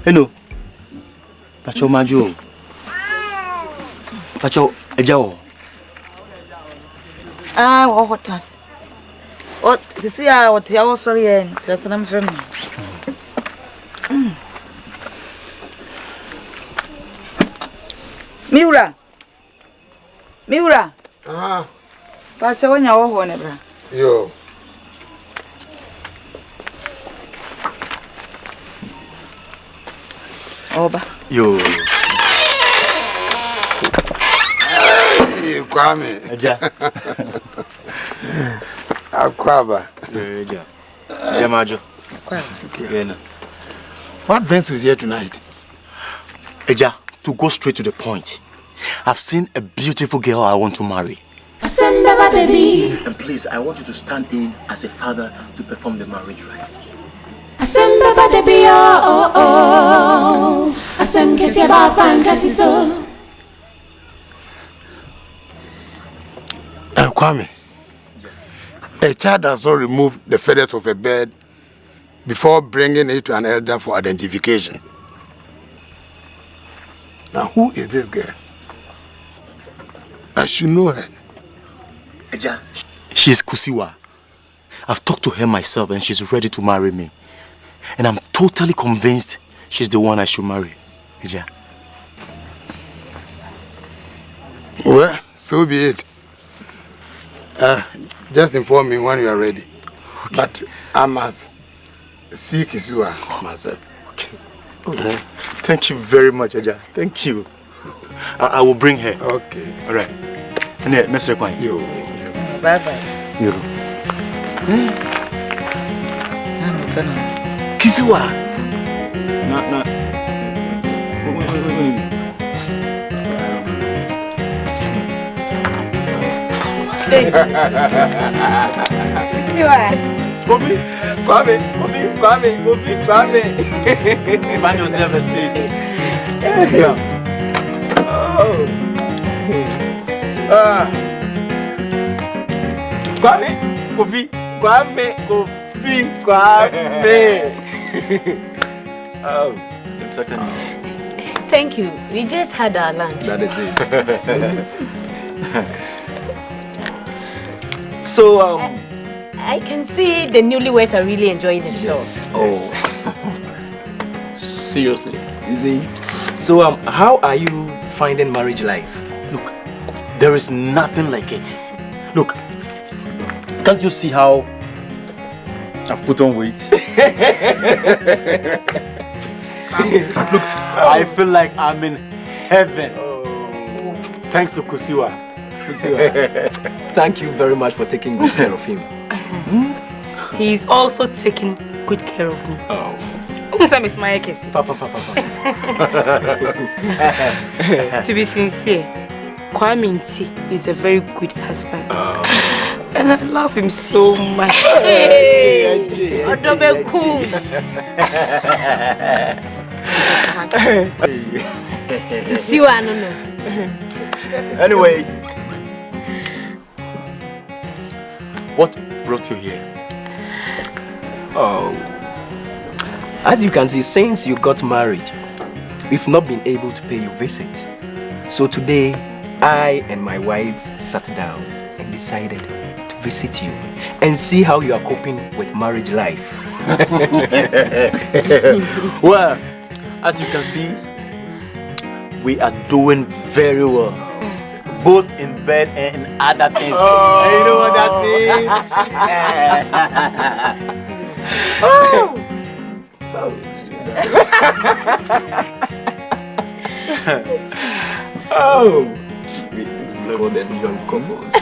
Eno. Pacho Maju. Pacho Ejao. What was? What to see what you are sorry and just an film. Miura. Pacho when you are whenever. Yo. Oba. Yo. Hey, Kwame. Aja. Akwaba. Aja. Jamajo. What brings us here tonight? Eja, to go straight to the point. I've seen a beautiful girl I want to marry. And please, I want you to stand in as a father to perform the marriage rites. Kwame, a child does not remove the feathers of a bird before bringing it to an elder for identification. Now, who is this girl? I should know her. Eja, she's Kusiwa. I've talked to her myself and she's ready to marry me. And I'm totally convinced she's the one I should marry. Eja. Well, so be it. Just inform me when you are ready. Okay. But I must see Kusiwa myself. Okay. Thank you very much, Eja. Thank you. I will bring her. Okay. All right. And yeah, Mr. Kwai. Yo. Bye-bye. Yo. Kusiwa. No. Kusiwa. Kwame. Man yourself a street. Yeah. Kwame. Oh, I'm second. Thank you. We just had our lunch. That is it. So, I can see the newlyweds are really enjoying themselves. Yes. Oh. Seriously. You see? So, how are you finding marriage life? Look, there is nothing like it. Look, can't you see how I've put on weight? Look, I feel like I'm in heaven. Thanks to Kusiwa. Thank you very much for taking good care of him. He's also taking good care of me. Papa. To be sincere, Kwame Nti is a very good husband. And I love him so much. Hey! Adobe cool. See what I don't know. Anyway, what brought you here? Oh, as you can see, since you got married, we've not been able to pay you a visit. So today, I and my wife sat down and decided to visit you and see how you are coping with marriage life. Well, as you can see, we are doing very well, both in bed and in other things. Oh. You know what that means? Oh, it's blood and young couples.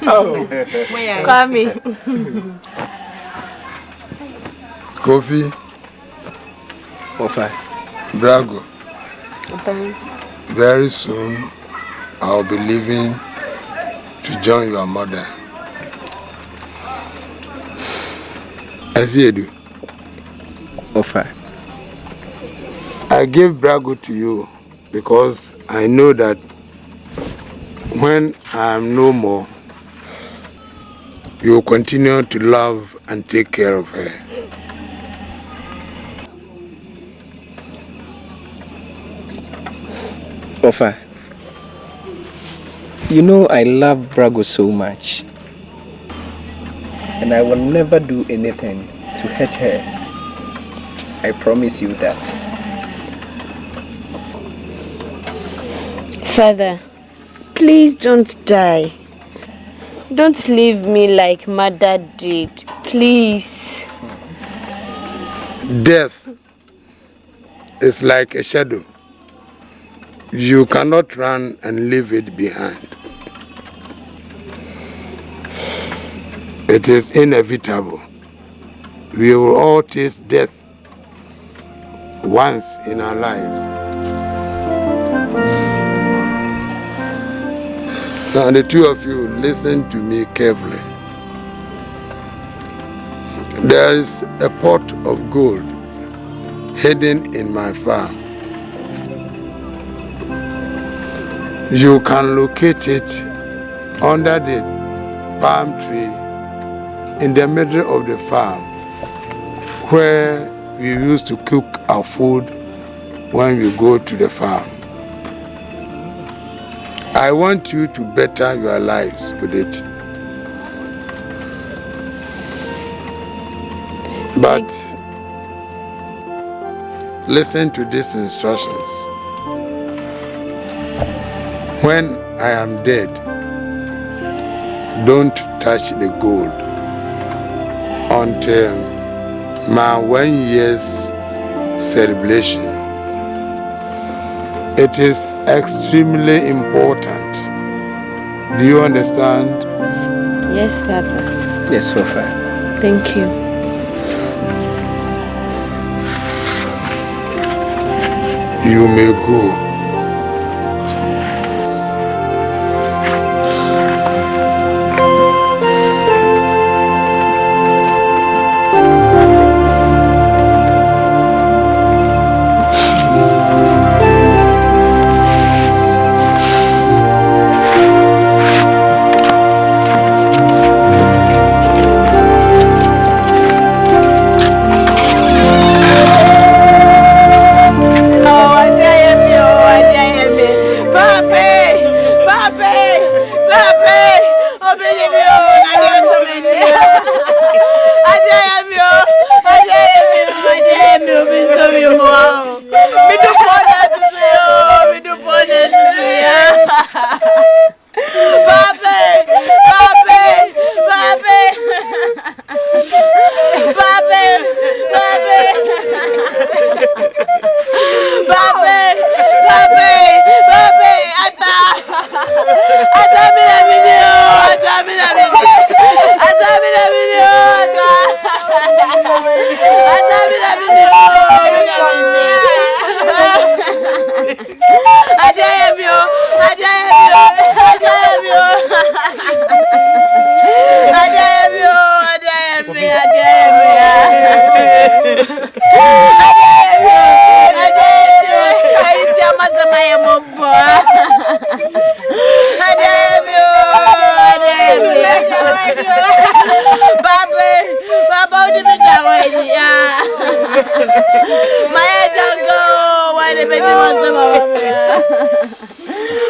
Oh, Kwame. Kofi. Ofa. Brago. Very soon, I'll be leaving to join your mother. Aziedu. Ofa. I gave Brago to you because I know that when I am no more, you will continue to love and take care of her. Ofa, you know I love Brago so much, and I will never do anything to hurt her. I promise you that. Father, please don't die. Don't leave me like Mother did, please. Death is like a shadow. You cannot run and leave it behind. It is inevitable. We will all taste death once in our lives. Now the two of you listen to me carefully. There is a pot of gold hidden in my farm. You can locate it under the palm tree in the middle of the farm where we used to cook our food when we go to the farm. I want you to better your lives with it. But listen to these instructions. When I am dead, don't touch the gold until my 1 year's celebration. It is extremely important. Do you understand? Yes, Papa. Yes, Sofa. Thank you. You may go.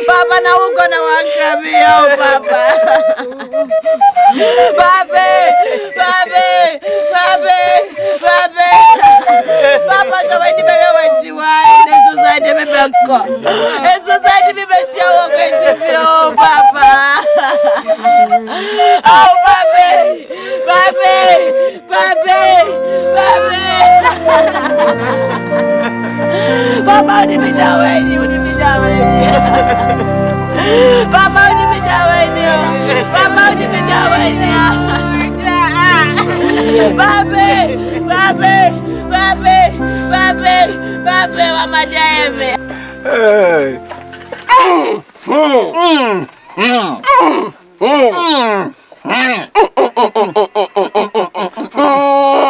Papa, now we're gonna want me out, Papa. Papa, no one never went to why the society me back. And society me back show going to be oh, Papa. Oh, Papa, Papa, you be that way, you be that way. Papa, you be that way, Papa, you be that way, Baby, Mama, David.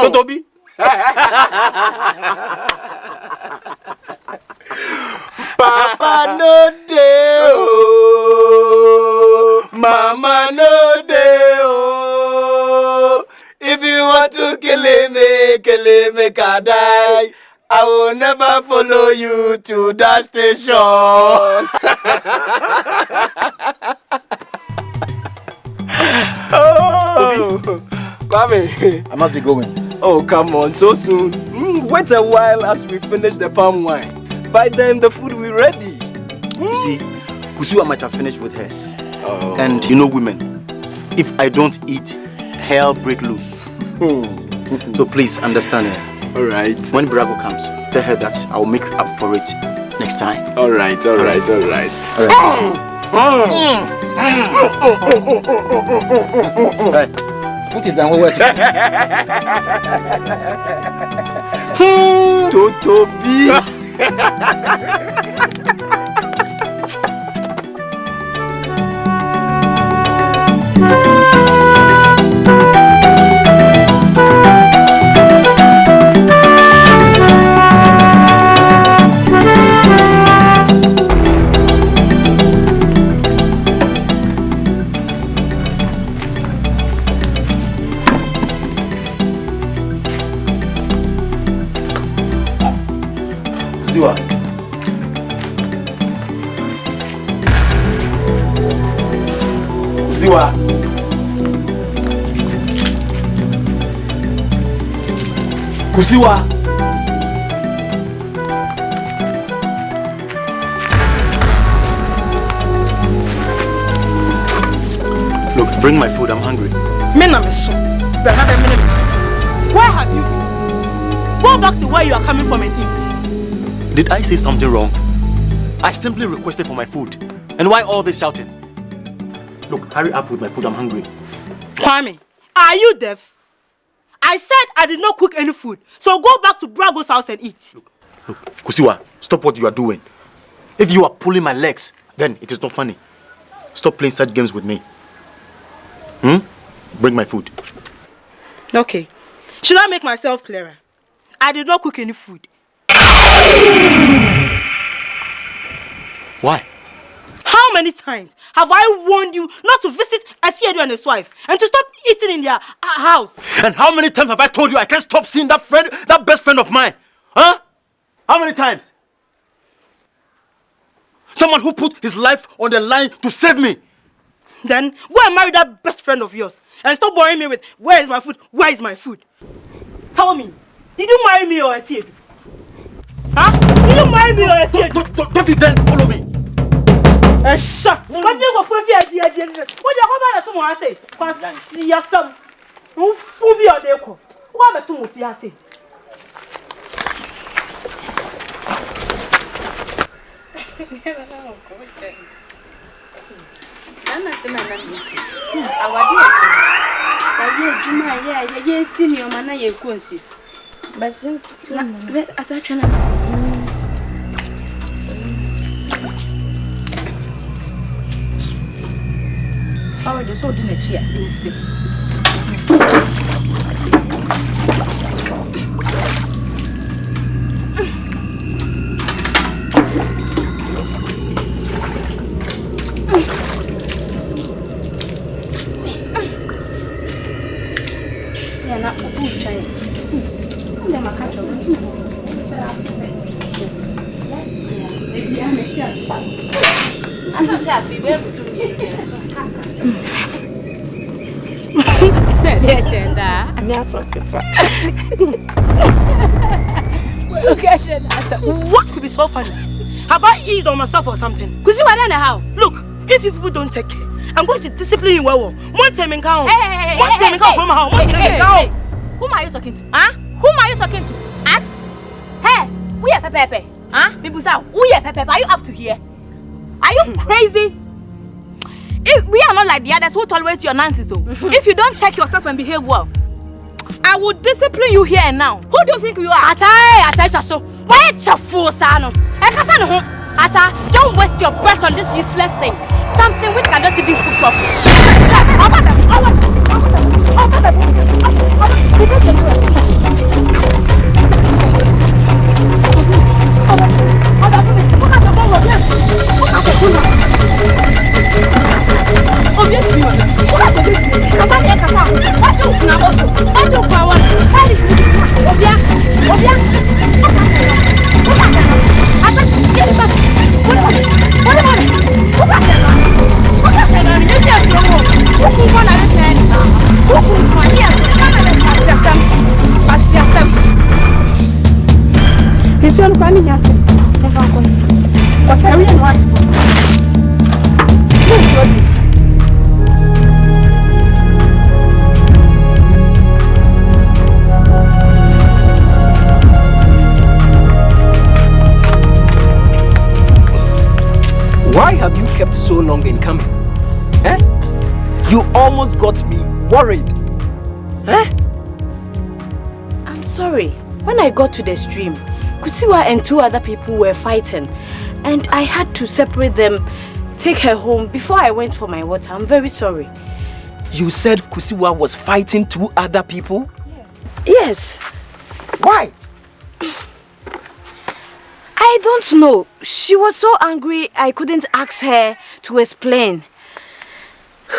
Totobi. Papa no dey oh, Mama no dey oh. If you want to kill me, can die. I will never follow you to that station. Oh, Kwame, I must be going. Oh, come on, so soon. Wait a while as we finish the palm wine. By then, the food will be ready. You see, Kusiwa might have finished with hers. Oh. And you know women, if I don't eat, hell break loose. So please understand her. All right. When Brago comes, tell her that I'll make up for it next time. All right. Hey, put it down. We'll wait. Totobi. Kusiwa. Kusiwa. Look, bring my food. I'm hungry. Where have you been? Go back to where you are coming from and eat. Did I say something wrong? I simply requested for my food. And why all this shouting? Look, hurry up with my food. I'm hungry. Kwame, are you deaf? I said I did not cook any food. So go back to Brago's house and eat. Look, Kusiwa, stop what you are doing. If you are pulling my legs, then it is not funny. Stop playing such games with me. Bring my food. Okay. Should I make myself clearer? I did not cook any food. Why? How many times have I warned you not to visit Asiedu and his wife and to stop eating in their house? And how many times have I told you I can't stop seeing that best friend of mine? Huh? How many times? Someone who put his life on the line to save me. Then go and marry that best friend of yours and stop boring me with where is my food? Where is my food? Tell me, did you marry me or Asiedu? Huh? Did you marry me or Asiedu? Don't you then follow me. Shut! What do you go for if you are what do you come back to say? Because you are some who fool me or they come. What about to say? Oh, the so didn't cheer. Yeah, not the food chain. Then my catch over. What could be so funny? Have I eased on myself or something? Cause you are there how? Look, if you people don't take care, I'm going to discipline you well. One time in count. Hey. Who are you talking to? Huh? Whom are you talking to? Ask. Hey, who are Pepe? Huh? Bibusa, who are Pepe? Are you up to here? Are you crazy? If we are not like the others who tolerate your nonsense, so if you don't check yourself and behave well, I will discipline you here and now. Who do you think you are? Ata, so why you fool, Sano? Ata, don't waste your breath on this useless thing. Something which cannot even cook properly. Why have you kept so long in coming? Eh? You almost got me worried. Eh? I'm sorry. When I got to the stream, Kusiwa and 2 other people were fighting, and I had to separate them, take her home before I went for my water. I'm very sorry. You said Kusiwa was fighting 2 other people? Yes. Why? I don't know. She was so angry I couldn't ask her to explain.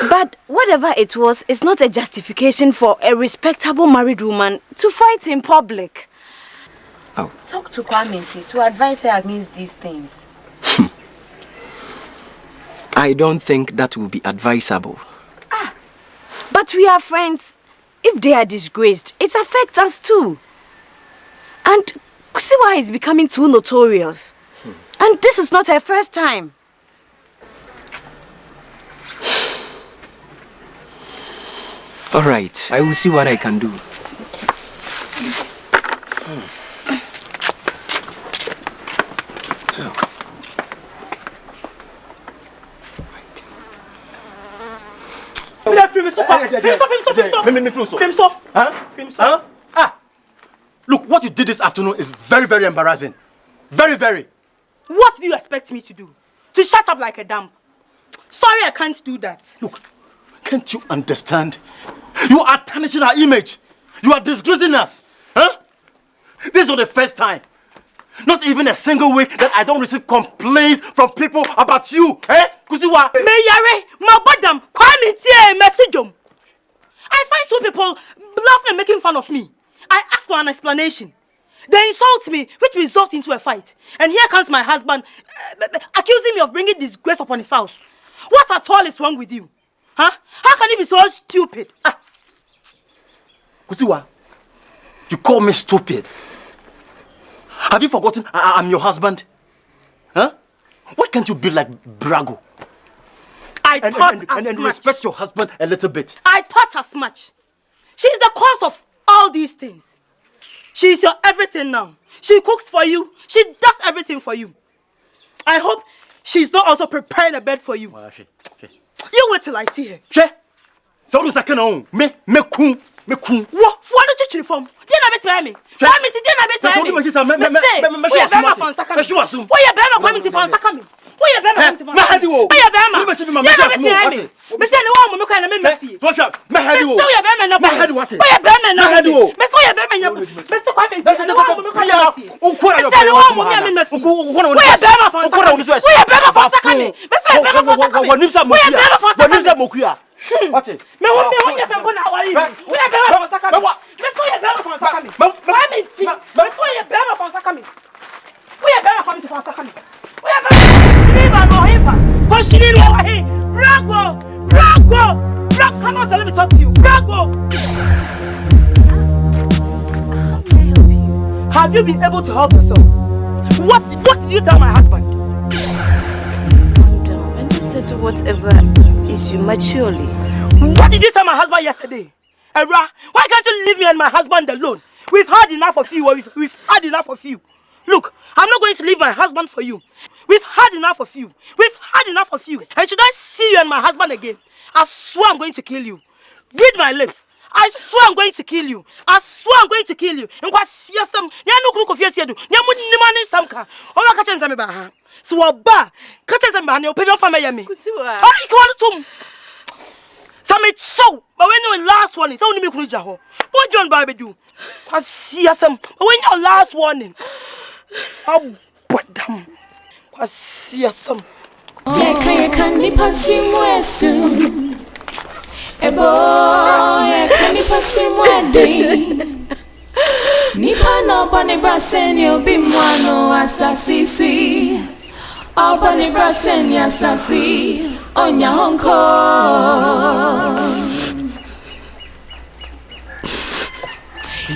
But whatever it was, it's not a justification for a respectable married woman to fight in public. Oh. Talk to Kwame to advise her against these things. I don't think that will be advisable. But we are friends. If they are disgraced, it affects us too. And Kusiwa is becoming too notorious. And this is not her first time. All right, I will see what I can do. Look, what you did this afternoon is very, very embarrassing. Very, very. What do you expect me to do? To shut up like a dump? Sorry, I can't do that. Look, can't you understand? You are tarnishing our image. You are disgracing us. Huh? This is not the first time. Not even a single week that I don't receive complaints from people about you. Eh? Kusiwa. Meyare, Mabadam, Kwame Tie, Messidom. I find 2 people laughing and making fun of me. I ask for an explanation. They insult me, which results into a fight. And here comes my husband accusing me of bringing disgrace upon his house. What at all is wrong with you? Huh? How can you be so stupid? Kusiwa, you call me stupid. Have you forgotten I'm your husband? Huh? Why can't you be like Brago? I thought as much. much. Respect your husband a little bit. I thought as much. She's the cause of all these things. She's your everything now. She cooks for you. She does everything for you. I hope she's not also preparing a bed for you. You wait till I see her. So do second on. Me kun. What? For the chicken from? Did I bet me? Why me? Did I bet me? We are Bema from Sakami. We are Bema coming from Sakami. We are Bema coming from Sakami. We are Bema. Did I bet me? Miss anyone who can make me. Watch out. Mahadi. We are Bema. We are Bema. Miss we are Bema. Mr. Kwame. Anyone who can make me. Miss anyone who can make me. We are Bema from Sakami. We are Bema from Sakami. Miss we are Bema from Sakami. We are Bema from Sakami. Watch it. Me want you from Bona Wari. We are Bema from Sakami. Me so you Bema from Sakami. Why me? Me so you Bema from Sakami. We are Bema coming to Sakami. We are Bema. have you been able to help yourself? What did you tell my husband? Please calm down and just settle whatever issue maturely. What did you tell my husband yesterday? Era, why can't you leave me and my husband alone? We've had enough of you. We've had enough of you. Look, I'm not going to leave my husband for you. We've had enough of you. We've had enough of you. And should I see you and my husband again, I swear I'm going to kill you. Read my lips. I swear I'm going to kill you. I swear I'm going to kill you. And what see some no cook of yes, you do. Yamun some car. All I catch them about her. So a bar catches them by your paper for Miami. I can't. Some show, but when your last warning, so only me could jaho. What John Bible do? I see some, but when your last warning, how what damn? I see some. Yeah, can you pass him soon? A boy, can you pass him wedding? Nipa no bunny brassen, you'll be one assassin. Oh, bunny brassen, assassin. On your Hong Kong.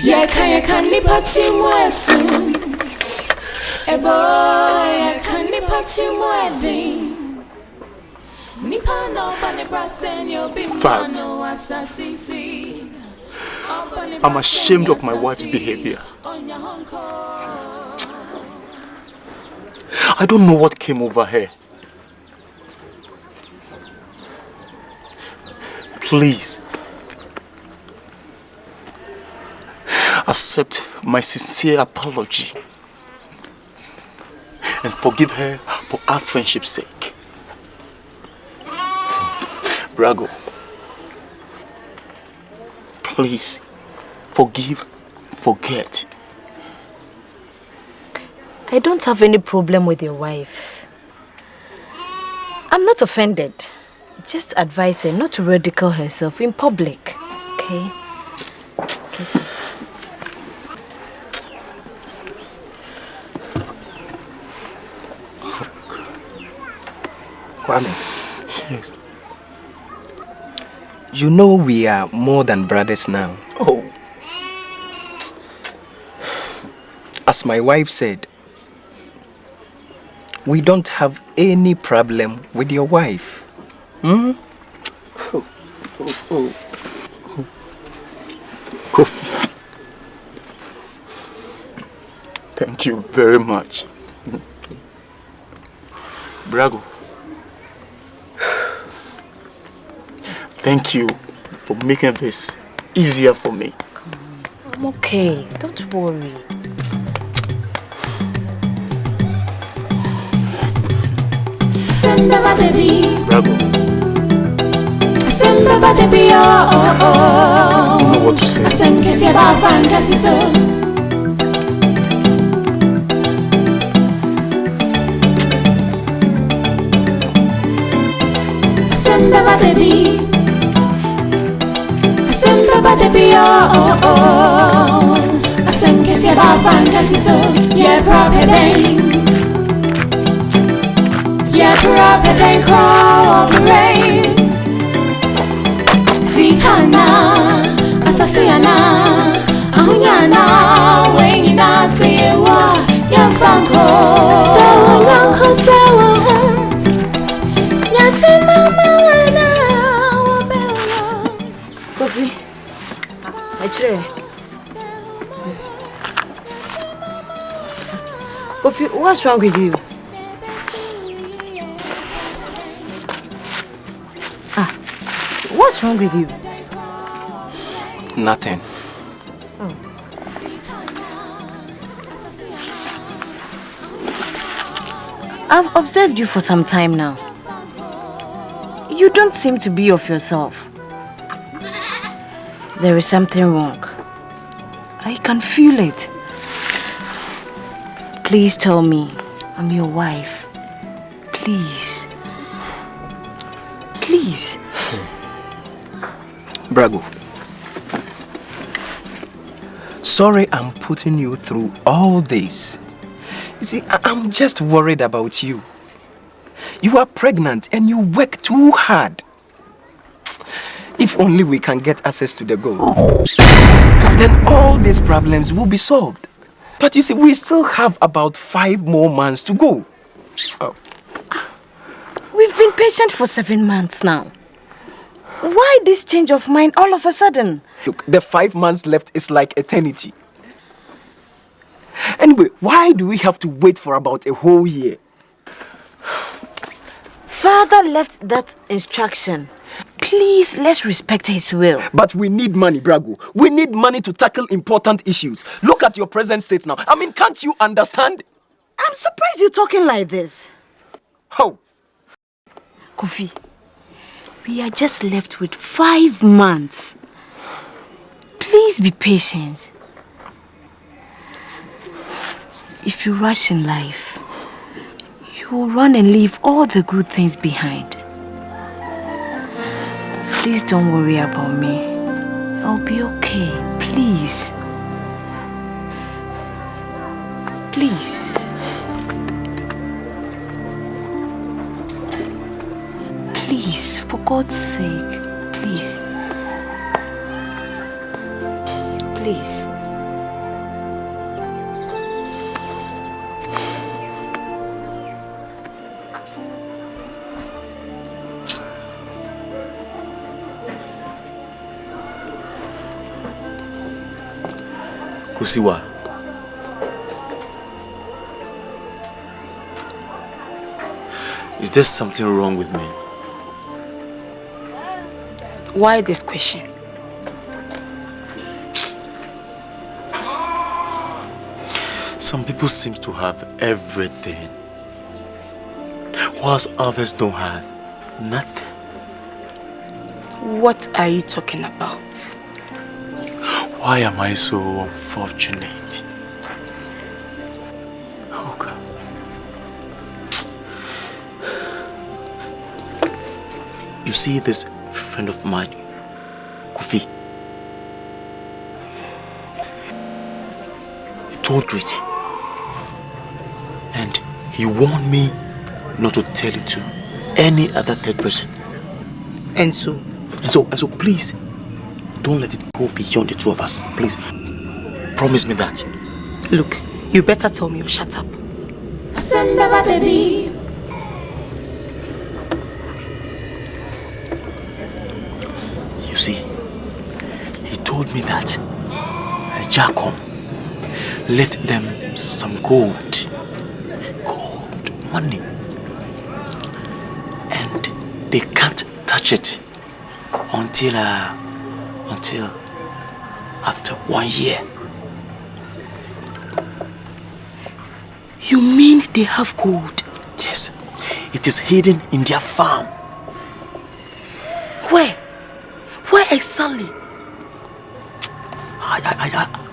Yeah, can you party more soon? A boy, can you party wedding? Nipa no bunny brassen, you'll be fact, I'm ashamed of my wife's behavior. I don't know what came over her. Please, accept my sincere apology and forgive her for our friendship's sake. Brago, please, forgive, forget. I don't have any problem with your wife. I'm not offended. Just advise her not to ridicule herself in public, okay? Get up. Kwame. Yes. You know we are more than brothers now. Oh. As my wife said, we don't have any problem with your wife. Kofi, thank you very much. Brago, thank you for making this easier for me. I'm okay, don't worry. Brago, I don't know what to say. Kofi, Kofi, what's wrong with you? What's wrong with you? Nothing. Oh. I've observed you for some time now. You don't seem to be of yourself. There is something wrong. I can feel it. Please tell me I'm your wife. Please. Please. Brago, sorry I'm putting you through all this. You see, I'm just worried about you. You are pregnant and you work too hard. If only we can get access to the gold, then all these problems will be solved. But you see, we still have about 5 more months to go. Oh. We've been patient for 7 months now. Why this change of mind all of a sudden? Look, the 5 months left is like eternity. Anyway, why do we have to wait for about a whole year? Father left that instruction. Please, let's respect his will. But we need money, Brago. We need money to tackle important issues. Look at your present state now. I mean, can't you understand? I'm surprised you're talking like this. How? Kofi, we are just left with 5 months. Please be patient. If you rush in life, you will run and leave all the good things behind. Please don't worry about me. I'll be okay. Please. Please. Please, for God's sake. Please. Please. Kusiwa. Is there something wrong with me? Why this question? Some people seem to have everything, whilst others don't have nothing. What are you talking about? Why am I so unfortunate? Oh God. You see this friend of mine, Kofi. He told Gritty, and he warned me not to tell it to any other third person. And so please, don't let it go beyond the 2 of us, please. Promise me that. Look, you better tell me or shut up. You see, he told me that Jacom left them some gold, money, and they can't touch it until after 1 year. You mean they have gold? Yes, it is hidden in their farm. Where? Where exactly?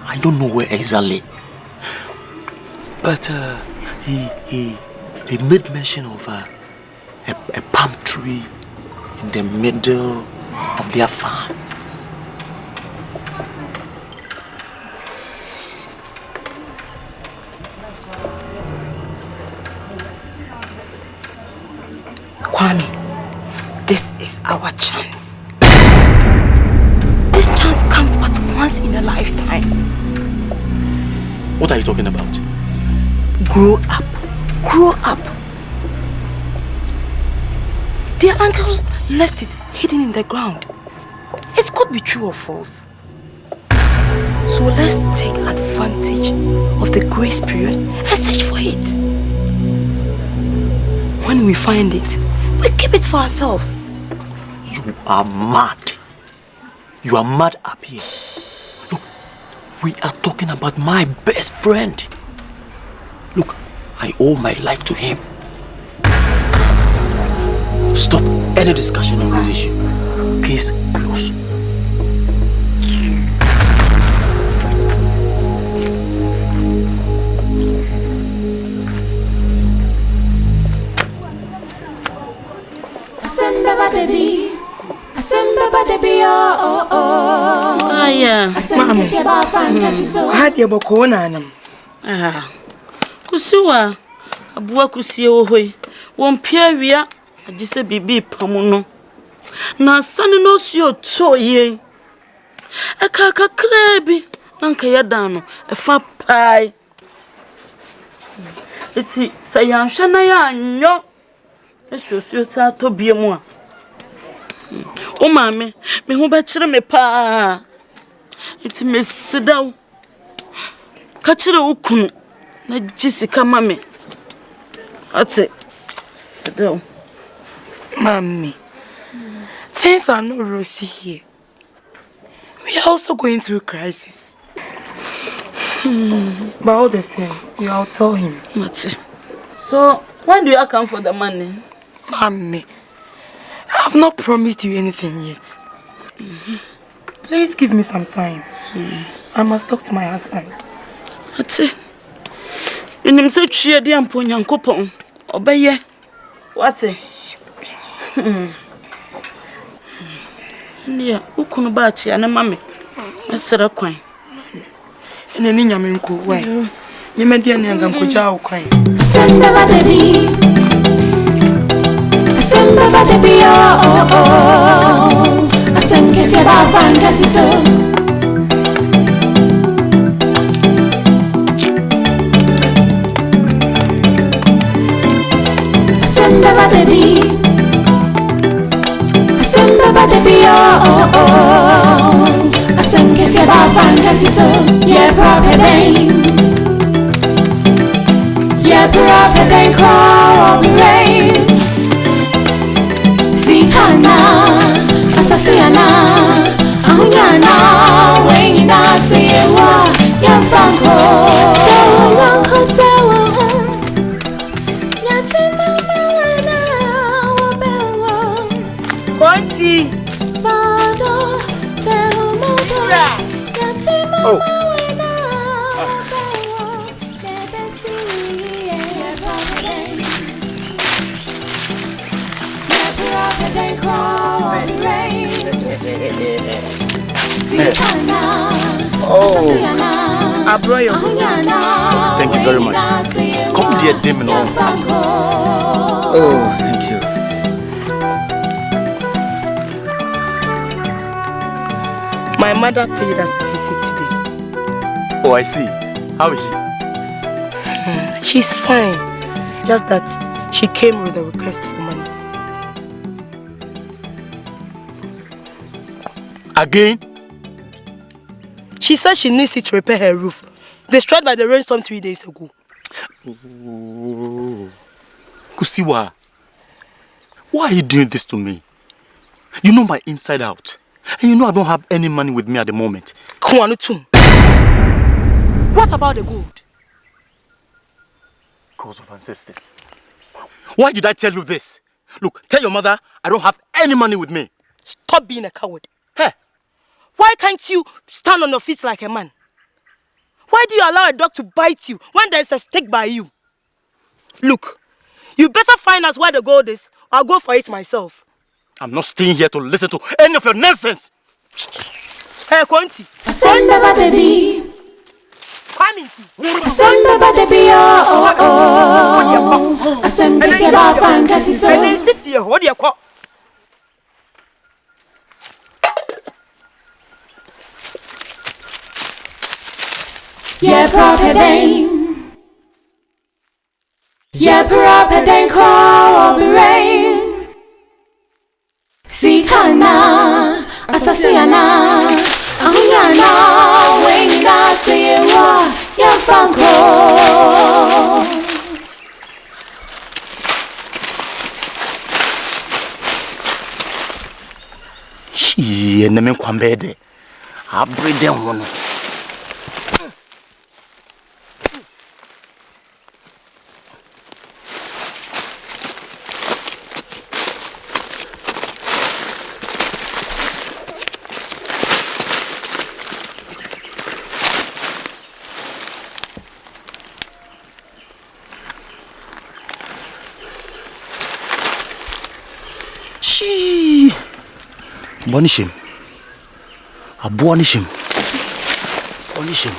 I don't know where exactly, but he made mention of a palm tree in the middle of their farm. Kwame, this is our chance. This chance comes but once in a lifetime. What are you talking about? Grow up. Grow up. Their uncle left it hidden in the ground. It could be true or false. So let's take advantage of the grace period and search for it. When we find it, we keep it for ourselves. You are mad. You are mad up here. Look, we are talking about my best friend. Look, I owe my life to him. Stop any discussion on this issue. Case closed. Mami, hadi ya boko na anam. Kusiwa abuwa kusie wohoi. Wompia wia agise bibi pamuno. Na sane no suo to ye. Eka kakra bi nanka yada no efa pai. Iti sayanshana ya nyo. Esusu ta to biemu a. O mame, me ho ba kire me pa. Iti me sidaw. Ka kire wo kunu na jisika mame. Ate sidaw. Mommy, things are not rosy here. We are also going through crisis. But all the same, I'll tell him. So, when do you come for the money? Mommy, I have not promised you anything yet. Please give me some time. I must talk to my husband. You say chia di ampo nyankopon. Obeye. What? Ndia, ukunu ba chia na mame. Esere kwan. Ene ni nyame nko why? Nyame dia ne anga nko ja wo kwan. Asemba badebi. Asemba badebi oh. Asemke se ba vanga siso. Asemba badebi. Asemba badebi oh. Asemke se ba vanga siso. Yeah, proper name. Yeah, proper name. Crawl the rain. Sikana, asasiana, ahunyana, wenina sewa, yamfanko, wanko sewa, nyatima mawana, wabewa, Konti, fado, bewa modo, nyatima mawana, wabewa, nebesi, yeah, providence. Then crawl on the rain. Thank you very much. Come, dear demon. Oh, thank you. My mother paid us a visit today. Oh, I see. How is she? She's fine. Just that she came with a request for money. Again? She says she needs it to repair her roof, destroyed by the rainstorm 3 days ago. Kusiwa, why are you doing this to me? You know my inside out. And you know I don't have any money with me at the moment. What about the gold? Cause of ancestors. Why did I tell you this? Look, tell your mother I don't have any money with me. Stop being a coward. Hey. Why can't you stand on your feet like a man? Why do you allow a dog to bite you when there's a stick by you? Look, you better find out where the gold is, or I'll go for it myself. I'm not staying here to listen to any of your nonsense. Hey, Konti. Asemba badebi. Kwame. Asemba badebi oh. Asemba se ba vanga siso. What do you call? Yeah, proper name. Yeah, proper name. Crawl the rain. Sikana, asasiana, ahunyana, wenina sewa, yamfanko. She and the kwambede. I breed them one. Punish him. I punish him. Punish him.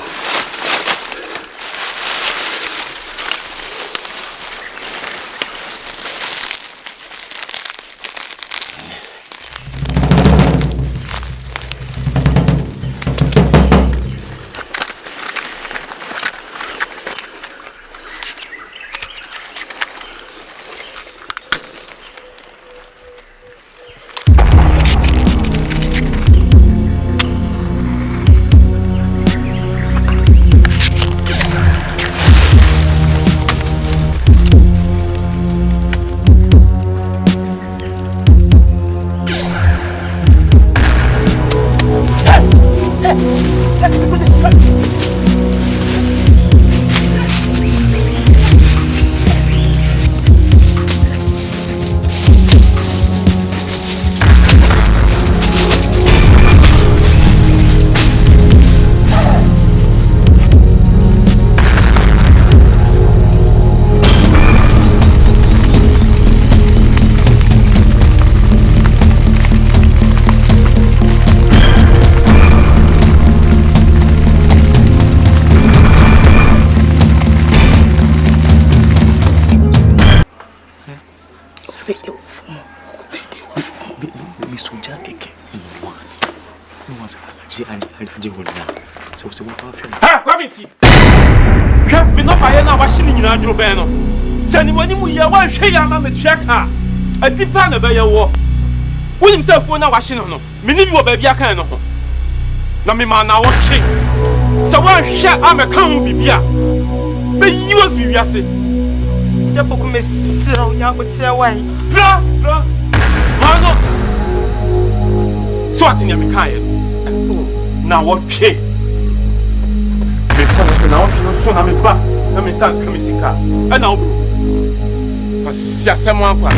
So what about you? Ha, Kwamiti. Me no buy na wa shini nyina adwo ben no. Se ni wani mu ye wa hwe ya ma me tuaka. Adipa na be ye wo. Wonim se afuo na wa shini no. Me ni bi wo ba bia kan no ho. Na me ma na wo twe. Se wa hwe ameka ho bibia. Be yi wa fi wiase. Japo ku me sira nya ko tira wai. Bra. Mano. So ati nya me kan ye. Na wo twe. Na what you so na me ba na me san kamisika e na obu fasia semo akwa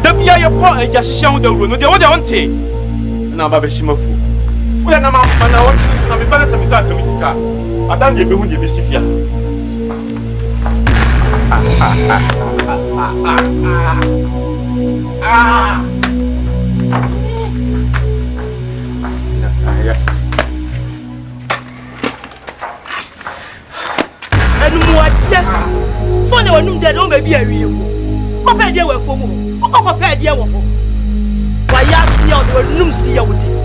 da bia ye po eja hihye ho da wuro no de wo de onte na ba be shimafu wo ya na ma na what you so na me ba na san kamisika adan de be hu de be sifia Yes. So ne wonum de don baby awie wo. Ko pɛ de wa fomu. Ko pɛ de wo ho. Wa ya si ya de wonum si ya wo de.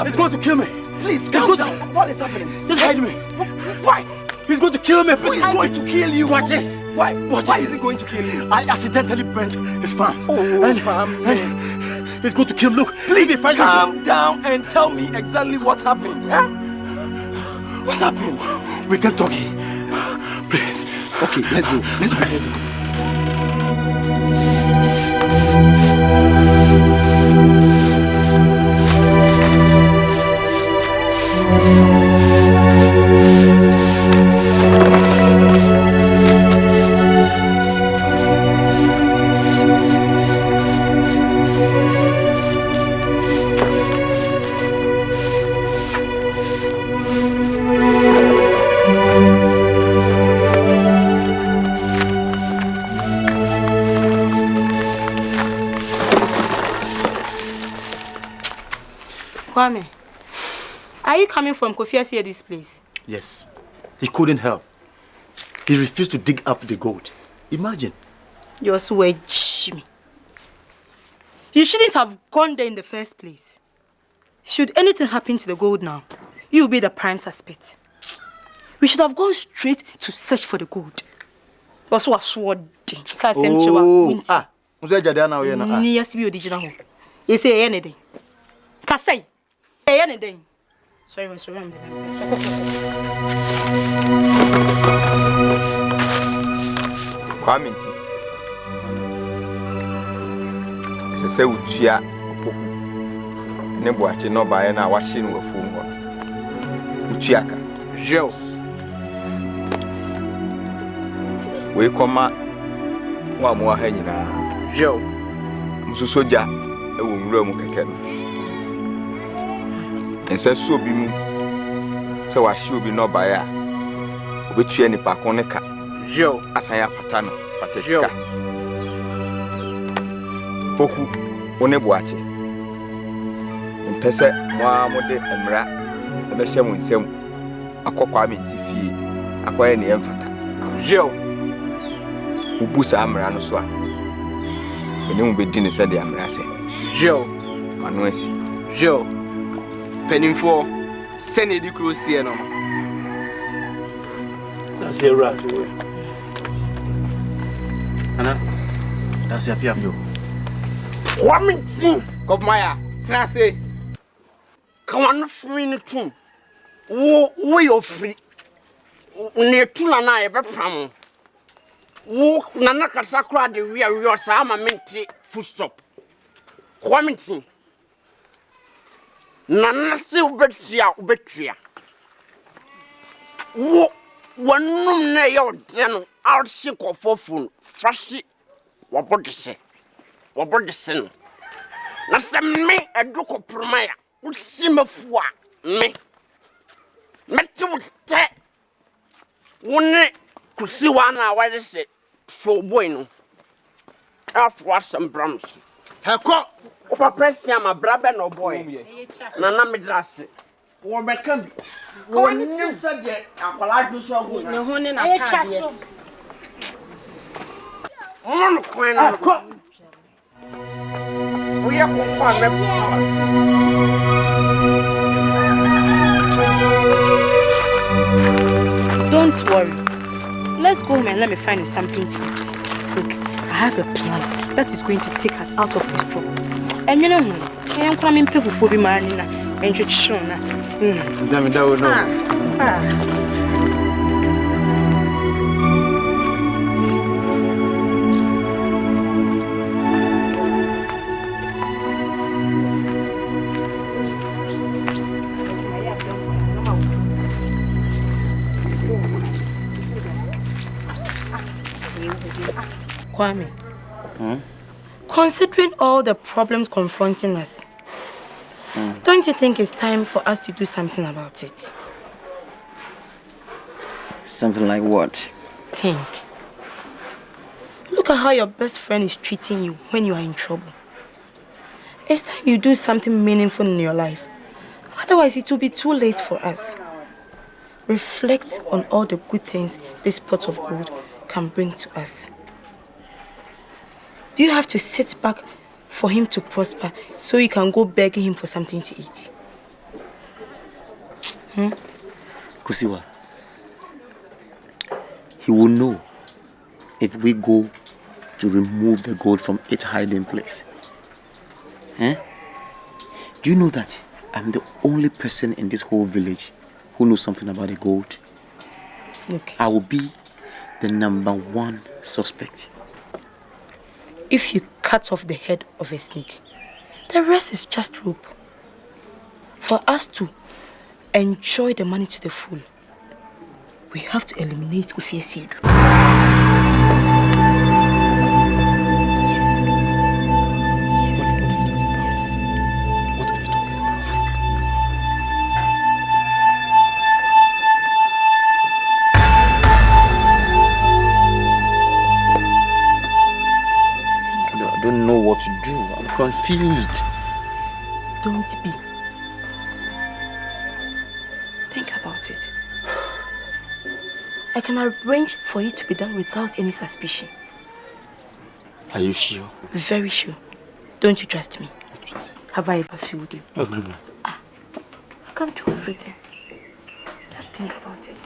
He's going to kill me. Please, calm down. What is happening? Just hide me. Why? He's going to kill me. Please. He's going to kill you. Watch it. Why? Watch Why is he going to kill you? I accidentally burnt his farm. Oh, and he's going to kill me. Look, please calm down and tell me exactly what happened. Huh? What happened? We can talk here. Please. Okay, let's go. Let's go. Kwame, are you coming from Kofi Asie this place? Yes. He couldn't help. He refused to dig up the gold. Imagine. You're so a Jimmy. You shouldn't have gone there in the first place. Should anything happen to the gold now, you'll be the prime suspect. We should have gone straight to search for the gold. Also a sword. Oh, ah. Yes, be original. You say anything. Kasai. Anything. Sorry, Mr. Rambo. Kwamiti. Se utua opoku. Ne boache no bae na wahye no wafum ho. Utuaka. Jeo. We koma wa mo ha nyina. Jeo. Mususoja ewo nwura mu keke no. Ense so bi mu. Se wahye obi no bae a. Obetua nipa kon ne ka. Jeo. Asan ya patano, patesika. Poku one boache. Mpese mo mode emra ebe hye mo nsem akokwa amenti fie akoye ne emfata. Jeo. Ubusa amra no so a. Ene mu bedi ne se de amra se. Jeo. Mano asi. Jeo. Penimfo Send a decree, no. That's a rat. Anna, that's a piano. What me think? Come, Maya. Say. Come on, free the tune. Wo you free. Ne tuna na e be pam. Wo nana kasakra de we sa ma mente full stop. What me think? Nana se ubetia. Wo wanum na yo de no out sink of phone. Frashi wabodi se. Wabodi se. Na se me eduko promaya. Usimafua me. Metu te. Wone kusi wana wade se so boy no. Afwa some brams. Heko. Opa presia ma brabe no boy. Na me drase. Wo beka bi. Wo nim se de akwala ju so go. Ne ho ne na taade. Mon kwen na. We are Don't worry. Let's go home and let me find you something to eat. Look, I have a plan that is going to take us out of this trouble. And you know, I am coming people for the man and you're sure. Kwame, considering all the problems confronting us, don't you think it's time for us to do something about it? Something like what? Think. Look at how your best friend is treating you when you are in trouble. It's time you do something meaningful in your life. Otherwise, it will be too late for us. Reflect on all the good things this pot of gold can bring to us. Do you have to sit back for him to prosper so you can go begging him for something to eat? Kusiwa, he will know if we go to remove the gold from its hiding place. Do you know that I'm the only person in this whole village who knows something about the gold? Okay. I will be the #1 suspect. If you cut off the head of a snake, the rest is just rope. For us to enjoy the money to the full, we have to eliminate Kufie Siedu. What to do? I'm confused. Don't be. Think about it. I can arrange for it to be done without any suspicion. Are you sure? Very sure. Don't you trust me? Have I ever failed you? No. I can't do everything. Just think about it.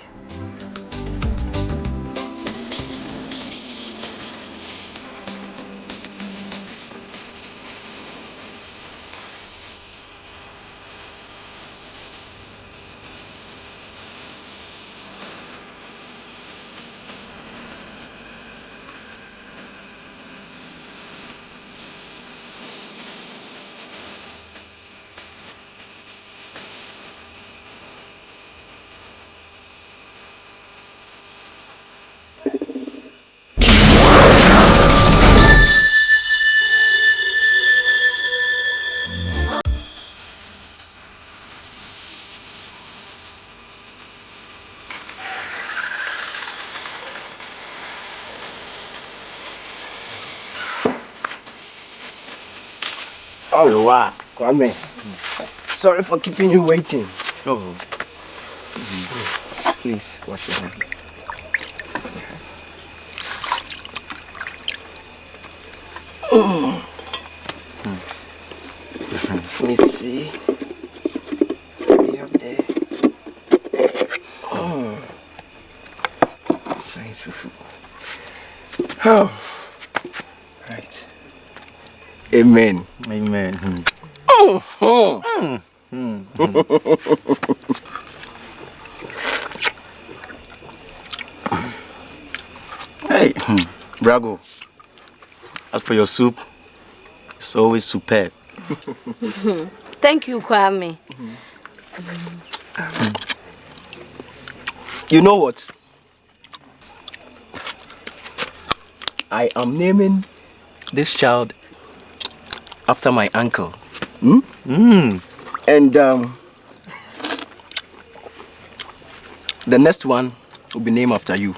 Oh, wow. Kwame. Sorry for keeping you waiting. Oh. Please, wash your hands. Let me see. We have there. fufu. Oh. Right. Amen. Amen. Hey, Brago. As for your soup, it's always superb. Thank you, Kwame. You know what? I am naming this child after my uncle. And the next one will be named after you.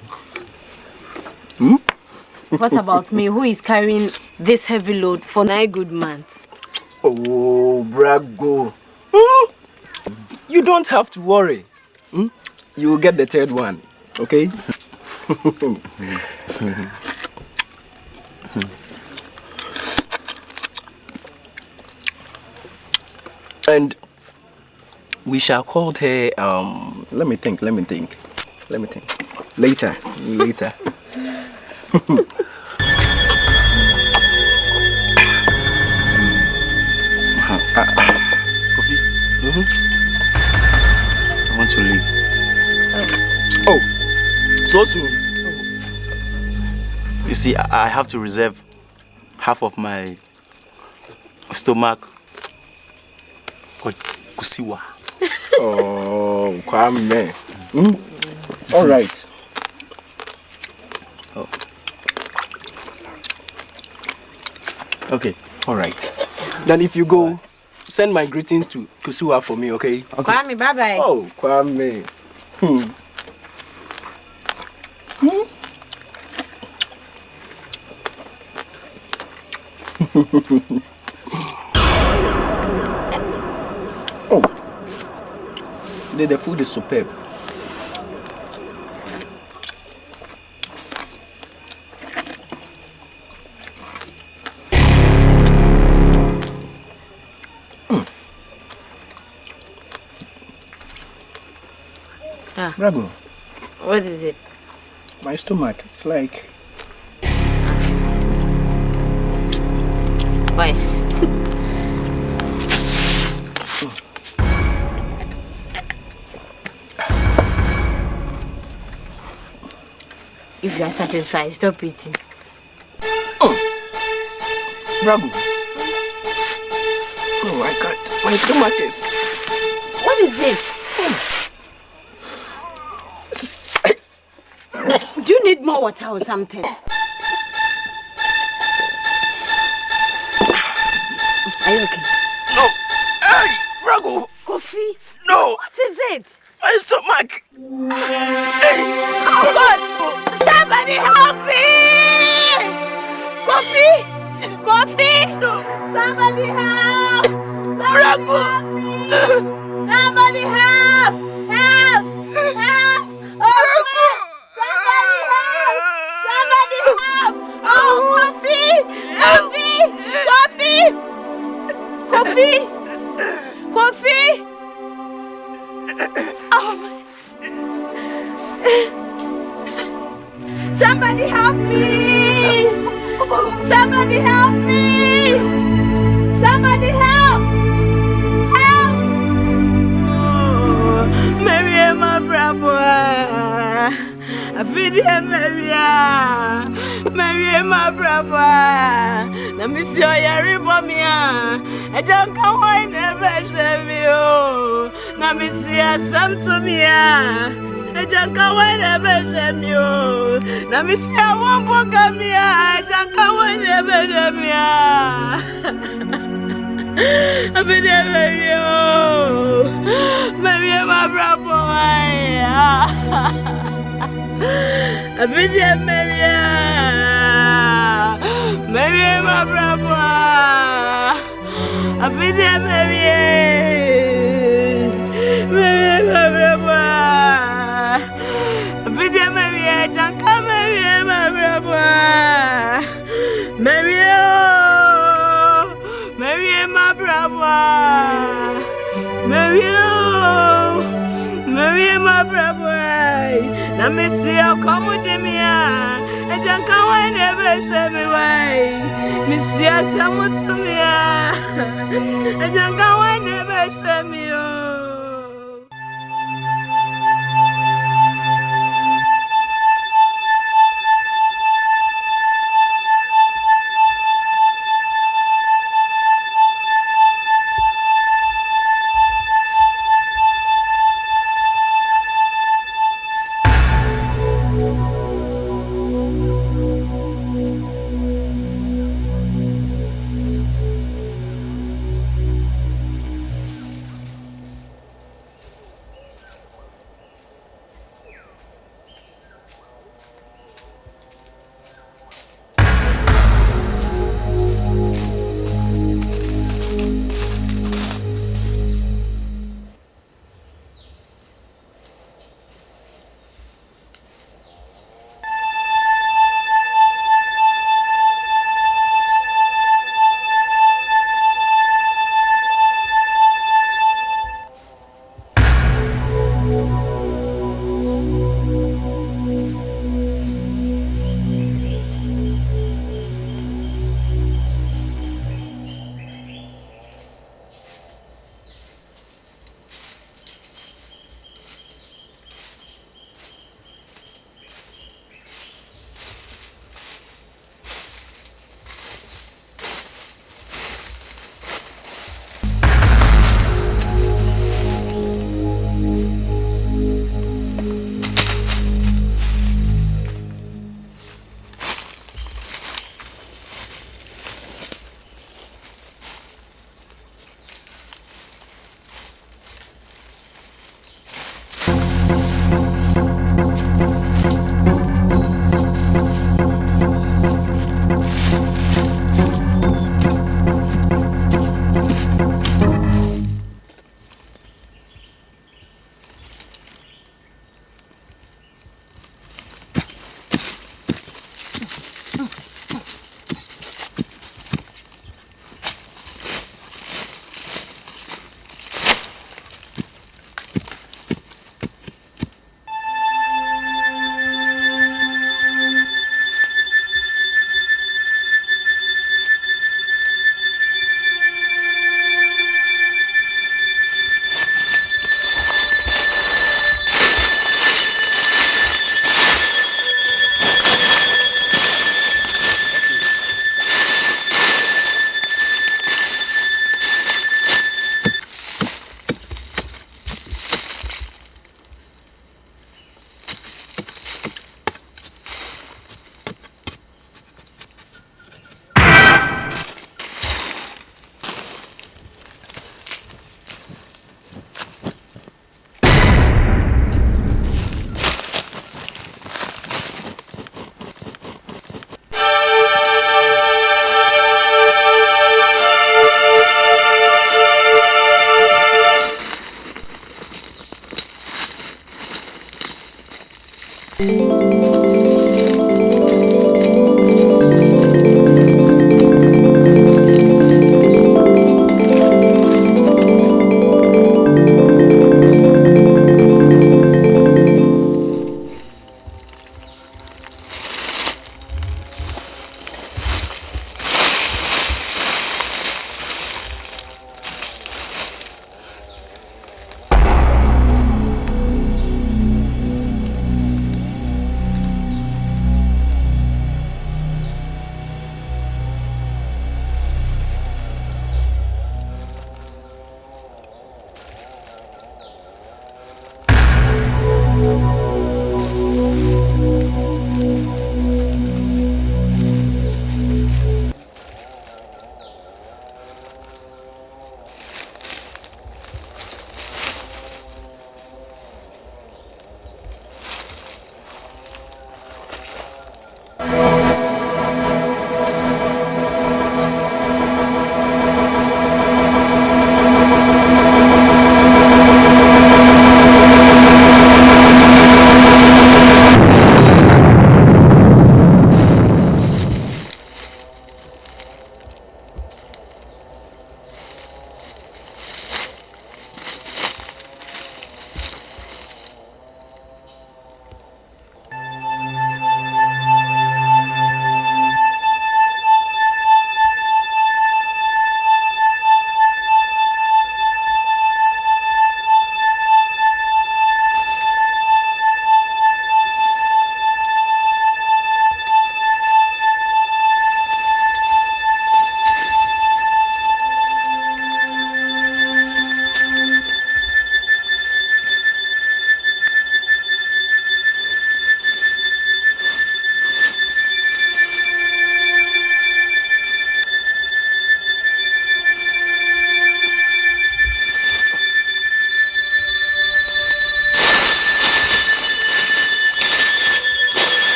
What about me, who is carrying this heavy load for 9 good months? Oh, Brago. You don't have to worry. You will get the third one, okay? And we shall call her, let me think. Later. Kofi, I want to leave. Oh, so soon? You see, I have to reserve half of my stomach for Kusiwa. Oh, Kwame. All right. Oh. Okay. All right. Then if you go, send my greetings to Kusiwa for me, okay? Kwame, bye-bye. Oh, Kwame. Oh, the food is superb. Brago. What is it? My stomach, it's like... Why? If you are satisfied, stop eating. Brago. Oh my God, my stomach is... What is it? Do you need more water or something? Are you okay? No. Hey, Brago. Coffee? No. What is it? My stomach. Hey. Oh God! Somebody help me! Coffee! Coffee! No. Somebody help! Brago. Somebody help! Help! Help! Oh God! Somebody help! Oh, Coffee! Coffee! Oh my. Somebody help me! Somebody help me! Somebody help! Help! Oh, Maria, my brother. I feel Maria, my brother. Let me see your ribomia. I don't come why never shame you. Let me see some to me. I don't come why never shame you. Let me see a one book of me. I don't come why never shame you. I feel Maria, my brother. I feel Maria, my brother. I feel Maria, my brother. I feel Maria, Janka Maria, my brother. Maria, my brother. Maria, my brother. Na misia komudimia. Ejanka wa nebe shemi wai. Misia samutumia. Ejanka wa nebe shemi o.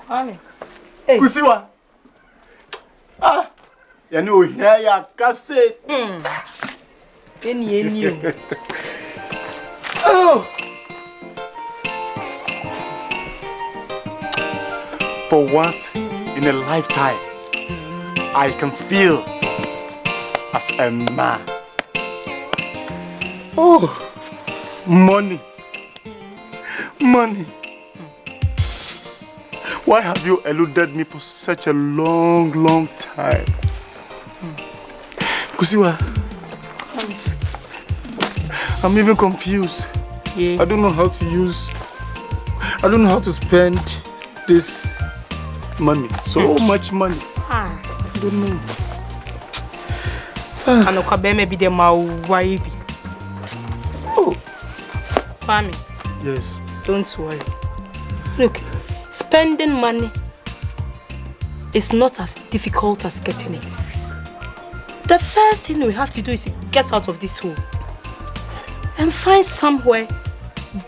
Kwame. Hey. Kusiwa. Ah. You know here ya kase. Any. Oh. For once in a lifetime, I can feel as a man. Oh, money. Why have you eluded me for such a long time? Kusiwa, I'm even confused. Yeah. I don't know how to spend this money. So much money. I don't know. I know maybe the wife. Oh, Kwame. Yes. Don't worry. Look, spending money is not as difficult as getting it. The first thing we have to do is to get out of this hole and find somewhere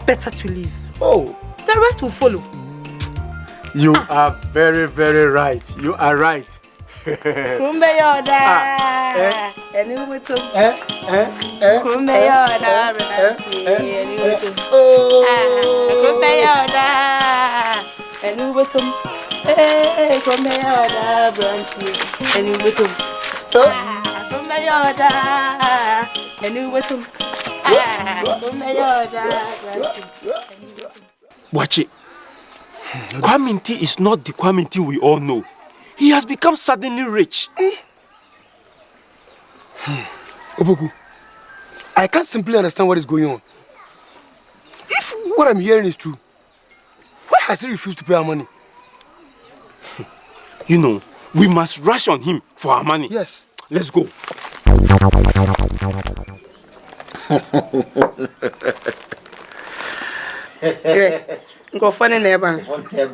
better to live. Oh. The rest will follow. You are very, very right. You are right. Kumbe yoda. Eni ubuto. Kumbe yoda. Eni ubuto. Kumbe yoda. Eni ubuto. Kumbe yoda. Eni ubuto. Kumbe yoda. Eni ubuto. Kumbe yoda. Watch it. Kwaminti is not the Kwaminti we all know. He has become suddenly rich. Oboku, I can't simply understand what is going on. If what I'm hearing is true, why has he refused to pay our money? You know, we must rush on him for our money. Yes. Let's go. Go for the neighbor. Hey,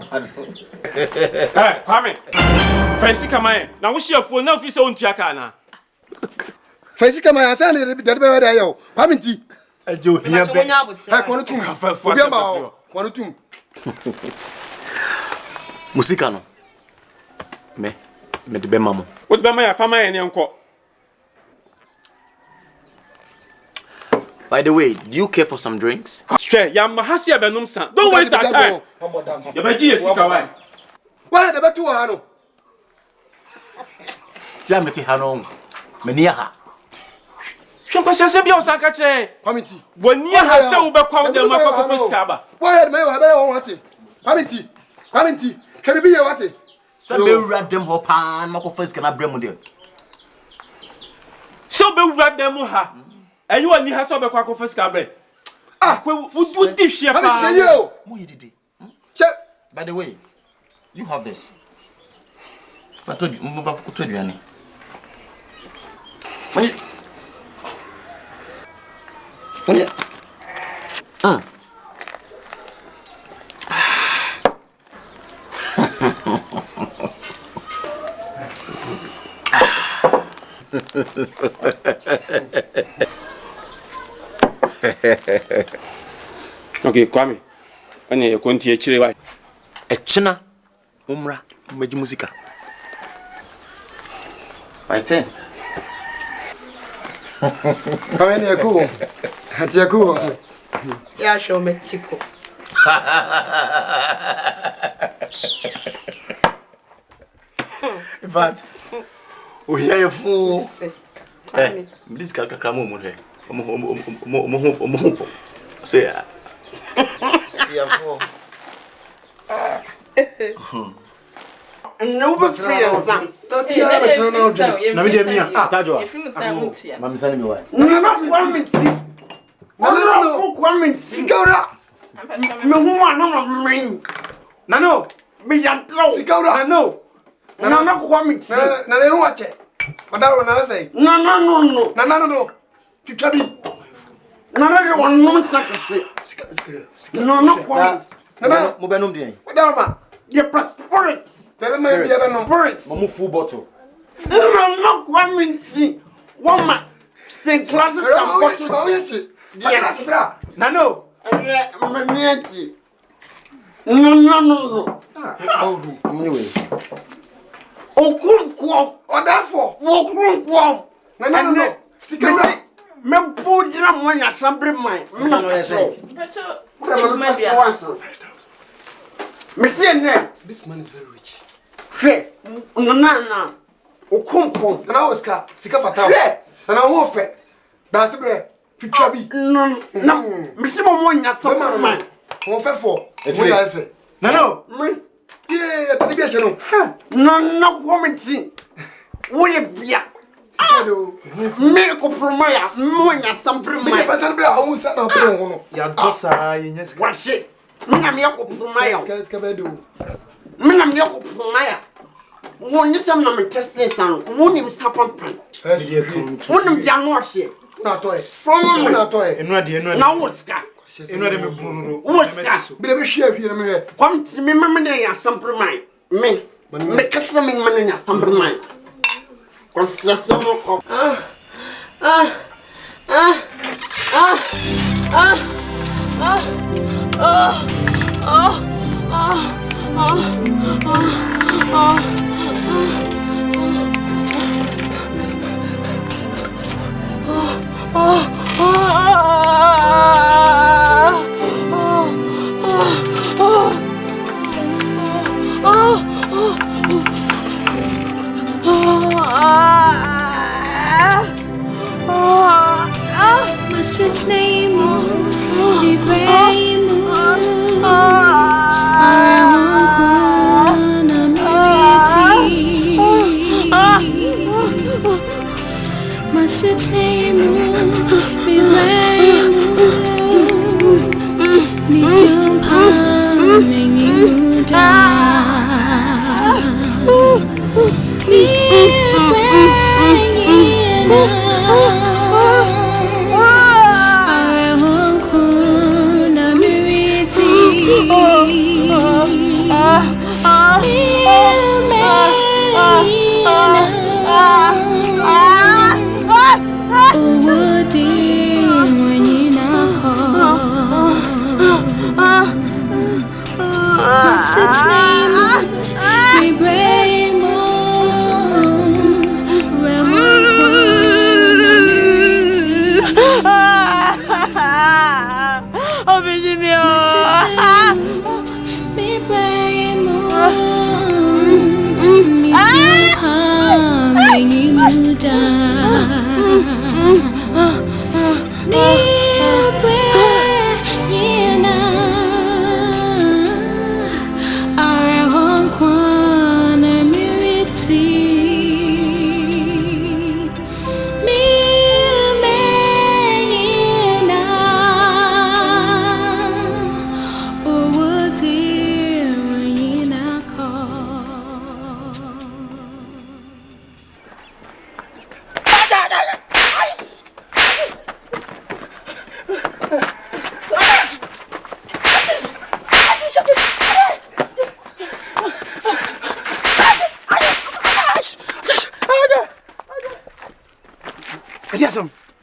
Kwame. Fancy come here. Now we share phone now if you say on Tiakana. Fancy come here. I say that be there yo. Kwaminti. Ejo here be. Ha kono tum. Obi amba kono tum. Musika no. Me de be mamo. What be my fama ene nko? By the way, do you care for some drinks? Sure, ya mahasi abenum san. Don't waste our time. Ya beji esika why? Why the betu ha no? Tia meti ha no. Menia ha. Hwempa bia osaka kire. Kwaminti. Wani ha se wo be kwa wo dem akwa fisika ba. Why me wa be won wate? Kwaminti. Can be here wate? Say be wura dem ho pan mako fisika na brem dem. So be wura dem ha. And you only have some of first cabaret. Would this share? By the way, you have this. But told you, move up to you, Annie. Okay, Kwame. Anya ye konti e chire wa. E china umra meji musika. By 10. Kwame ne ko. Hati ko. Ya show Mexico. In fact, oh yeah, you fool. Eh, this kakra mo he. Omo. Say ah. See ya fool. No be free san. Don't be able to turn out. Na me dey mia. Tajo. Mami sani me why. No Kwaminti. No Kwaminti. Sigara. Me hu ano me. Nano. Me yantlo. Sigara. No Kwaminti. Na hu wache. Odaro na say. No. No. Tutabi. Na one month sakase. No Kwaminti. Nana mo benum dey. Odaro ma. You prosperity. There may be other number. Mo full bottle. No Kwaminti. Woman. St. Classes and bottles. Yes. Nano. No. Anyway. Okunkwom. Therefore. Wokunkwom. No. Sikira. Me pudra mo nya sambre man. Me no petrol. Me say ne. This man is very rich. Hwe. Na. Okunkwom. Na Oscar, sika fatawo. Na wo fe. Da se bre. Twitwa bi. No. Me say mo nya sambre man. Wo fe fo. Wo da fe. No. Me. Yeah, tani bi e se no. No committee. Wo ye bia. Me ko promaya mo nya sambre man. Me fa sambre a wo sa na pro ho no. Ya do sa yenye ska. What shit? Me na me ko promaya. Ska be do. Me na me ko promaya. Wo ni sam na me testing san. Wo ni mstapa pan. Wo ni bia no hye. Na toy. From na toy. Enu ade. Na wo ska. Enu ade me bururu. Wo ska. Bi de be hwe ahwie na me he. Kom ti me me ya sambre man. Me kasa me man ya sambre man. What's its name?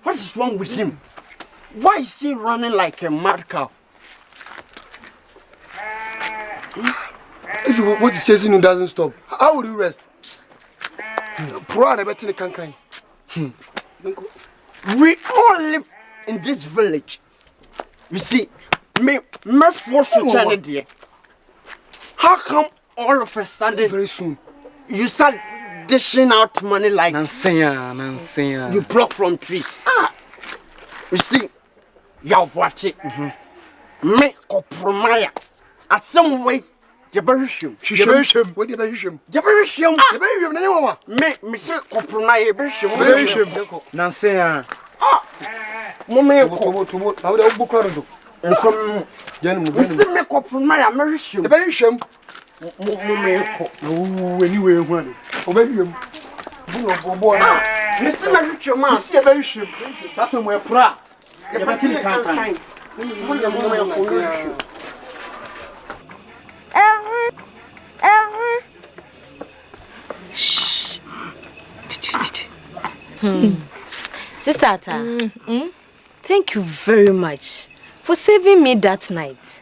What is wrong with him? Why is he running like a mad cow? If what is chasing you doesn't stop, how would you rest? We all live in this village. You see, me force to there. How come all of a sudden very soon you start dishing out money like Nansenya. You pluck from trees? You see, you're watching. Me kompromaya. At some way, you bury him. What do you bury him? You bury him. You bury him. No, me say kompromaya. You bury him. Nansenya. Mama, to how the book are do? And some me kompromaya. Bury him. You bury him. Anyway, one. Obey him. Mr. Marriage, man, see a very ship. That's somewhere proud. You better can't. Sister Ata, thank you very much for saving me that night.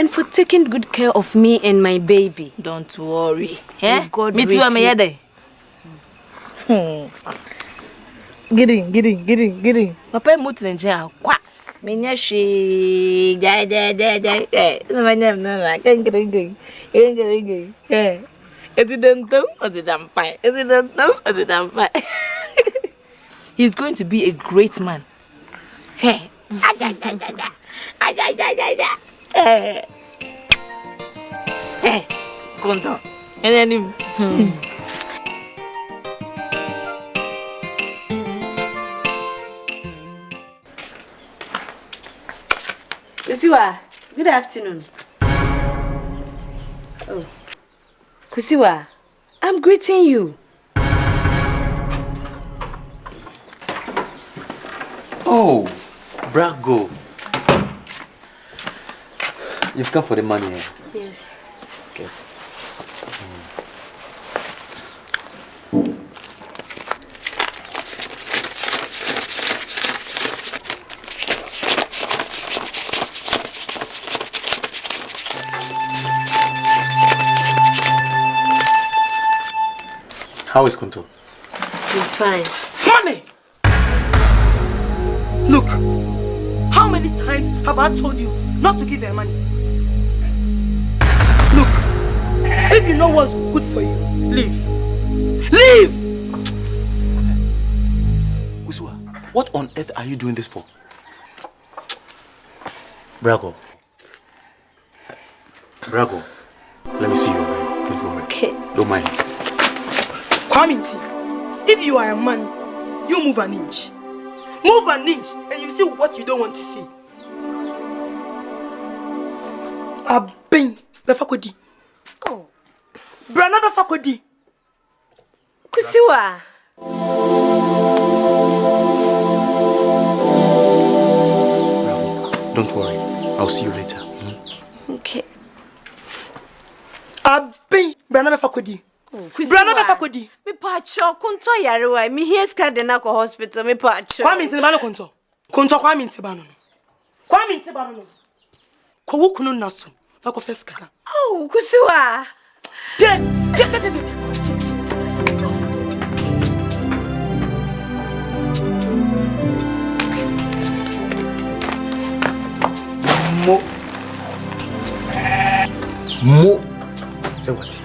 and for taking good care of me and my baby. Don't worry. Eh? God Me too, I'm here. Get in. Papa moved in jail. Quack. Minya she. Ja. No, my name, no, I can't get in. Eh. Is it done? Is it done? Is it done? Is it done? He's going to be a great man. Hey. Hey. Conto. And then him. Kusiwa, good afternoon. Oh. Kusiwa, I'm greeting you. Oh, Brago. You've come for the money, eh? Yes. Okay. How is Kunto? He's fine. Funny! Look, how many times have I told you not to give her money? Look, if you know what's good for you, leave. Leave! Kusua, what on earth are you doing this for? Brago, let me see you, alright? Don't worry. Okay. Don't mind. Kwaminti, if you are a man, you move an inch. Move an inch and you see what you don't want to see. Abeng befakodi. Oh. Brana befakodi. Kusiwa. Don't worry. I'll see you later. Okay. Abeng brana befakodi. Brana befakodi. Me pacho Kunto yarewa. Me here skade na ko hospital me pacho. Kwaminti bano Kunto. Kunto kwaminti bano. Kwaminti bano. Ko wukunu naso. Na ko feska. Oh, Kusiwa. Get. Mo. Say what?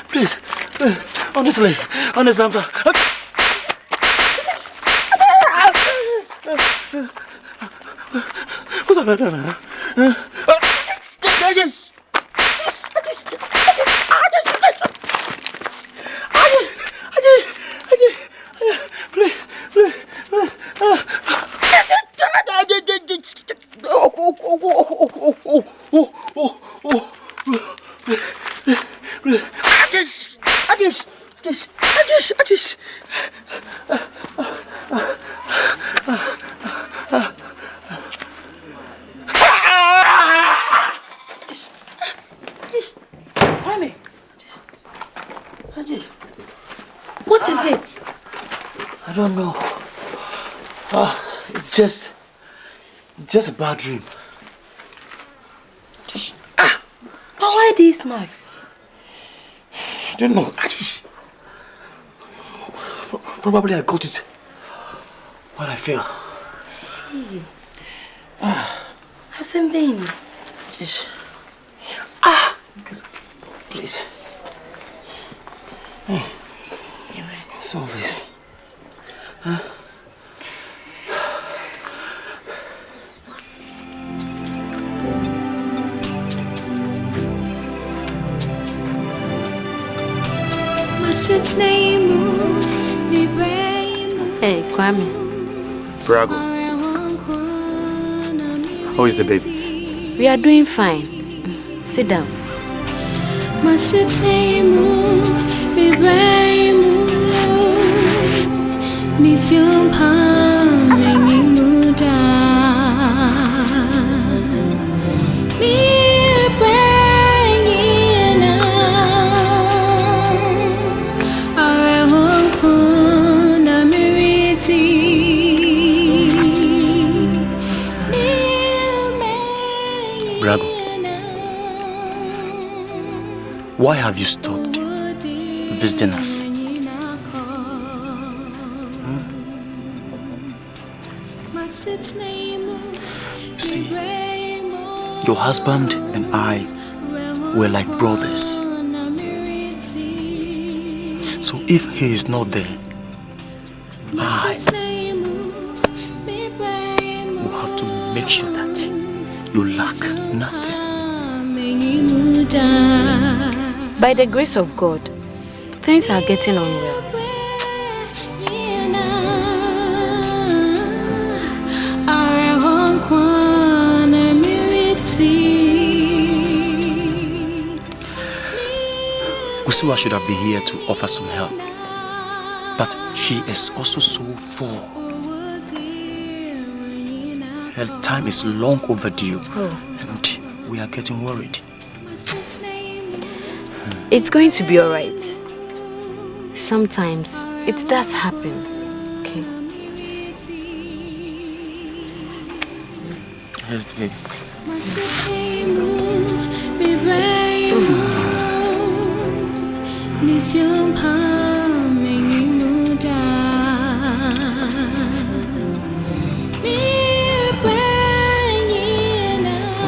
Please, honestly, I'm sorry. What's up, What is it? I don't know. It's just a bad dream. Why these marks? I don't know. Probably I got it when I fell. Hasn't been. Just please. Solve this. Hey, Kwame. Brago. How is the baby? We are doing fine. Sit down. Ni Why have you stopped visiting us? You see, your husband and I were like brothers. So if he is not there, I will have to make sure that you lack nothing. By the grace of God, things are getting on well. Kusiwa should have been here to offer some help, but she is also so full. Her time is long overdue, and we are getting worried. It's going to be alright. Sometimes it does happen. Okay. Here's the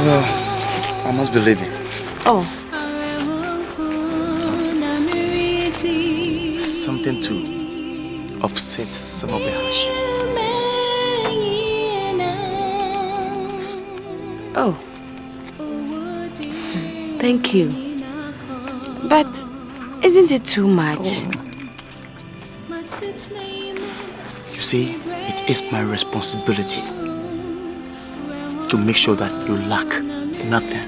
Well, I must be leaving. Oh. Something to offset some of the hardship. Oh. Thank you. But isn't it too much? You see, it is my responsibility to make sure that you lack nothing.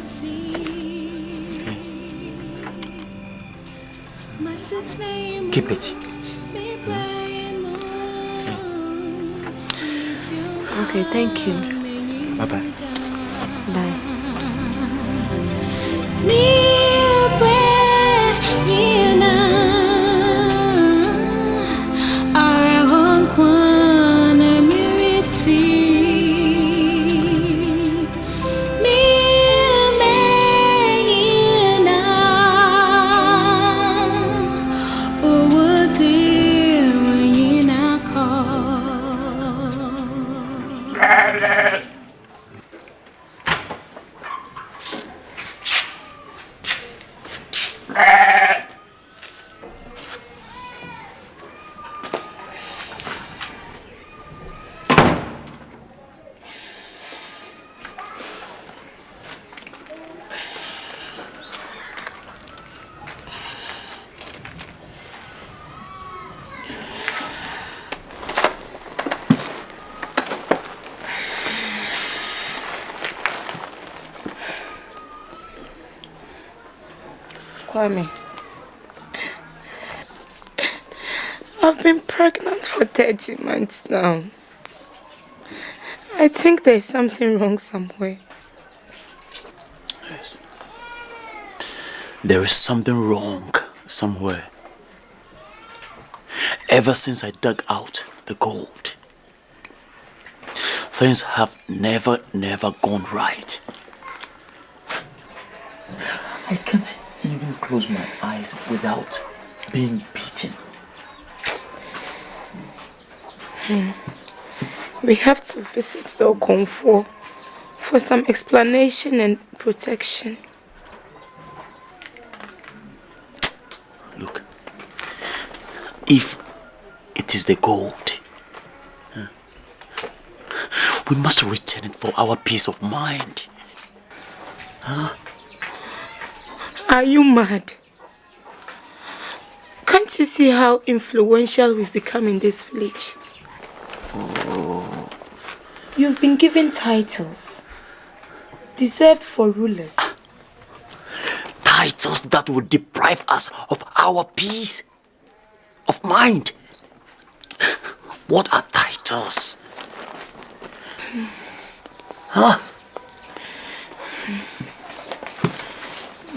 Okay? Keep it. Okay, thank you. Bye-bye. Bye. Kwame, I've been pregnant for 30 months now. I think there's something wrong somewhere. Yes. There is something wrong somewhere. Ever since I dug out the gold, things have never gone right. I can't even close my eyes without being beaten. We have to visit the Okonfo for some explanation and protection. Look, if it is the gold, we must return it for our peace of mind. Huh? Are you mad? Can't you see how influential we've become in this village? Oh. You've been given titles, deserved for rulers. Titles that would deprive us of our peace of mind. What are titles? Huh?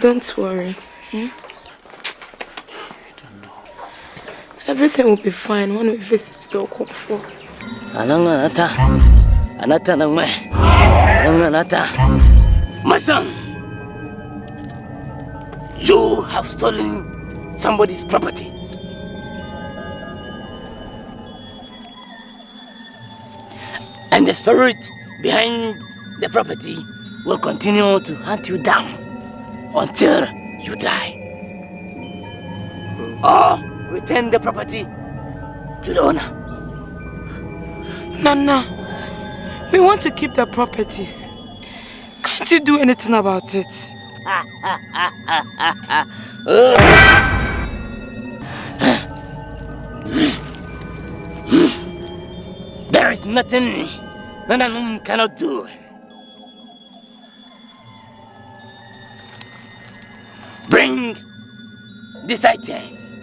Don't worry. I don't know. Everything will be fine when we visit the Okonfo. My son, You have stolen somebody's property. And the spirit behind the property will continue to hunt you down until you die. Or return the property to the owner. Nana, we want to keep the properties. Can't you do anything about it? There is nothing Nana cannot do. Bring these items,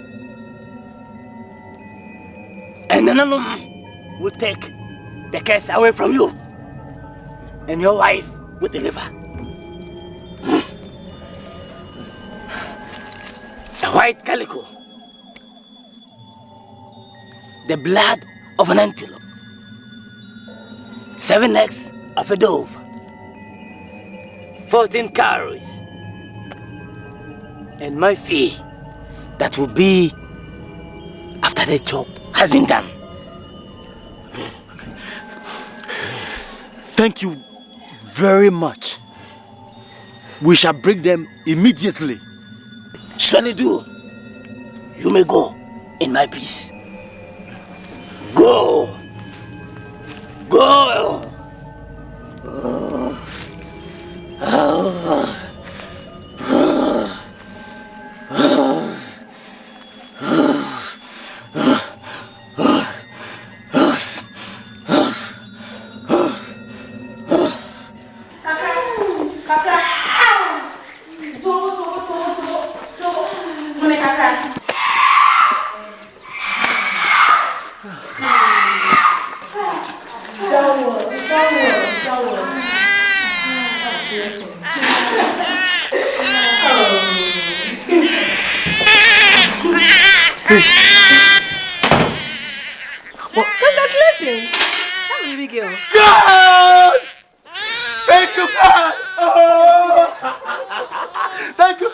and Nana will take the curse away from you, and your wife will deliver. A white calico, the blood of an antelope, 7 eggs of a dove, 14 calories, and my fee that will be after the job has been done. Thank you very much. We shall bring them immediately. Surely do. You may go in my peace. Go. Go. Congratulations! That baby girl. God! Thank you, God! Oh! Thank you!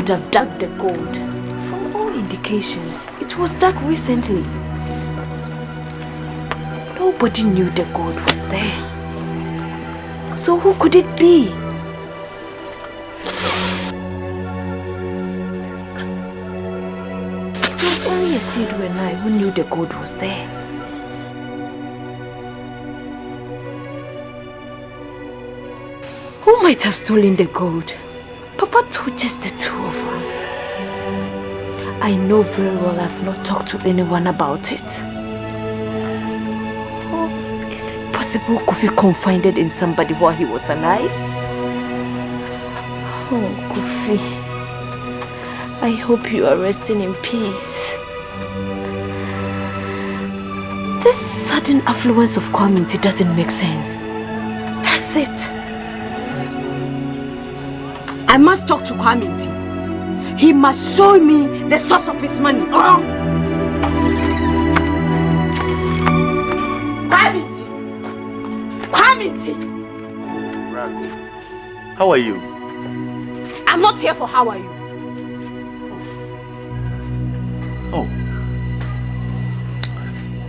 Have dug the gold. From all indications, it was dug recently. Nobody knew the gold was there. So who could it be? It was only Asidu and I who knew the gold was there. Who might have stolen the gold? Papa told just the two of us. I know very well I've not talked to anyone about it. Or is it possible Kofi confided in somebody while he was alive? Oh, Kofi. I hope you are resting in peace. This sudden affluence of community doesn't make sense. That's it. I must talk to Kwaminti. He must show me the source of his money. Kwaminti! Kwaminti! How are you? I'm not here for how are you. Oh.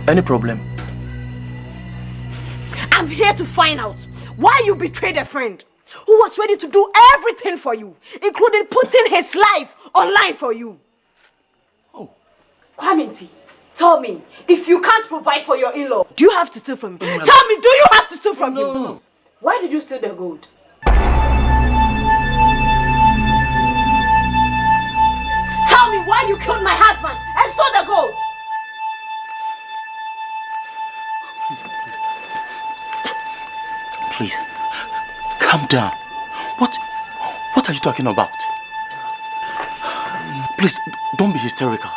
Any problem? I'm here to find out why you betrayed a friend who was ready to do everything for you, including putting his life online for you. Oh. Kwaminti, tell me, if you can't provide for your in-law, do you have to steal from him? Tell me, do you have to steal from him? No. Why did you steal the gold? Tell me why you killed my husband and stole the gold. Please, calm down. What are you talking about? Please, don't be hysterical.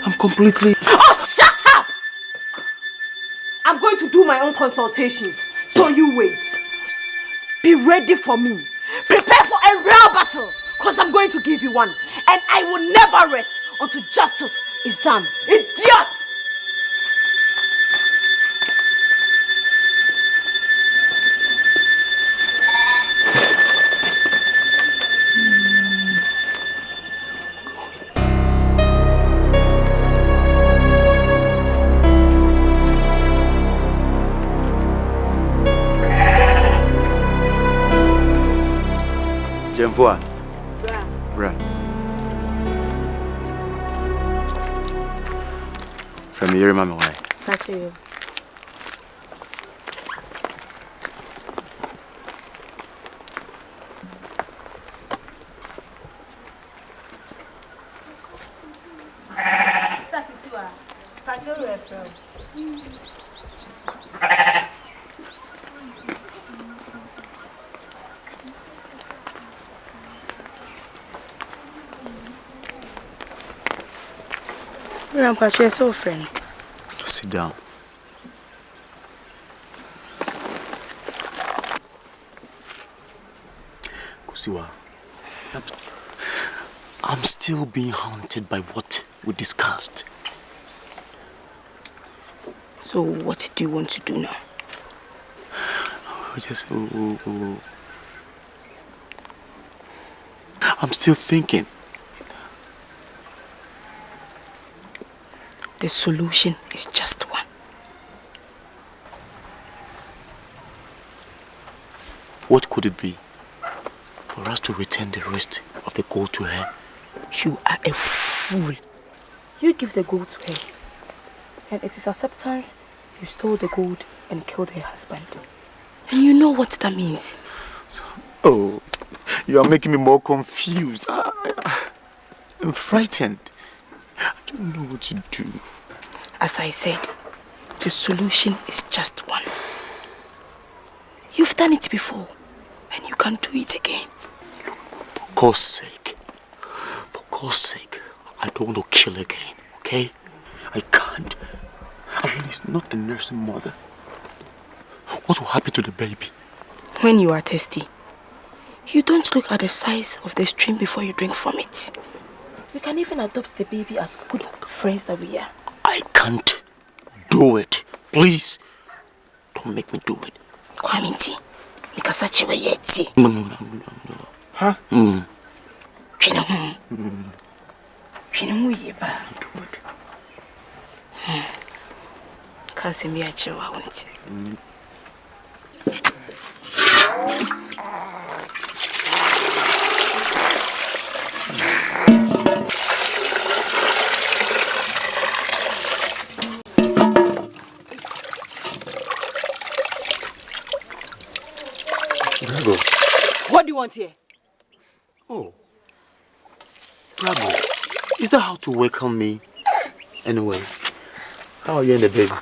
I'm completely... Oh, shut up! I'm going to do my own consultations, so you wait. Be ready for me. Prepare for a real battle, because I'm going to give you one. And I will never rest until justice is done. Idiot! Jenfua. Bra. From here, Mama, why? That's you. Grandpa, you're so friend. Just sit down. Kusiwa, I'm still being haunted by what we discussed. So what do you want to do now? I'm still thinking. The solution is just one. What could it be? For us to return the rest of the gold to her? You are a fool. You give the gold to her. And it is acceptance you stole the gold and killed her husband. And you know what that means. Oh, you are making me more confused. I'm frightened. I don't know what to do. As I said, the solution is just one. You've done it before, and you can't do it again. For God's sake, I don't want to kill again, okay? I can't. At least not a nursing mother. What will happen to the baby? When you are thirsty, you don't look at the size of the stream before you drink from it. We can even adopt the baby as good friends that we are. I can't do it. Please, don't make me do it. Kwaminti, mikasachi we yeti. No. Huh? Chinamu yeba. Kasi miache wa unti. What do you want here? Oh. Bravo. Is that how to welcome me? Anyway, How are you and the baby?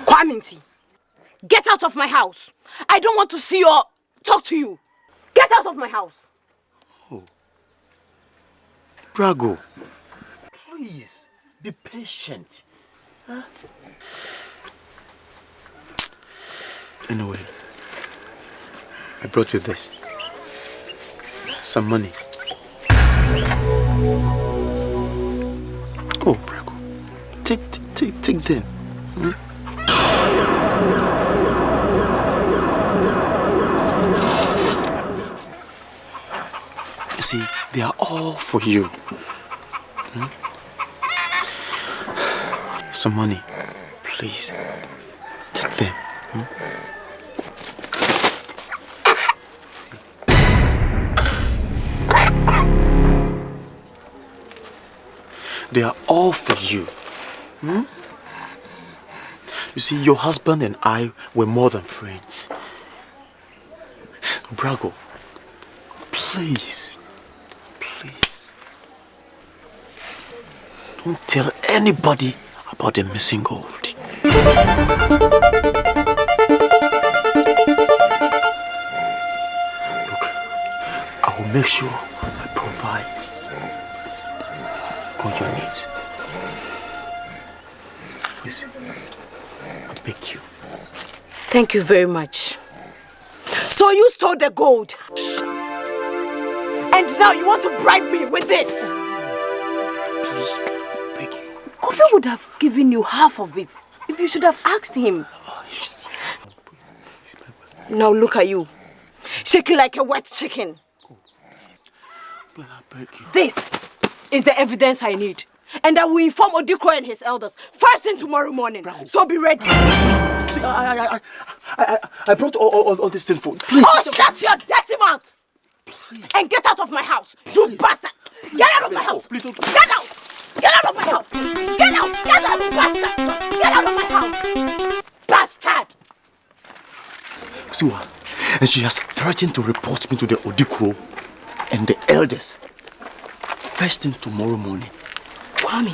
Kwaminti, get out of my house. I don't want to see or talk to you. Get out of my house. Oh. Brago, please be patient. Huh? Anyway, I brought you this. Some money. Oh, Brago, take them. Hmm? You see, they are all for you. Hmm? Some money, please. Take them. Hmm? They are all for you. Hmm? You see, your husband and I were more than friends. Brago, please, please, don't tell anybody about the missing gold. Look, I will make sure I provide all your needs. Please, I beg you. Thank you very much. So you stole the gold. And now you want to bribe me with this. Please, begging. Kofi would have given you half of it if you should have asked him. Now look at you, shaking like a wet chicken. This is the evidence I need. And I will inform Odiko and his elders first thing tomorrow morning. So be ready. See, I brought all this thing for. Please. Oh, shut your dirty mouth! Please. And get out of my house, you bastard! Get out of my house! Please don't. Get out! Get out of my house! Get out! Get out, bastard! Get out of my house! Bastard! Siwa, and she has threatened to report me to the Odiko and the elders first thing tomorrow morning. Kwame,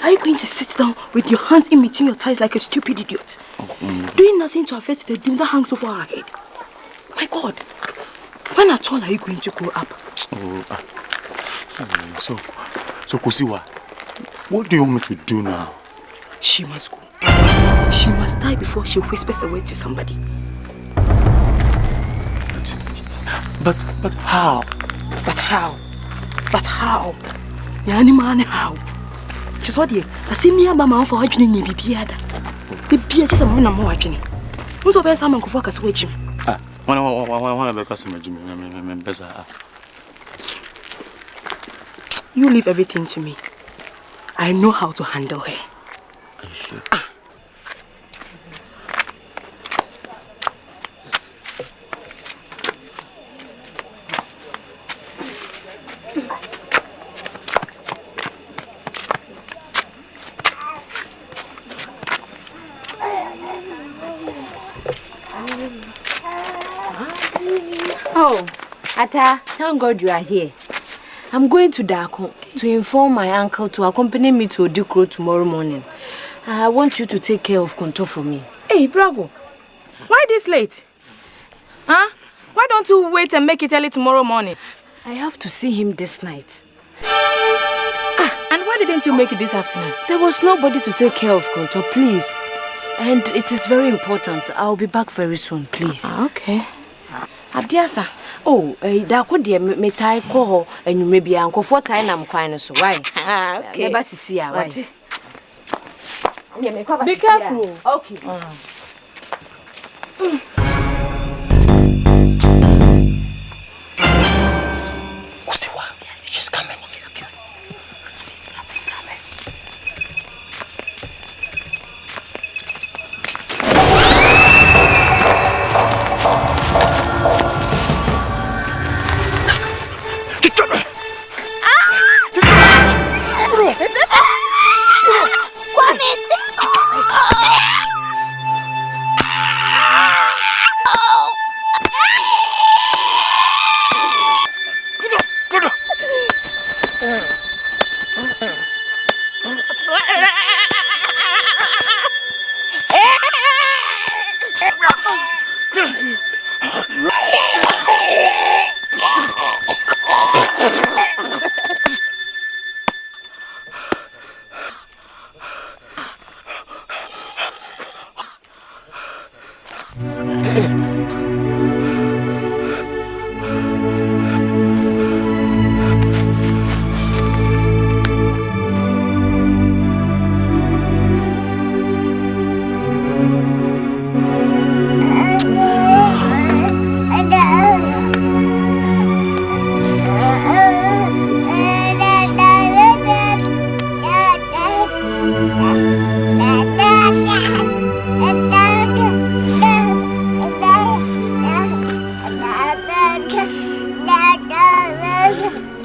are you going to sit down with your hands in between your thighs like a stupid idiot? Doing nothing to affect the doom that hangs over our head. My God, when at all are you going to grow up? So Kusiwa, what do you want me to do now? She must go. She must die before she whispers a word to somebody. But how? But how? But how? Yani man how? Just what you? I see me and Mama for watching you be piada. The beer is a man I'm watching. Who's over some uncle focus with him? One because you leave everything to me. I know how to handle her. Are you sure? Oh, Ata, thank God you are here. I'm going to Dako to inform my uncle to accompany me to Odikro tomorrow morning. I want you to take care of Konto for me. Hey, Brago, why this late? Huh? Why don't you wait and make it early tomorrow morning? I have to see him this night. And why didn't you make it this afternoon? There was nobody to take care of Konto, please. And it is very important. I'll be back very soon, please. Okay. Abdiasa. Oh, Dako dear me tie call and you may be uncle for time I'm crying so why? Okay. Never see ya. Be careful. Okay. Kusiwa, she's coming.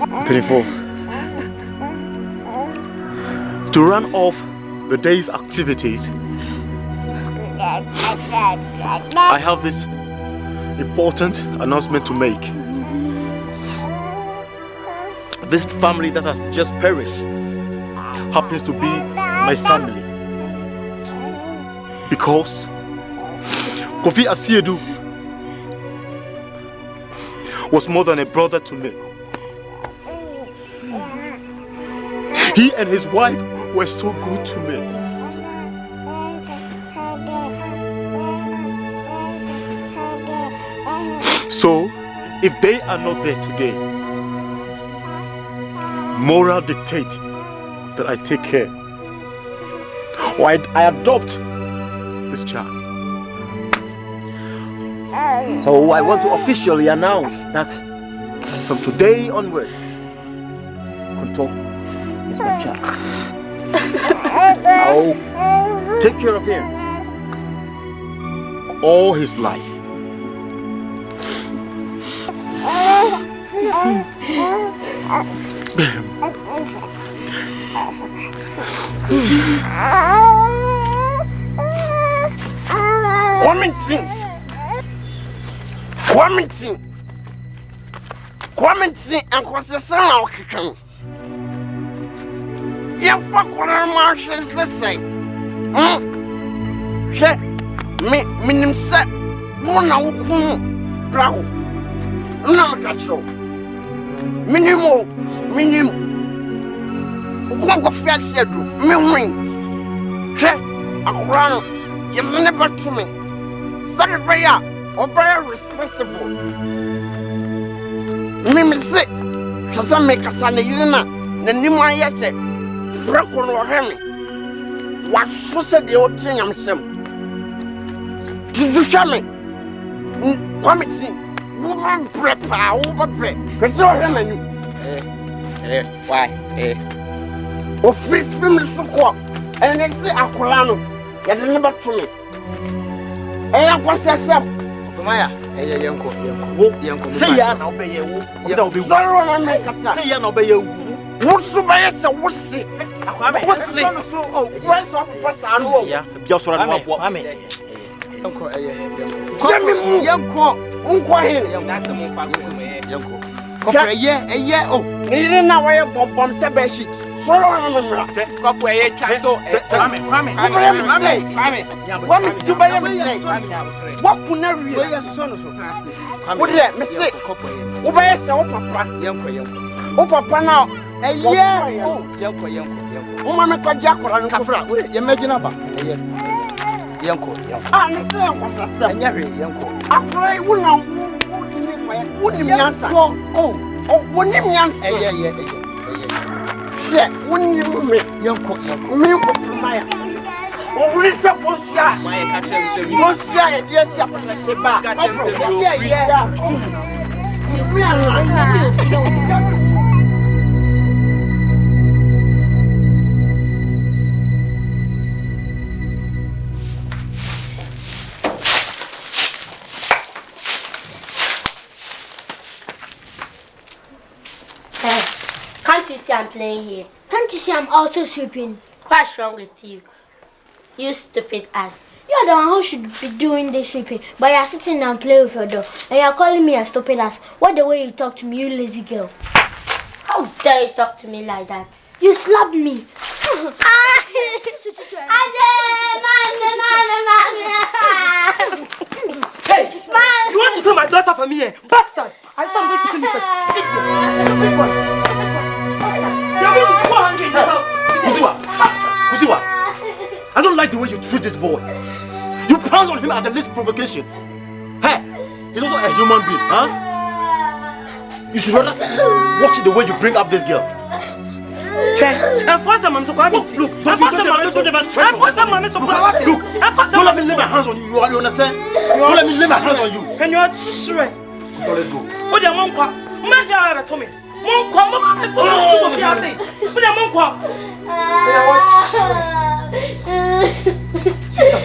24. To run off the day's activities, I have this important announcement to make. This family that has just perished happens to be my family. Because Kofi Asiedu was more than a brother to me. He and his wife were so good to me. So, if they are not there today, moral dictate that I take care or I adopt this child. So I want to officially announce that from today onwards, Kunto is my child. I'll take care of him all his life. Commenting and concession of Kikan. Your fuck what I'm marshal say. Minim set one now, Bravo. No, catch you. Minimo. Go fast, said me wing. Check a crown. You never to me. Started by ya or by responsible. Mimi sick. Shall make a son, you know, the new one yet said, Broken or Hemi. What so said the old thing I'm saying? Did you show me? Committee, over bread. It's all him and why? Oh, free film so quick. And next day, Aquilano, get the number to me. And I was a sum. Maya, Yanko, say ya now, obey you. Say ya now, obey you. What's the bias? What's see? What's see? What's up? What's on? Just what I mean. Yanko, that's the Yanko. Oh, you didn't know where bomb said shit. So long, what could never be a son of what did I say? Oh, Papa, now a year. Oh, Mamma Jack or Cafra, imagine about Yanko. Ah, Yanko. I pray, wouldn't answer. Oh, wouldn't answer. Yeah, wouldn't you make Yanko? Me was my. Oh, we suppose that. My catcher is the most shy, yes, after the Sheba. We are Can't you see I'm playing here? Can't you see I'm also sleeping? What's wrong with you? You stupid ass. You're the one who should be doing this sleeping, but you're sitting and playing with your dog, and you're calling me a stupid ass. What the way you talk to me, you lazy girl? How dare you talk to me like that? You slapped me. Hey, you want to kill my daughter for me, eh? Bastard! I saw I'm going to kill you first. You're going to go hungry in this house. Kuziwa, I don't like the way you treat this boy. You pounce on him at the least provocation. Hey, he's also a human being, huh? You should rather watch the way you bring up this girl. And first time I'm so quiet. Look, don't let me lay my hands on you. You understand? Don't let me lay my hands on you. And you're sure. So let's go. Oh, the monk. Mafia to me.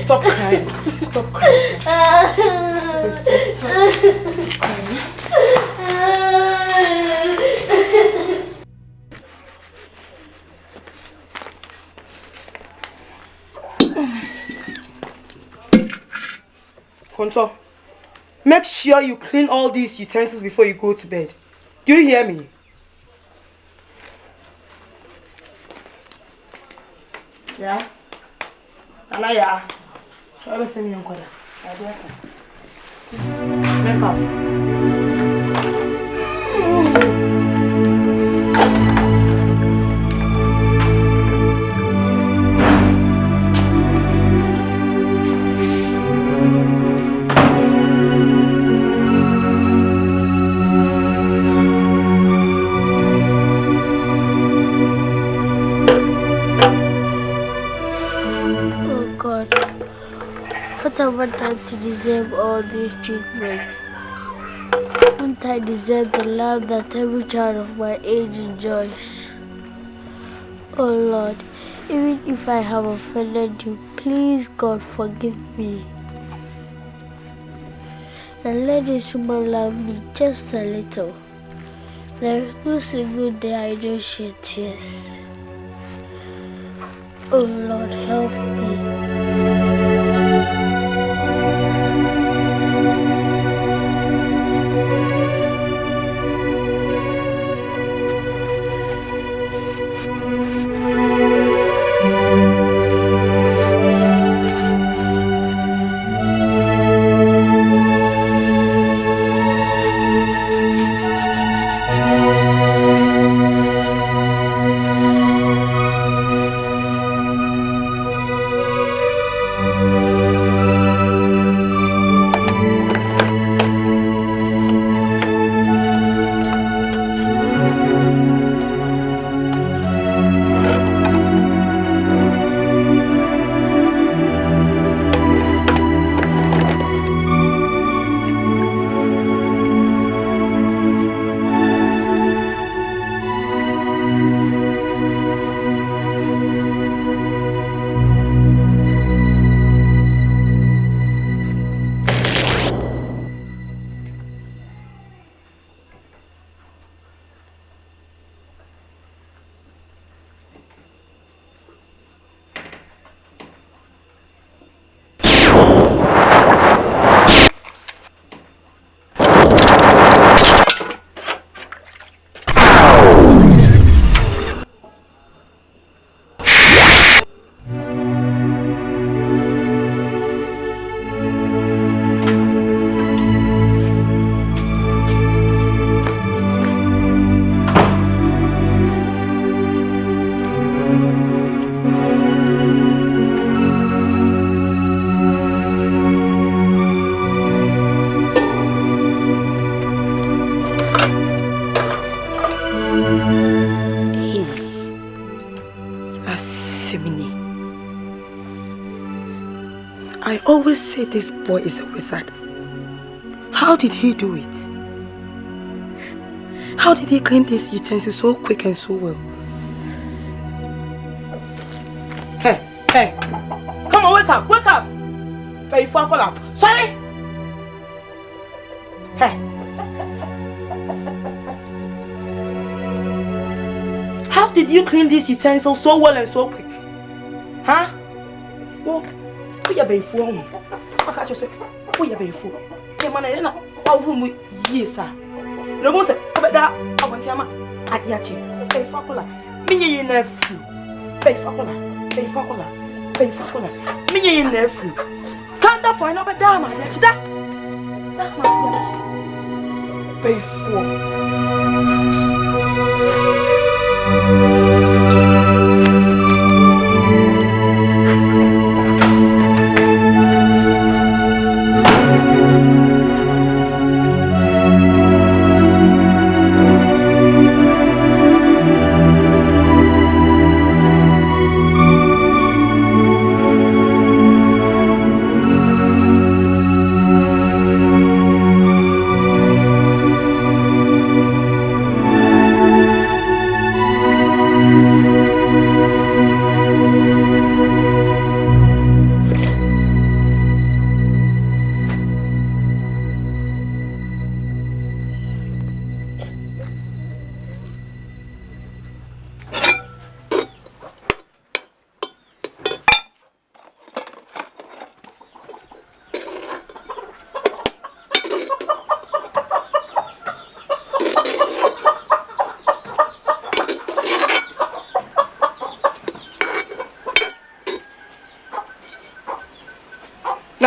Stop crying. Stop crying. Stop crying. Tonto, make sure you clean all these utensils before you go to bed. Do you hear me? Yeah? Alaya. So I will send you on Koda. I dare Oh God, what have I done to deserve all these treatments? Don't I deserve the love that every child of my age enjoys? Oh Lord, even if I have offended you, please God forgive me. And let this woman love me just a little. There is no single day I don't shed tears. Oh Lord, help me. I always say this boy is a wizard. How did he do it? How did he clean this utensil so quick and so well? Hey! Come on, wake up! Wake up! Pay for a sorry! Hey! How did you clean this utensil so well and so quick? Huh? Well, we are being fool. So I just say, we are being fool. Yeah, man, our room yes, sir. No one said, but that I want Yama at Yachi. Pay for cola. Mini nephew. Pay for cola. Pay for cola. Pay for cola. Mini nephew. Can't that find out a dama? Yachi that. That man Yachi. Pay for.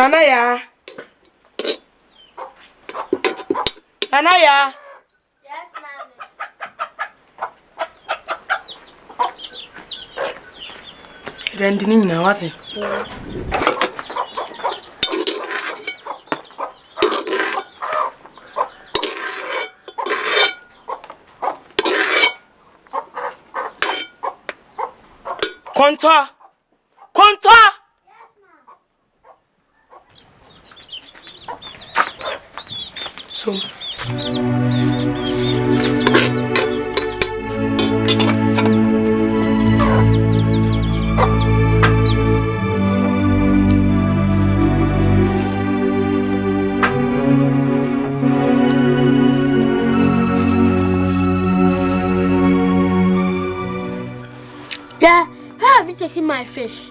Anaya. Anaya. Yes, mommy. Rending now, what's it? Contour! Contour! So. Yeah, how have you taken my fish?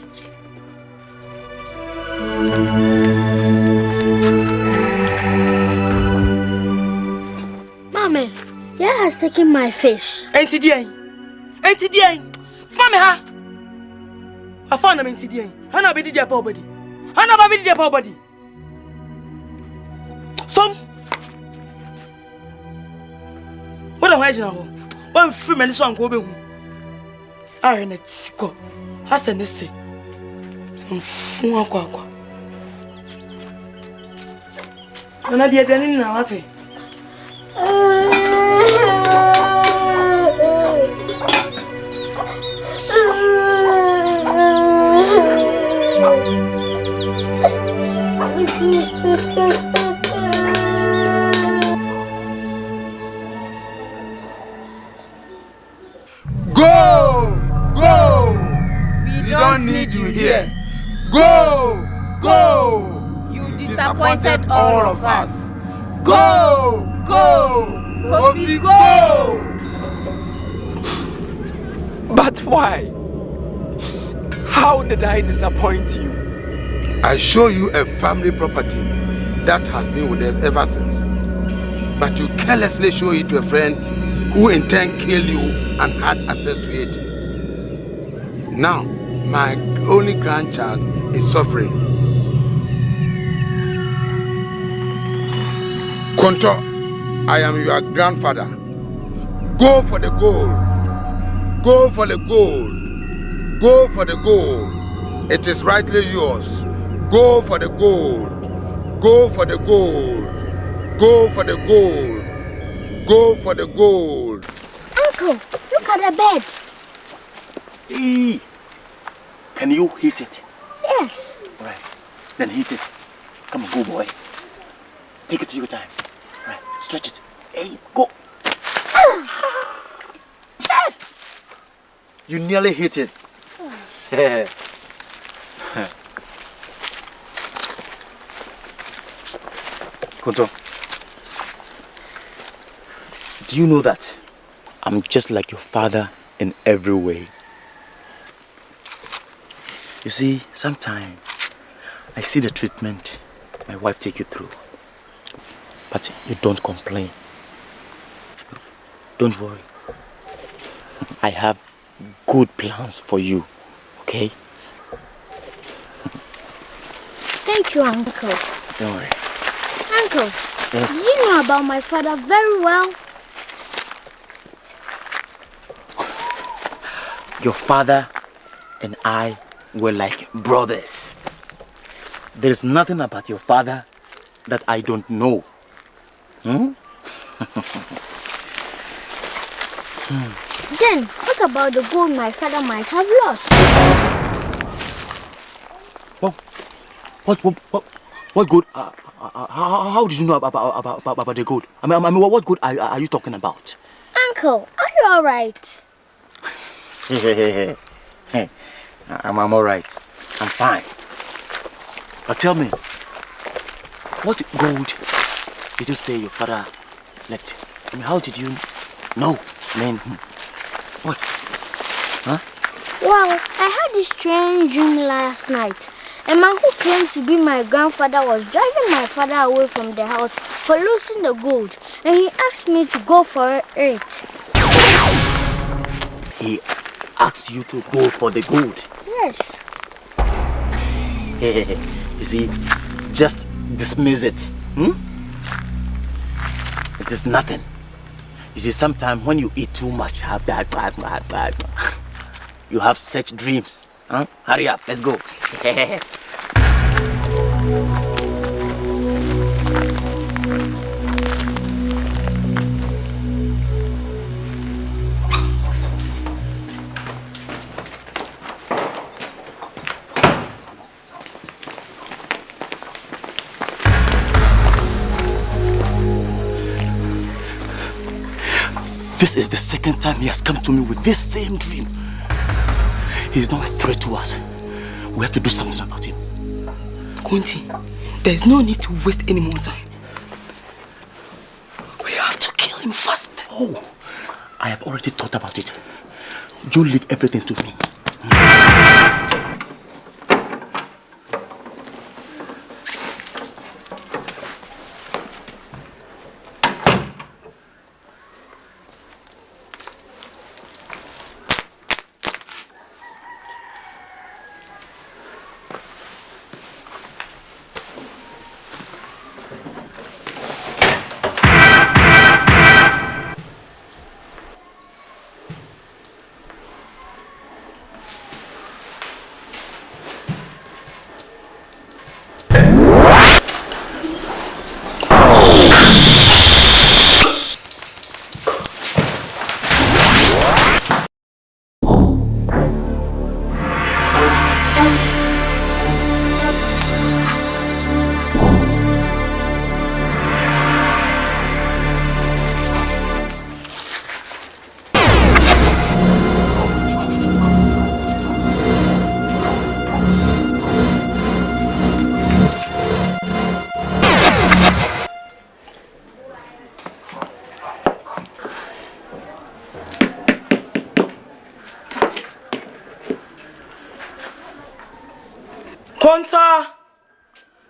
Mommy, yeah has taken my fish. Auntie Diane. Fammy ha. I found him Auntie Diane. Hana be their poor body. Hana be their poor body. Some. What am I now? One free man is on go be. I in it siko. Has an essay. Some fun aqua. Nana be a in now, what? Go! Go! We don't need you here. Go! Go! You disappointed all of us. Go! Go! Kofi, go! But why? How did I disappoint you? I show you a family property that has been with us ever since. But you carelessly show it to a friend who in turn killed you and had access to it. Now, my only grandchild is suffering. Konto, I am your grandfather. Go for the gold. Go for the gold. Go for the gold. It is rightly yours. Go for the gold. Go for the gold. Go for the gold. Go for the gold. Uncle, look at the bed. Hey, can you hit it? Yes. Right, then hit it. Come on, go boy. Take it to your time. Right, stretch it. Hey, go. You nearly hit it. Konto, do you know that I'm just like your father in every way? You see, sometimes I see the treatment my wife take you through, but you don't complain. Don't worry. I have good plans for you, okay? Thank you, Uncle. Don't worry. Uncle, Yes? you know about my father very well. Your father and I were like brothers. There is nothing about your father that I don't know. Then, what about the gold my father might have lost? What good? How did you know about the gold? I mean, what good are you talking about? Uncle, are you alright? I'm alright. I'm fine. But tell me, what gold did you say your father left? I mean, how did you know? I mean, what? Huh? Well, I had this strange dream last night. A man who claimed to be my grandfather was driving my father away from the house for losing the gold, and he asked me to go for it. He asked you to go for the gold. Yes. You see, just dismiss it. It is nothing. You see, sometimes when you eat too much, you have such dreams. Huh? Hurry up, let's go. This is the second time he has come to me with this same dream. He's not a threat to us. We have to do something about him. Kunti, there's no need to waste any more time. We have to kill him fast. Oh, I have already thought about it. You leave everything to me.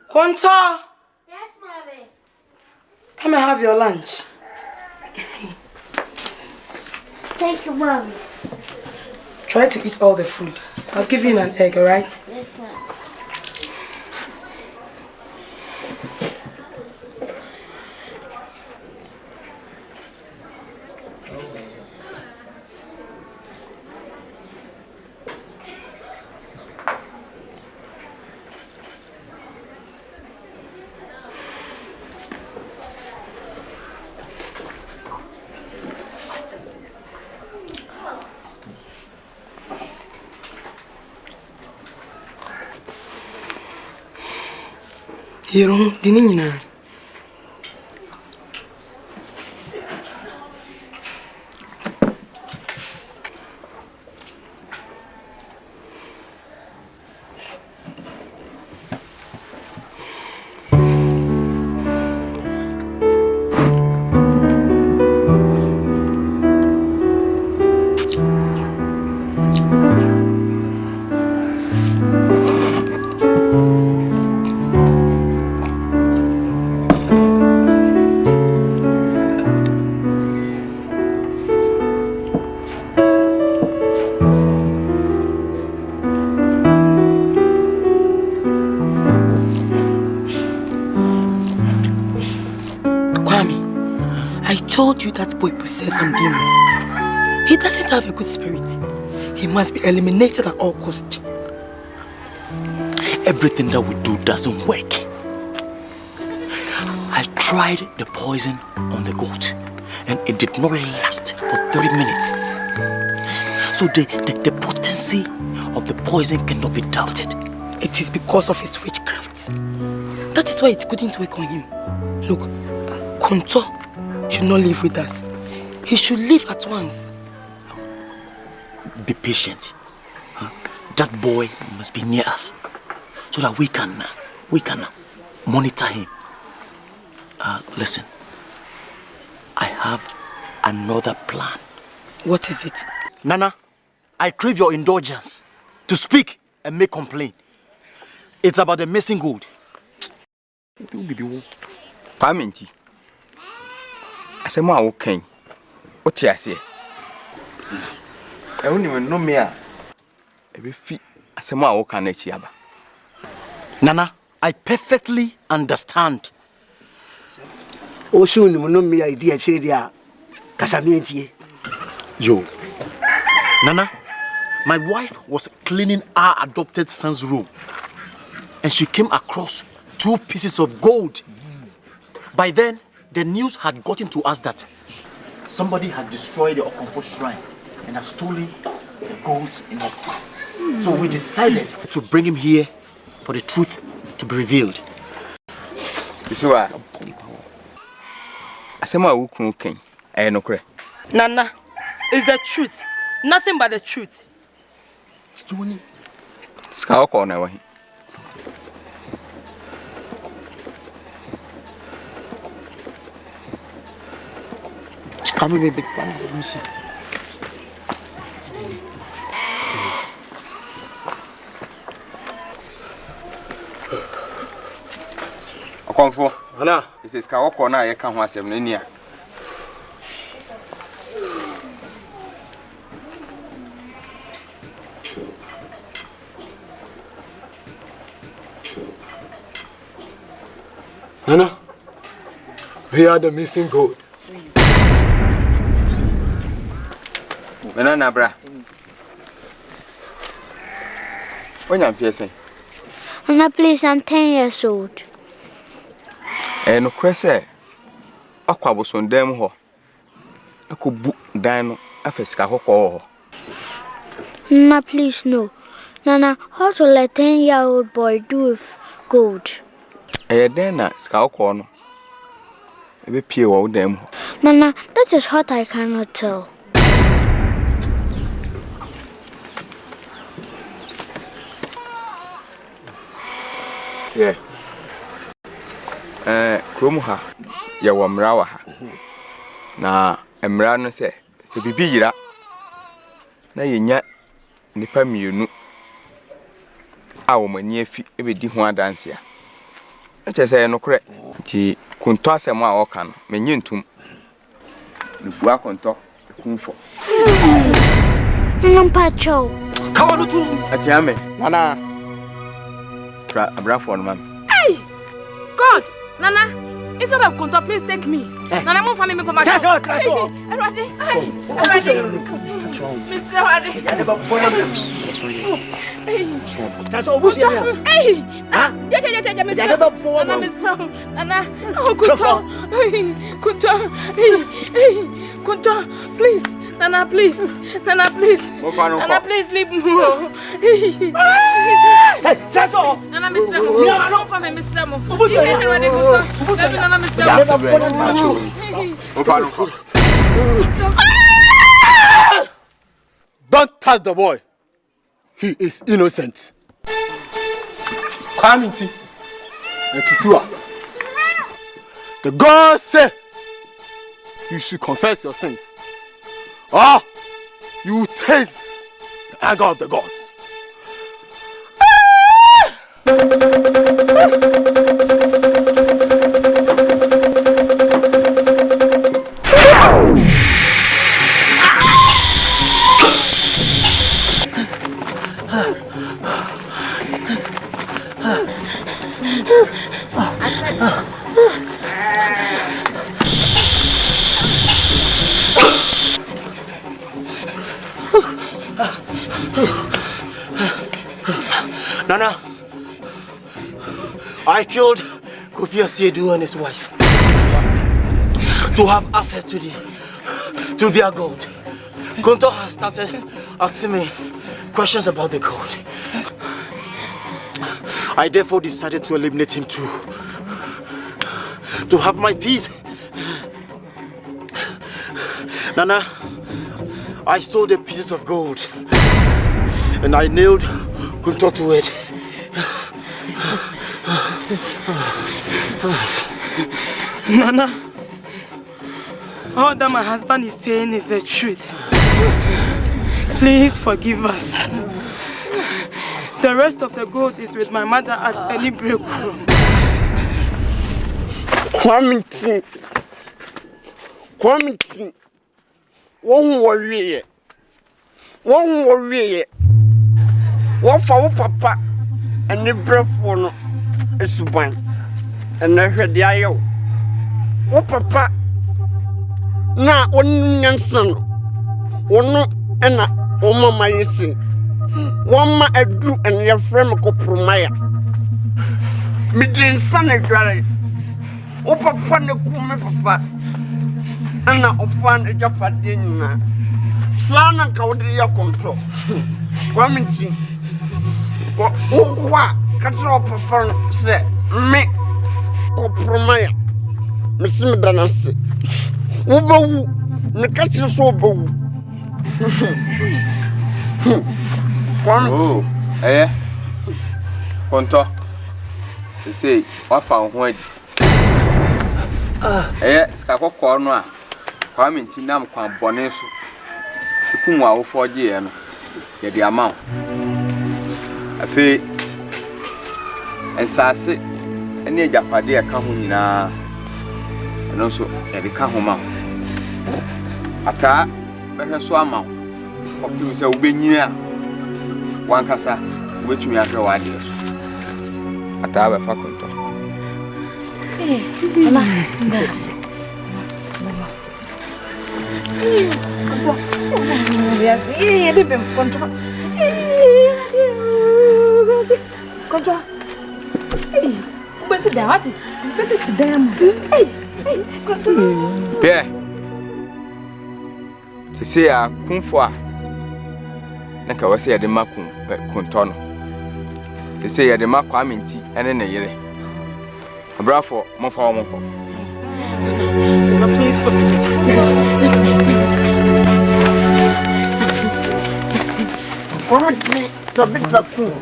Konta! Yes, mommy. Come and have your lunch. Thank you, mommy. Try to eat all the food. I'll give you an egg, alright? Yes, ma'am. Yerong, dinin na. You that boy possesses some demons. He doesn't have a good spirit. He must be eliminated at all costs. Everything that we do doesn't work. I tried the poison on the goat and it did not last for 30 minutes. So the potency of the poison cannot be doubted. It is because of his witchcraft. That is why it couldn't work on him. Look, Konto should not live with us. He should leave at once. Be patient. That boy must be near us so that we can monitor him. Listen, I have another plan. What is it? Nana, I crave your indulgence to speak and make complaint. It's about the missing gold. Pamenti. Asema wokan. Oti ase. E woni no me a e be fi asema wokan na chi aba. Nana, I perfectly understand. Also, no me idea, Casamientie. Yo, Nana, my wife was cleaning our adopted son's room and she came across 2 pieces of gold. By then, the news had gotten to us that somebody had destroyed the Okonfo shrine and had stolen the gold in it. So we decided to bring him here for the truth to be revealed. You see what? I say my okay. I no cre. Nana, it's the truth. Nothing but the truth. Ska ko na wahi. Come here, big man. Let me see. Okonfo. Ana, ese ska ko na ye ka ho asem no nia. Nana, we are the missing gold. Nana bra. When I'm facing. Nana, please, I'm 10 years old. No cresse. Akwa bosondem ho. Akobu dan no afesika kokko ho. Nana, please, no. Nana, how to let 10-year-old boy do with gold? Den na ska kokko no. Ebe pie wo dem ho. Nana, that is what I cannot tell. Yeah. Krom ha ya wo mra wa ha. Na mra no se bibi yira. Na yenya nipa mienu a wo mani afi ebedi ho adanse a. Eche se no kre ti kunto asem a wo kan menye ntum. Nufu akonto kunfo. Nampacho. Kawo tu. Atiame. Nana. Fra abrafo no mam. Hey! God, Nana, instead of Kunto, please take me. Nana, move for me, Papa. Traso. Kunto, please. Nana, please. Nana, please. Nana, please leave me. Hey, Traso. Nana, Mr. Move for me, Mr. Don't touch the boy. He is innocent. Kwaminti and Kisiwa. The God said you should confess your sins. Or you will taste the anger of the gods. Nana, I killed Kofi Asiedu and his wife to have access to their gold. Kunto has started asking me questions about the gold. I therefore decided to eliminate him too, to have my peace. Nana, I stole the pieces of gold and I nailed Kunto to it. Nana, all that my husband is saying is the truth. Please forgive us. The rest of the gold is with my mother at any break room. Kwaminti. Won't worry. What for papa and the breath for no. esuban. And I heard the ayo. Oh, papa. Na on Yanson. Ono and Mama Yesi. One ma a do and your friend Copromaya. Midin son a galley. Oh, papa, no come, papa. And now offend a Japadina. Sana Caudia control. Quamity. Oh, what? Control papa say, me Copromaya. Miss Danasi. Ubu, the catch is so boo. Oh, eh? Conto. They say, what found when? Eh, Scapa Corner. Coming to Nam Quan Boneso. The Puma for year, get the amount. I feel and Sassy, and near Japadia come now, and also at the Kahoma. Ata, I have so amount. Optimus will be near one casa, which we have no ideas. Ata, a faculty. That's Control. But sit down, what? Better sit down. Hey, control. Yeah. To say a kumfwa. Naka wasi ya dema kuntono. To say ya dema kwa minti ene ne yere. Bravo, monfa wa monfa. Please want me to be the fool.